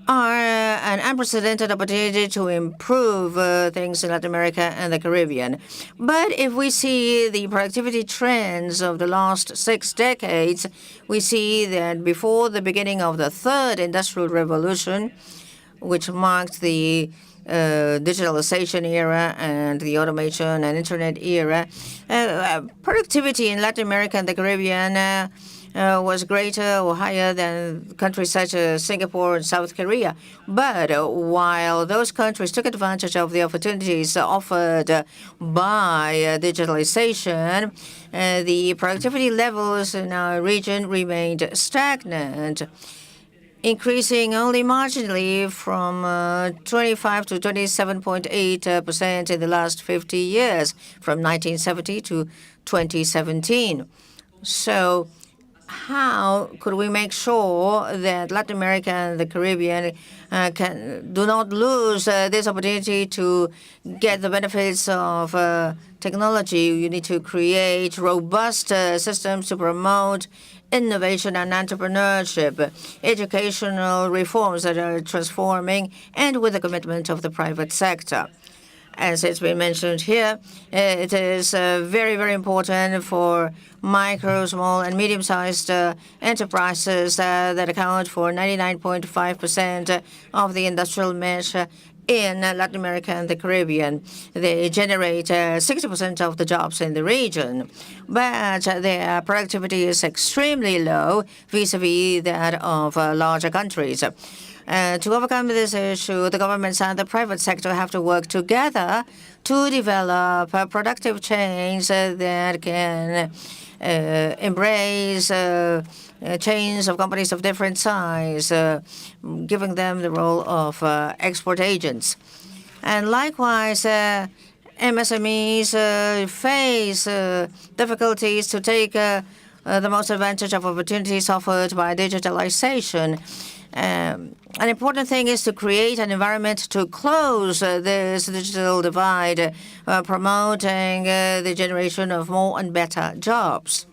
are an unprecedented opportunity to improve things in Latin America and the Caribbean. But if we see the productivity trends of the last 6 decades, we see that before the beginning of the third industrial revolution, which marked the digitalization era and the automation and internet era, productivity in Latin America and the Caribbean was greater or higher than countries such as Singapore and South Korea. But while those countries took advantage of the opportunities offered by digitalization, the productivity levels in our region remained stagnant, increasing only marginally from 25 to 27.8% in the last 50 years, from 1970 to 2017. So how could we make sure that Latin America and the Caribbean do not lose this opportunity to get the benefits of technology? You need to create robust systems to promote innovation and entrepreneurship, educational reforms that are transforming, and with the commitment of the private sector. As it's been mentioned here, it is very, very important for micro, small, and medium-sized enterprises that account for 99.5% of the industrial mesh in Latin America and the Caribbean. They generate 60% of the jobs in the region, but their productivity is extremely low vis-a-vis that of larger countries. To overcome this issue, the governments and the private sector have to work together to develop productive chains that can embrace chains of companies of different size, giving them the role of export agents. And likewise, MSMEs face difficulties to take the most advantage of opportunities offered by digitalization. An important thing is to create an environment to close this digital divide, promoting the generation of more and better jobs.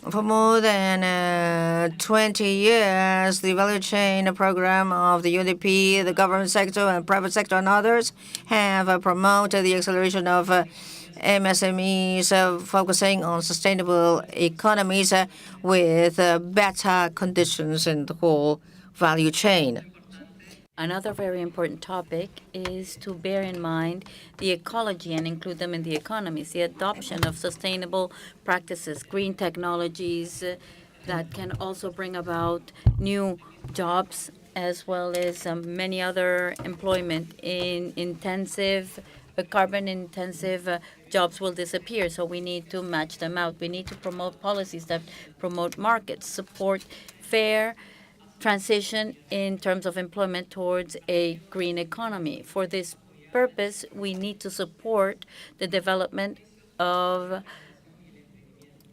For more than 20 years, the value chain program of the UNDP, the government sector and private sector and others have promoted the acceleration of MSMEs, focusing on sustainable economies with better conditions in the whole value chain. Another very important topic is to bear in mind the ecology and include them in the economies, the adoption of sustainable practices, green technologies that can also bring about new jobs, as well as many other employment in carbon-intensive jobs will disappear. So we need to match them out. We need to promote policies that promote markets, support fair transition in terms of employment towards a green economy. For this purpose, we need to support the development of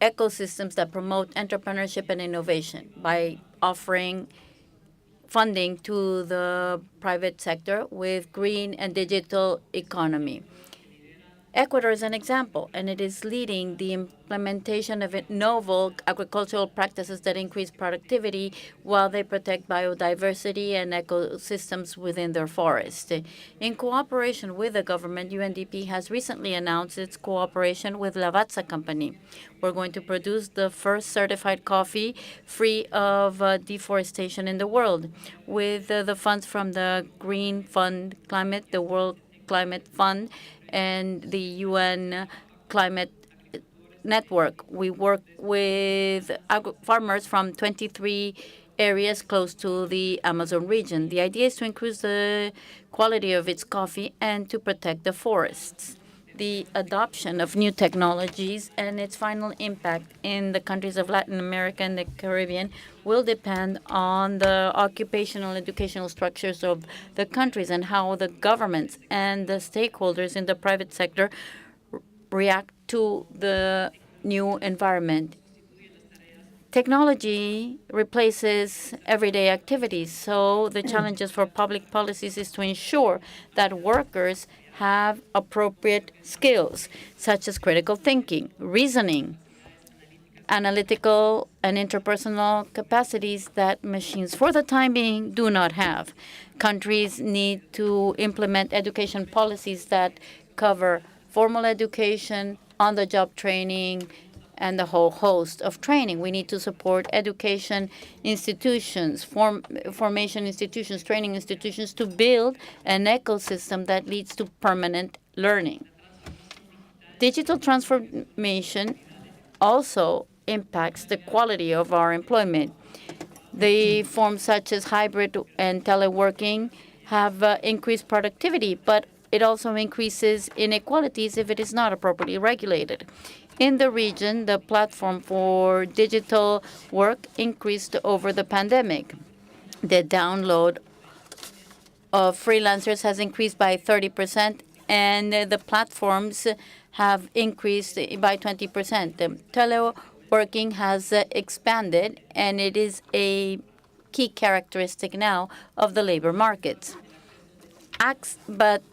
ecosystems that promote entrepreneurship and innovation by offering funding to the private sector with green and digital economy. Ecuador is an example, and it is leading the implementation of novel agricultural practices that increase productivity while they protect biodiversity and ecosystems within their forest. In cooperation with the government, UNDP has recently announced its cooperation with Lavazza Company. We're going to produce the first certified coffee free of deforestation in the world. With the funds from the Green Fund Climate, the World Climate Fund, and the UN Climate Network. We work with farmers from 23 areas close to the Amazon region. The idea is to increase the quality of its coffee and to protect the forests. The adoption of new technologies and its final impact in the countries of Latin America and the Caribbean will depend on the occupational educational structures of the countries and how the governments and the stakeholders in the private sector react to the new environment. Technology replaces everyday activities, so the challenges for public policies is to ensure that workers have appropriate skills, such as critical thinking, reasoning, analytical and interpersonal capacities that machines, for the time being, do not have. Countries need to implement education policies that cover formal education, on-the-job training, and the whole host of training. We need to support education institutions, formation institutions, training institutions to build an ecosystem that leads to permanent learning. Digital transformation also impacts the quality of our employment. The forms such as hybrid and teleworking have increased productivity, but it also increases inequalities if it is not appropriately regulated. In the region, the platform for digital work increased over the pandemic. The download of freelancers has increased by 30%, and the platforms have increased by 20%. Teleworking has expanded, and it is a key characteristic now of the labor markets. But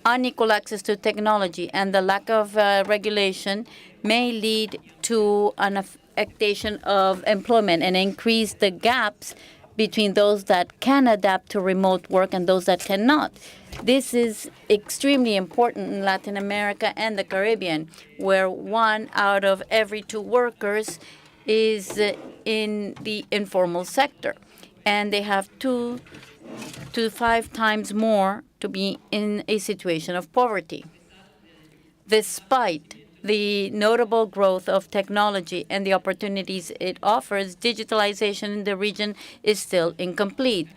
unequal access to technology and the lack of regulation may lead to an affectation of employment and increase the gaps between those that can adapt to remote work and those that cannot. This is extremely important in Latin America and the Caribbean, where 1 out of every 2 workers is in the informal sector, and they have 2 to 5 times more to be in a situation of poverty. Despite the notable growth of technology and the opportunities it offers, digitalization in the region is still incomplete.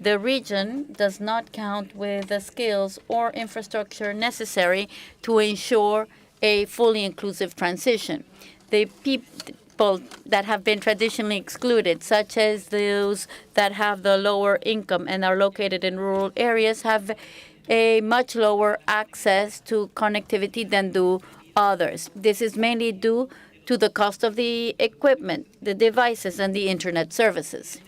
The region does not count with the skills or infrastructure necessary to ensure a fully inclusive transition. The people that have been traditionally excluded, such as those that have the lower income and are located in rural areas, have a much lower access to connectivity than do others. This is mainly due to the cost of the equipment, the devices, and the internet services.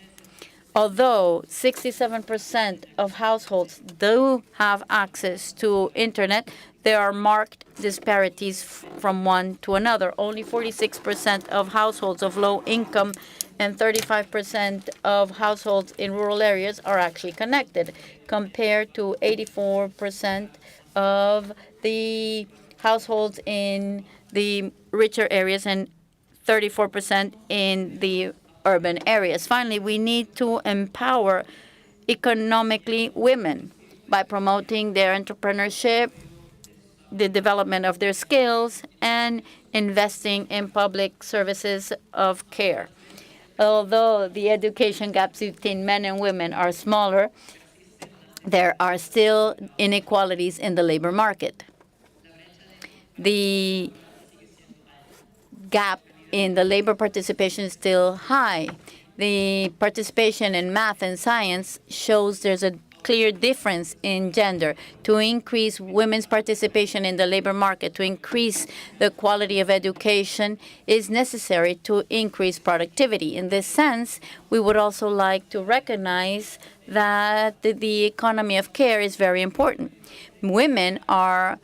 Although 67% of households do have access to internet, there are marked disparities from one to another. Only 46% of households of low income and 35% of households in rural areas are actually connected, compared to 84% of the households in the richer areas and 34% in the urban areas. Finally, we need to empower economically women by promoting their entrepreneurship, the development of their skills, and investing in public services of care. Although the education gaps between men and women are smaller, there are still inequalities in the labor market. The gap in the labor participation is still high. The participation in math and science shows there's a clear difference in gender. To increase women's participation in the labor market, to increase the quality of education, is necessary to increase productivity. In this sense, we would also like to recognize that the economy of care is very important. Women are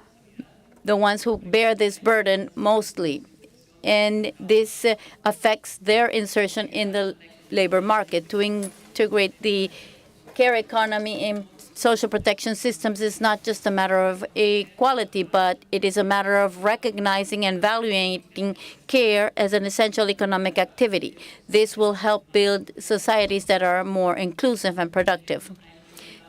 the ones who bear this burden mostly, and this affects their insertion in the labor market. To integrate the care economy in social protection systems is not just a matter of equality, but it is a matter of recognizing and valuing care as an essential economic activity. This will help build societies that are more inclusive and productive.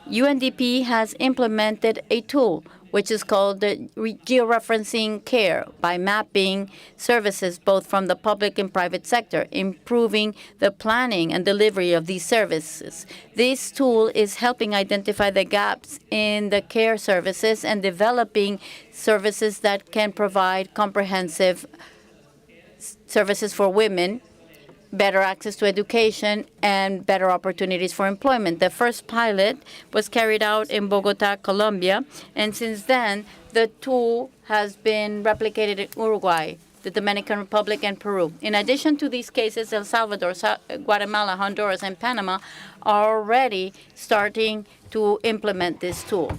UNDP has implemented a tool which is called the georeferencing care, by mapping services both from the public and private sector, improving the planning and delivery of these services. This tool is helping identify the gaps in the care services and developing services that can provide comprehensive services for women, better access to education, and better opportunities for employment. The first pilot was carried out in Bogota, Colombia, and since then, the tool has been replicated in Uruguay, the Dominican Republic, and Peru. In addition to these cases, El Salvador, Guatemala, Honduras, and Panama are already starting to implement this tool.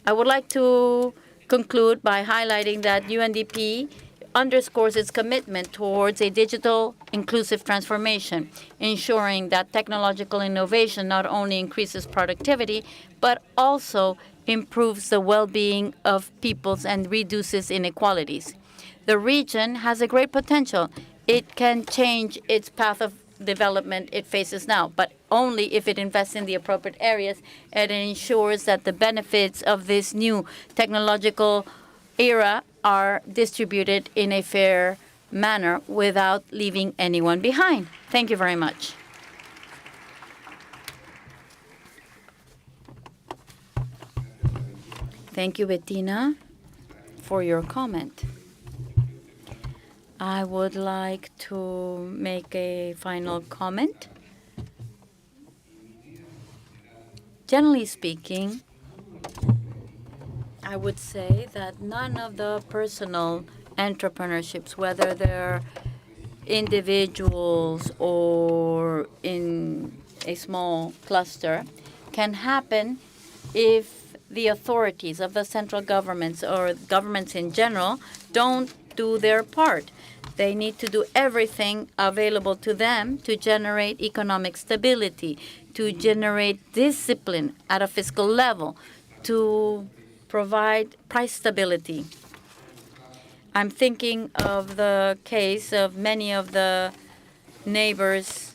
I would like to conclude by highlighting that UNDP underscores its commitment towards a digital inclusive transformation, ensuring that technological innovation not only increases productivity, but also improves the well-being of peoples and reduces inequalities. The region has a great potential. It can change its path of development it faces now, but only if it invests in the appropriate areas and ensures that the benefits of this new technological era are distributed in a fair manner without leaving anyone behind. Thank you very much. Thank you, Bettina, for your comment. I would like to make a final comment. Generally speaking, I would say that none of the personal entrepreneurships, whether they're individuals or in a small cluster, can happen if the authorities of the central governments or governments in general don't do their part. They need to do everything available to them to generate economic stability, to generate discipline at a fiscal level, to provide price stability. I'm thinking of the case of many of the neighbors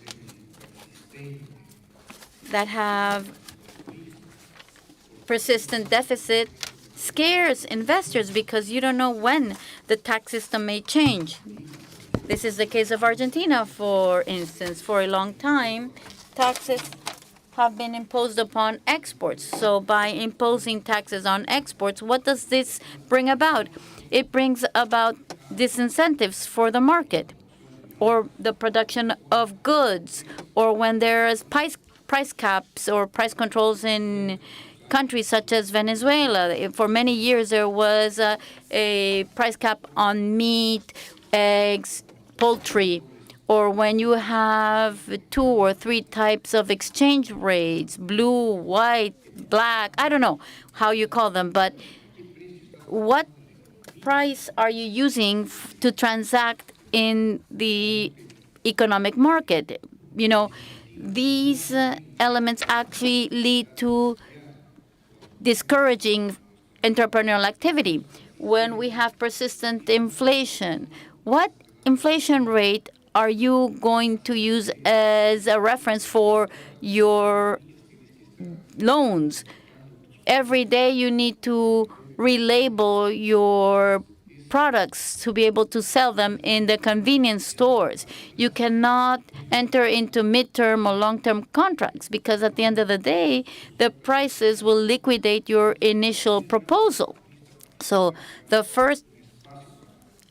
that have persistent deficit scares investors because you don't know when the tax system may change. This is the case of Argentina, for instance. For a long time, taxes have been imposed upon exports. So by imposing taxes on exports, what does this bring about? It brings about disincentives for the market or the production of goods, or when there is price caps or price controls in countries such as Venezuela. For many years, there was a price cap on meat, eggs, poultry, or when you have 2 or 3 types of exchange rates, blue, white, black, I don't know how you call them, but what price are you using to transact in the economic market? You know, these elements actually lead to discouraging entrepreneurial activity. When we have persistent inflation, what inflation rate are you going to use as a reference for your loans? Every day you need to relabel your products to be able to sell them in the convenience stores. You cannot enter into midterm or long-term contracts because at the end of the day, the prices will liquidate your initial proposal. So the first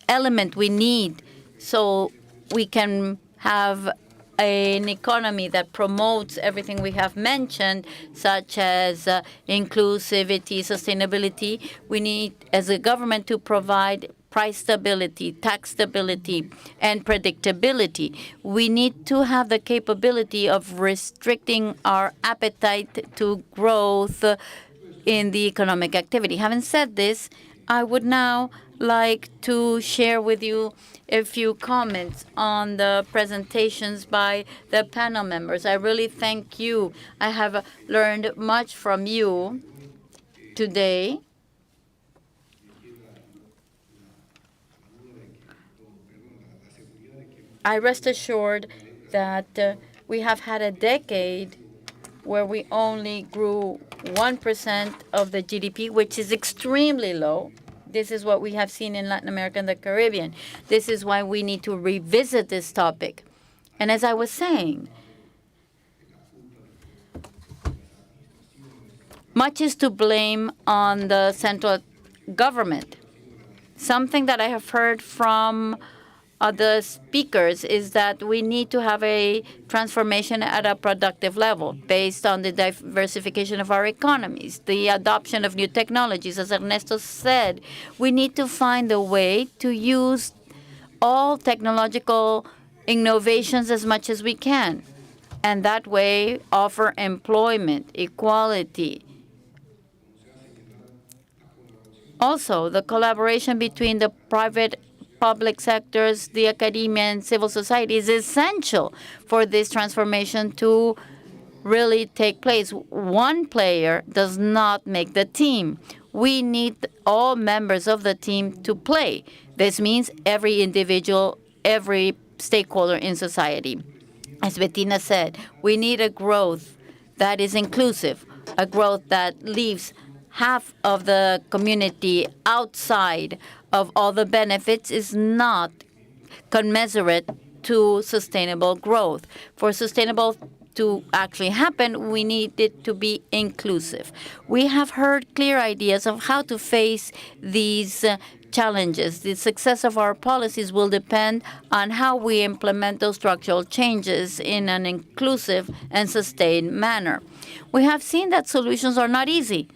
element we need so we can have an economy that promotes everything we have mentioned, such as inclusivity, sustainability. We need, as a government, to provide price stability, tax stability, and predictability. We need to have the capability of restricting our appetite to growth in the economic activity. Having said this, I would now like to share with you a few comments on the presentations by the panel members. I really thank you. I have learned much from you today. I rest assured that we have had a decade where we only grew 1% of the GDP, which is extremely low. This is what we have seen in Latin America and the Caribbean. This is why we need to revisit this topic. And as I was saying, much is to blame on the central government. Something that I have heard from the speakers is that we need to have a transformation at a productive level based on the diversification of our economies, the adoption of new technologies. As Ernesto said, we need to find a way to use all technological innovations as much as we can, and that way offer employment, equality. Also, the collaboration between the private public sectors, the academia, and civil society is essential for this transformation to really take place. One player does not make the team. We need all members of the team to play. This means every individual, every stakeholder in society. As Bettina said, we need a growth that is inclusive, a growth that leaves half of the community outside of all the benefits is not commensurate to sustainable growth. For sustainable to actually happen, we need it to be inclusive. We have heard clear ideas of how to face these challenges. The success of our policies will depend on how we implement those structural changes in an inclusive and sustained manner. We have seen that solutions are not easy,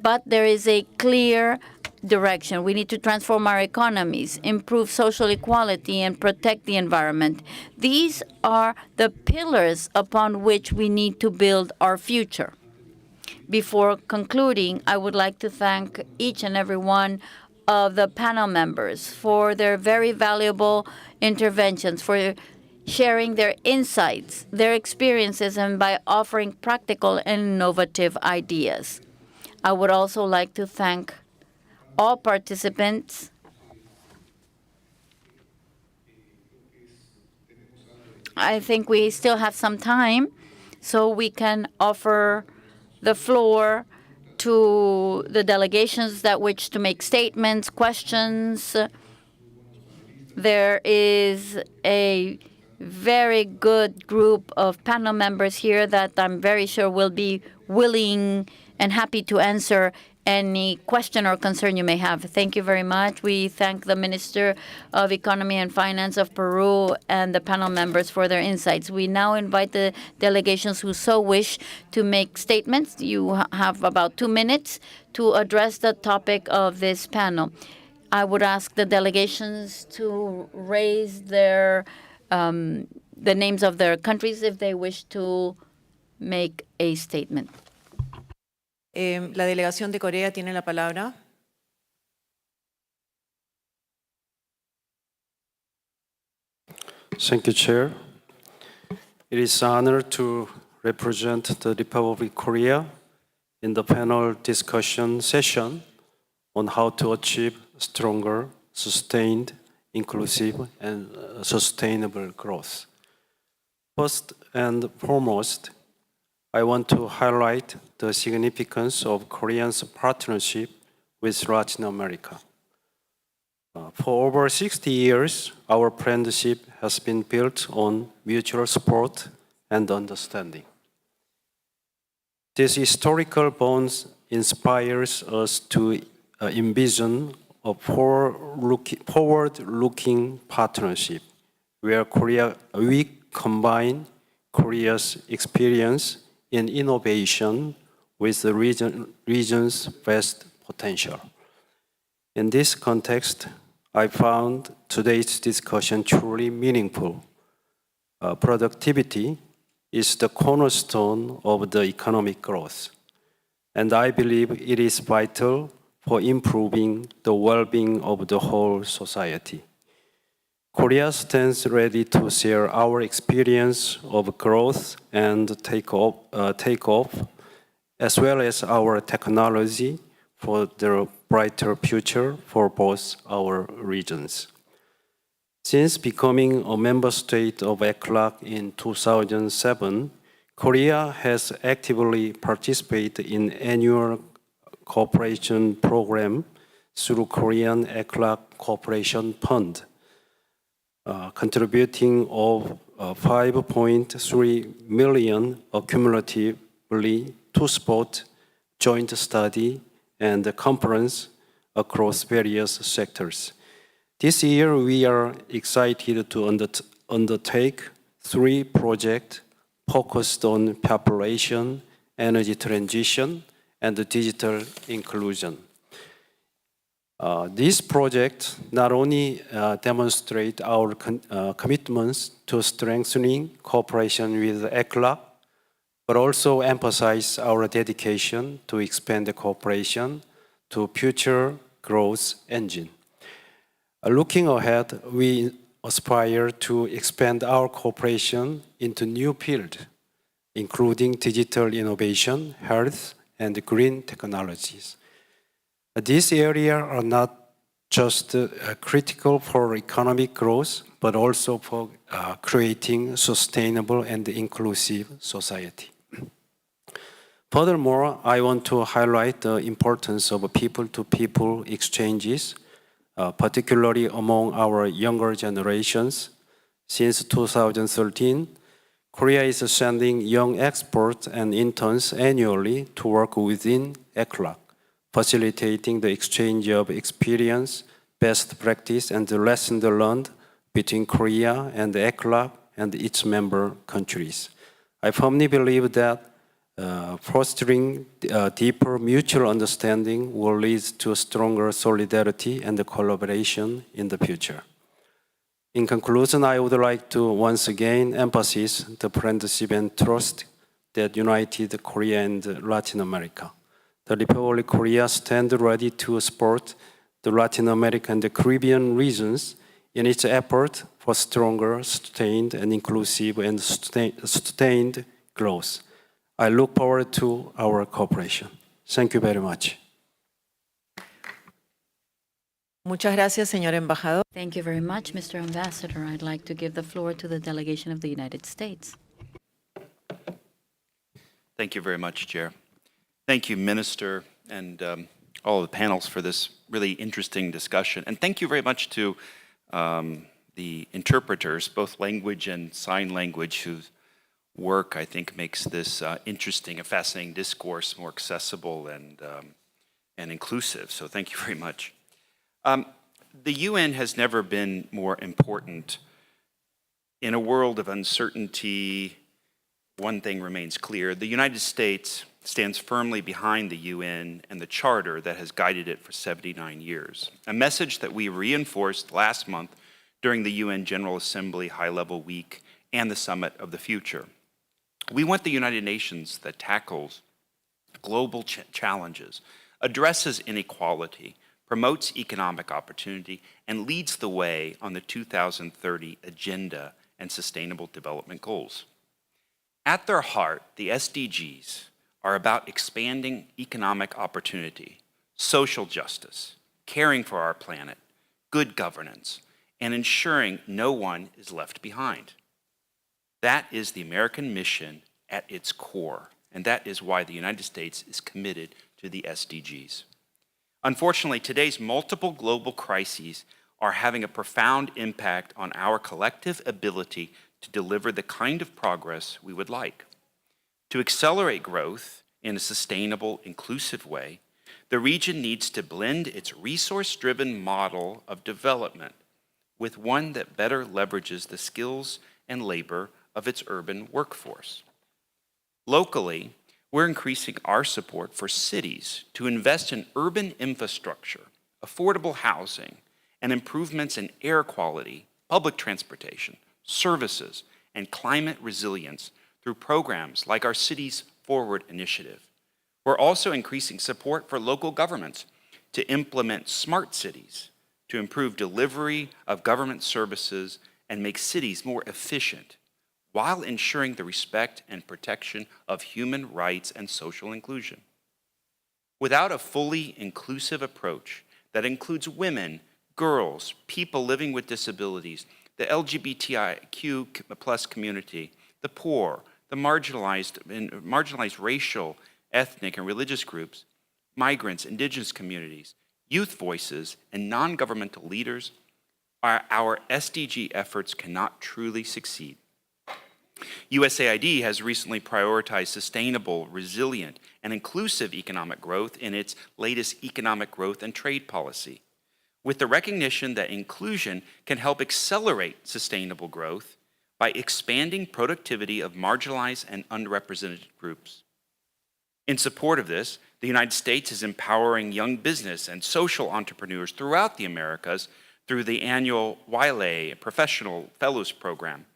but there is a clear direction. We need to transform our economies, improve social equality, and protect the environment. These are the pillars upon which we need to build our future. Before concluding, I would like to thank each and every one of the panel members for their very valuable interventions, for sharing their insights, their experiences, and by offering practical and innovative ideas. I would also like to thank all participants. I think we still have some time, so we can offer the floor to the delegations that wish to make statements, questions. There is a very good group of panel members here that I'm very sure will be willing and happy to answer any question or concern you may have. Thank you very much. We thank the Minister of Economy and Finance of Peru and the panel members for their insights. We now invite the delegations who so wish to make statements. You have about 2 minutes to address the topic of this panel. I would ask the delegations to raise their the names of their countries if they wish to make a statement. La delegación de Corea tiene la palabra. Thank you, Chair. It is an honor to represent the Republic of Korea in the panel discussion session on how to achieve stronger, sustained, inclusive, and sustainable growth. First and foremost, I want to highlight the significance of Korea's partnership with Latin America. For over 60 years, our friendship has been built on mutual support and understanding. This historical bond inspires us to envision a forward-looking partnership where we combine Korea's experience in innovation with the region's vast potential. In this context, I found today's discussion truly meaningful. Productivity is the cornerstone of the economic growth, and I believe it is vital for improving the well-being of the whole society. Korea stands ready to share our experience of growth and takeoff, as well as our technology for the brighter future for both our regions. Since becoming a member state of ECLAC in 2007, Korea has actively participated in annual cooperation program through Korean ECLAC Cooperation Fund, contributing of 5.3 million cumulatively to support joint study and conference across various sectors. This year, we are excited to undertake 3 projects focused on population, energy transition, and digital inclusion. These projects not only demonstrate our commitments to strengthening cooperation with ECLAC, but also emphasize our dedication to expand the cooperation to future growth engine. Looking ahead, we aspire to expand our cooperation into new fields, including digital innovation, health, and green technologies. These areas are not just critical for economic growth, but also for creating sustainable and inclusive society. Furthermore, I want to highlight the importance of people-to-people exchanges, particularly among our younger generations. Since 2013, Korea is sending young experts and interns annually to work within ECLAC, facilitating the exchange of experience, best practice, and the lessons learned between Korea and ECLAC and its member countries. I firmly believe that fostering deeper mutual understanding will lead to stronger solidarity and collaboration in the future. In conclusion, I would like to once again emphasize the friendship and trust that united Korea and Latin America. The Republic of Korea stands ready to support the Latin America and the Caribbean regions in its effort for stronger, sustained, and inclusive and sustained growth. I look forward to our cooperation. Thank you very much. Muchas gracias, señor embajador. Thank you very much, Mr. Ambassador. I'd like to give the floor to the delegation of the United States. Thank you very much, Chair. Thank you, Minister, and all of the panels for this really interesting discussion. And thank you very much to the interpreters, both language and sign language, whose work I think makes this interesting and fascinating discourse more accessible and inclusive. So thank you very much. The UN has never been more important. In a world of uncertainty, one thing remains clear. The United States stands firmly behind the UN and the charter that has guided it for 79 years, a message that we reinforced last month during the UN General Assembly High-Level Week and the Summit of the Future. We want the United Nations that tackles global challenges, addresses inequality, promotes economic opportunity, and leads the way on the 2030 Agenda and Sustainable Development Goals. At their heart, the SDGs are about expanding economic opportunity, social justice, caring for our planet, good governance, and ensuring no one is left behind. That is the American mission at its core, and that is why the United States is committed to the SDGs. Unfortunately, today's multiple global crises are having a profound impact on our collective ability to deliver the kind of progress we would like. To accelerate growth in a sustainable, inclusive way, the region needs to blend its resource-driven model of development with one that better leverages the skills and labor of its urban workforce. Locally, we're increasing our support for cities to invest in urban infrastructure, affordable housing, and improvements in air quality, public transportation, services, and climate resilience through programs like our Cities Forward initiative. We're also increasing support for local governments to implement smart cities, to improve delivery of government services and make cities more efficient, while ensuring the respect and protection of human rights and social inclusion. Without a fully inclusive approach that includes women, girls, people living with disabilities, the LGBTIQ plus community, the poor, the marginalized racial, ethnic, and religious groups, migrants, indigenous communities, youth voices, and non-governmental leaders, our SDG efforts cannot truly succeed. USAID has recently prioritized sustainable, resilient, and inclusive economic growth in its latest economic growth and trade policy, with the recognition that inclusion can help accelerate sustainable growth by expanding productivity of marginalized and underrepresented groups. In support of this, the United States is empowering young business and social entrepreneurs throughout the Americas through the annual YLA Professional Fellows Program,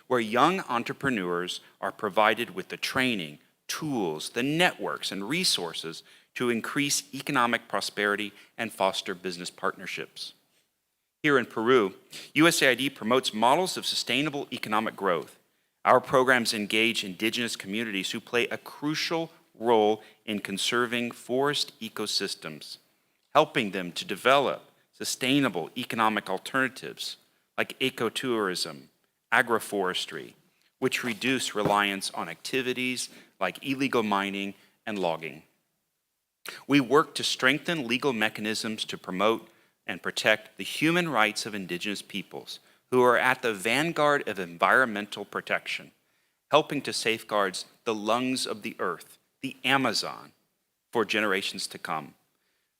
where young entrepreneurs are provided with the training, tools, the networks, and resources to increase economic prosperity and foster business partnerships. Here in Peru, USAID promotes models of sustainable economic growth. Our programs engage indigenous communities who play a crucial role in conserving forest ecosystems, helping them to develop sustainable economic alternatives like ecotourism, agroforestry, which reduce reliance on activities like illegal mining and logging. We work to strengthen legal mechanisms to promote and protect the human rights of indigenous peoples who are at the vanguard of environmental protection, helping to safeguard the lungs of the earth, the Amazon, for generations to come.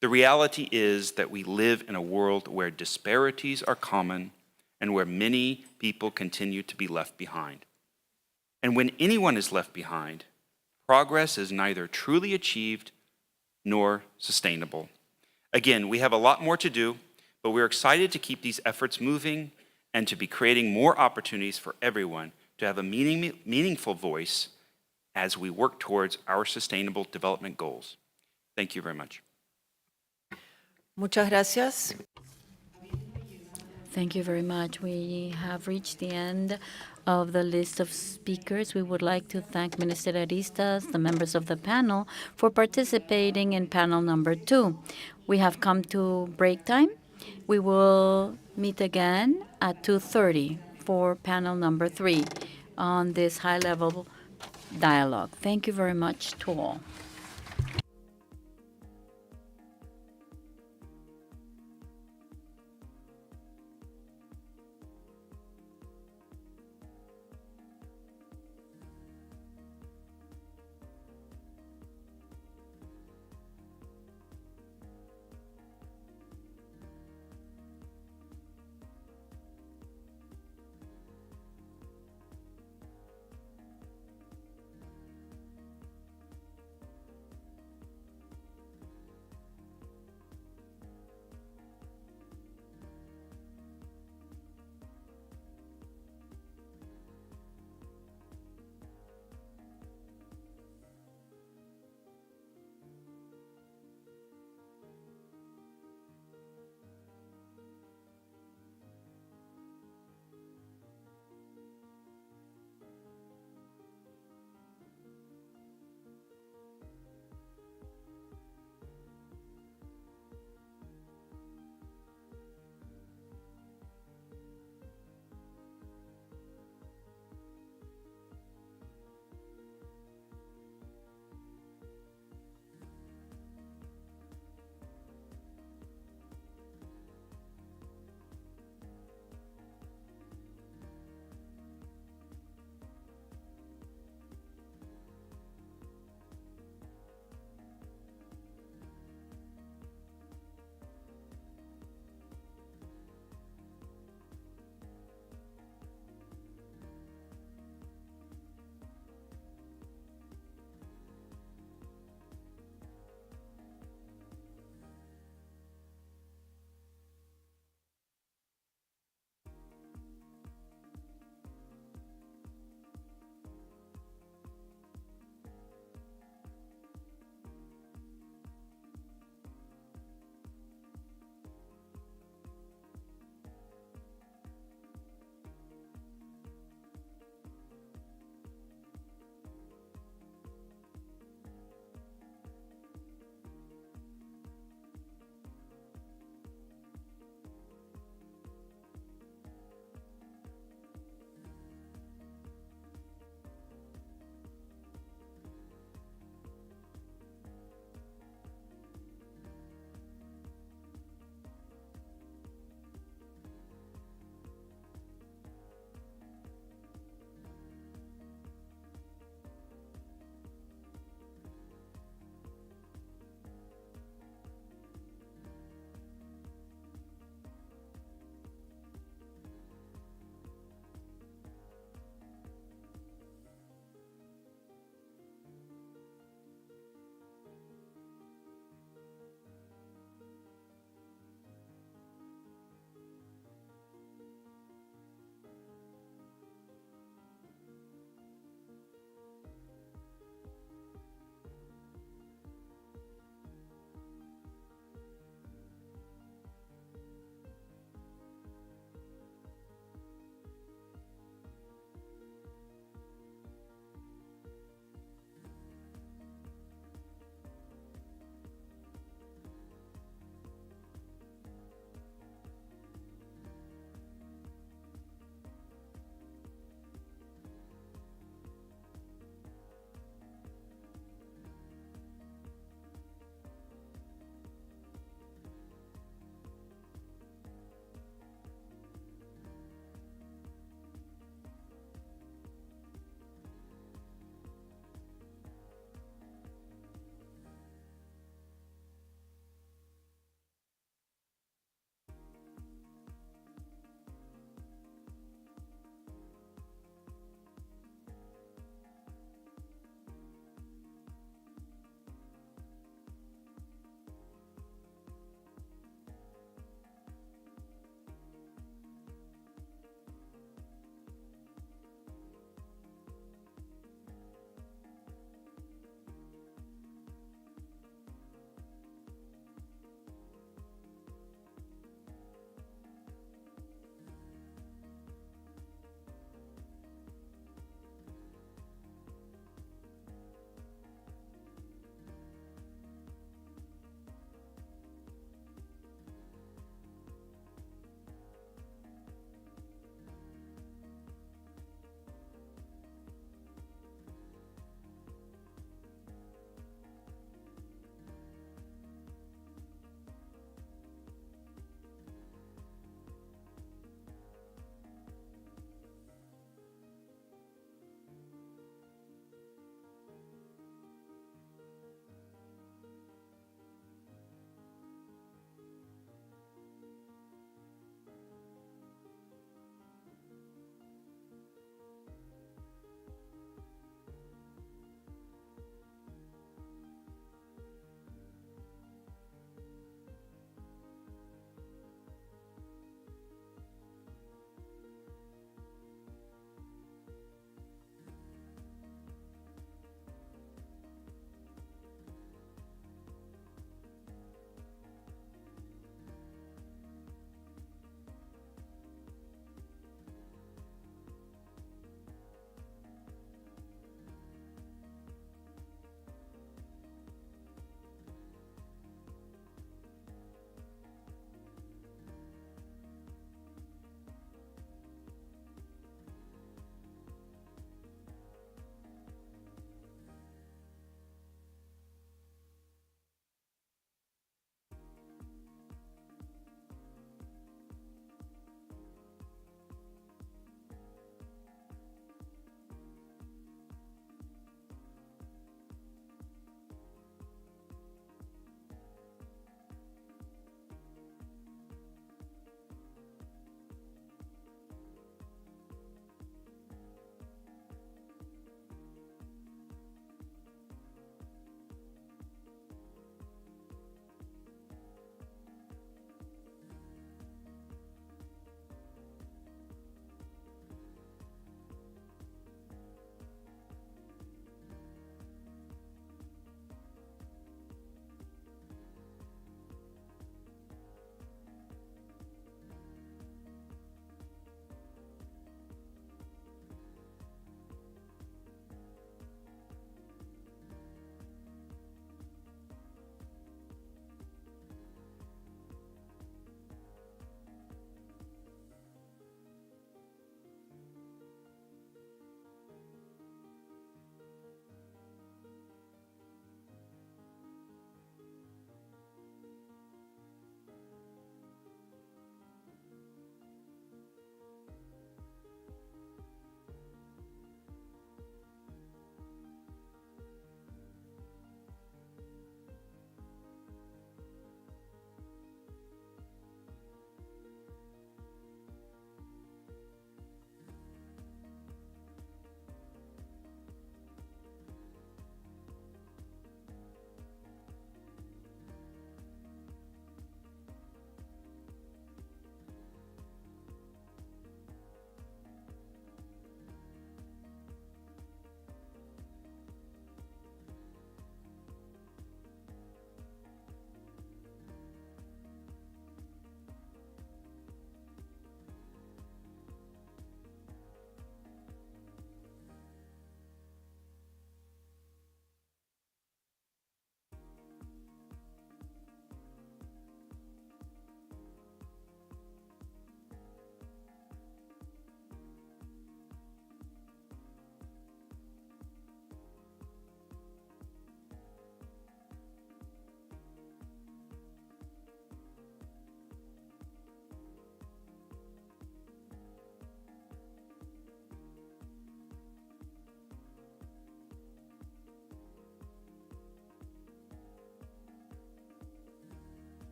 The reality is that we live in a world where disparities are common and where many people continue to be left behind. And when anyone is left behind, progress is neither truly achieved nor sustainable. Again, we have a lot more to do, but we're excited to keep these efforts moving and to be creating more opportunities for everyone to have a meaningful voice as we work towards our sustainable development goals. Thank you very much. Muchas gracias. Thank you very much. We have reached the end of the list of speakers. We would like to thank Minister Aristas, the members of the panel, for participating in panel number 2. We have come to break time. We will meet again at 2:30 for panel number 3 on this high-level dialogue. Thank you very much to all.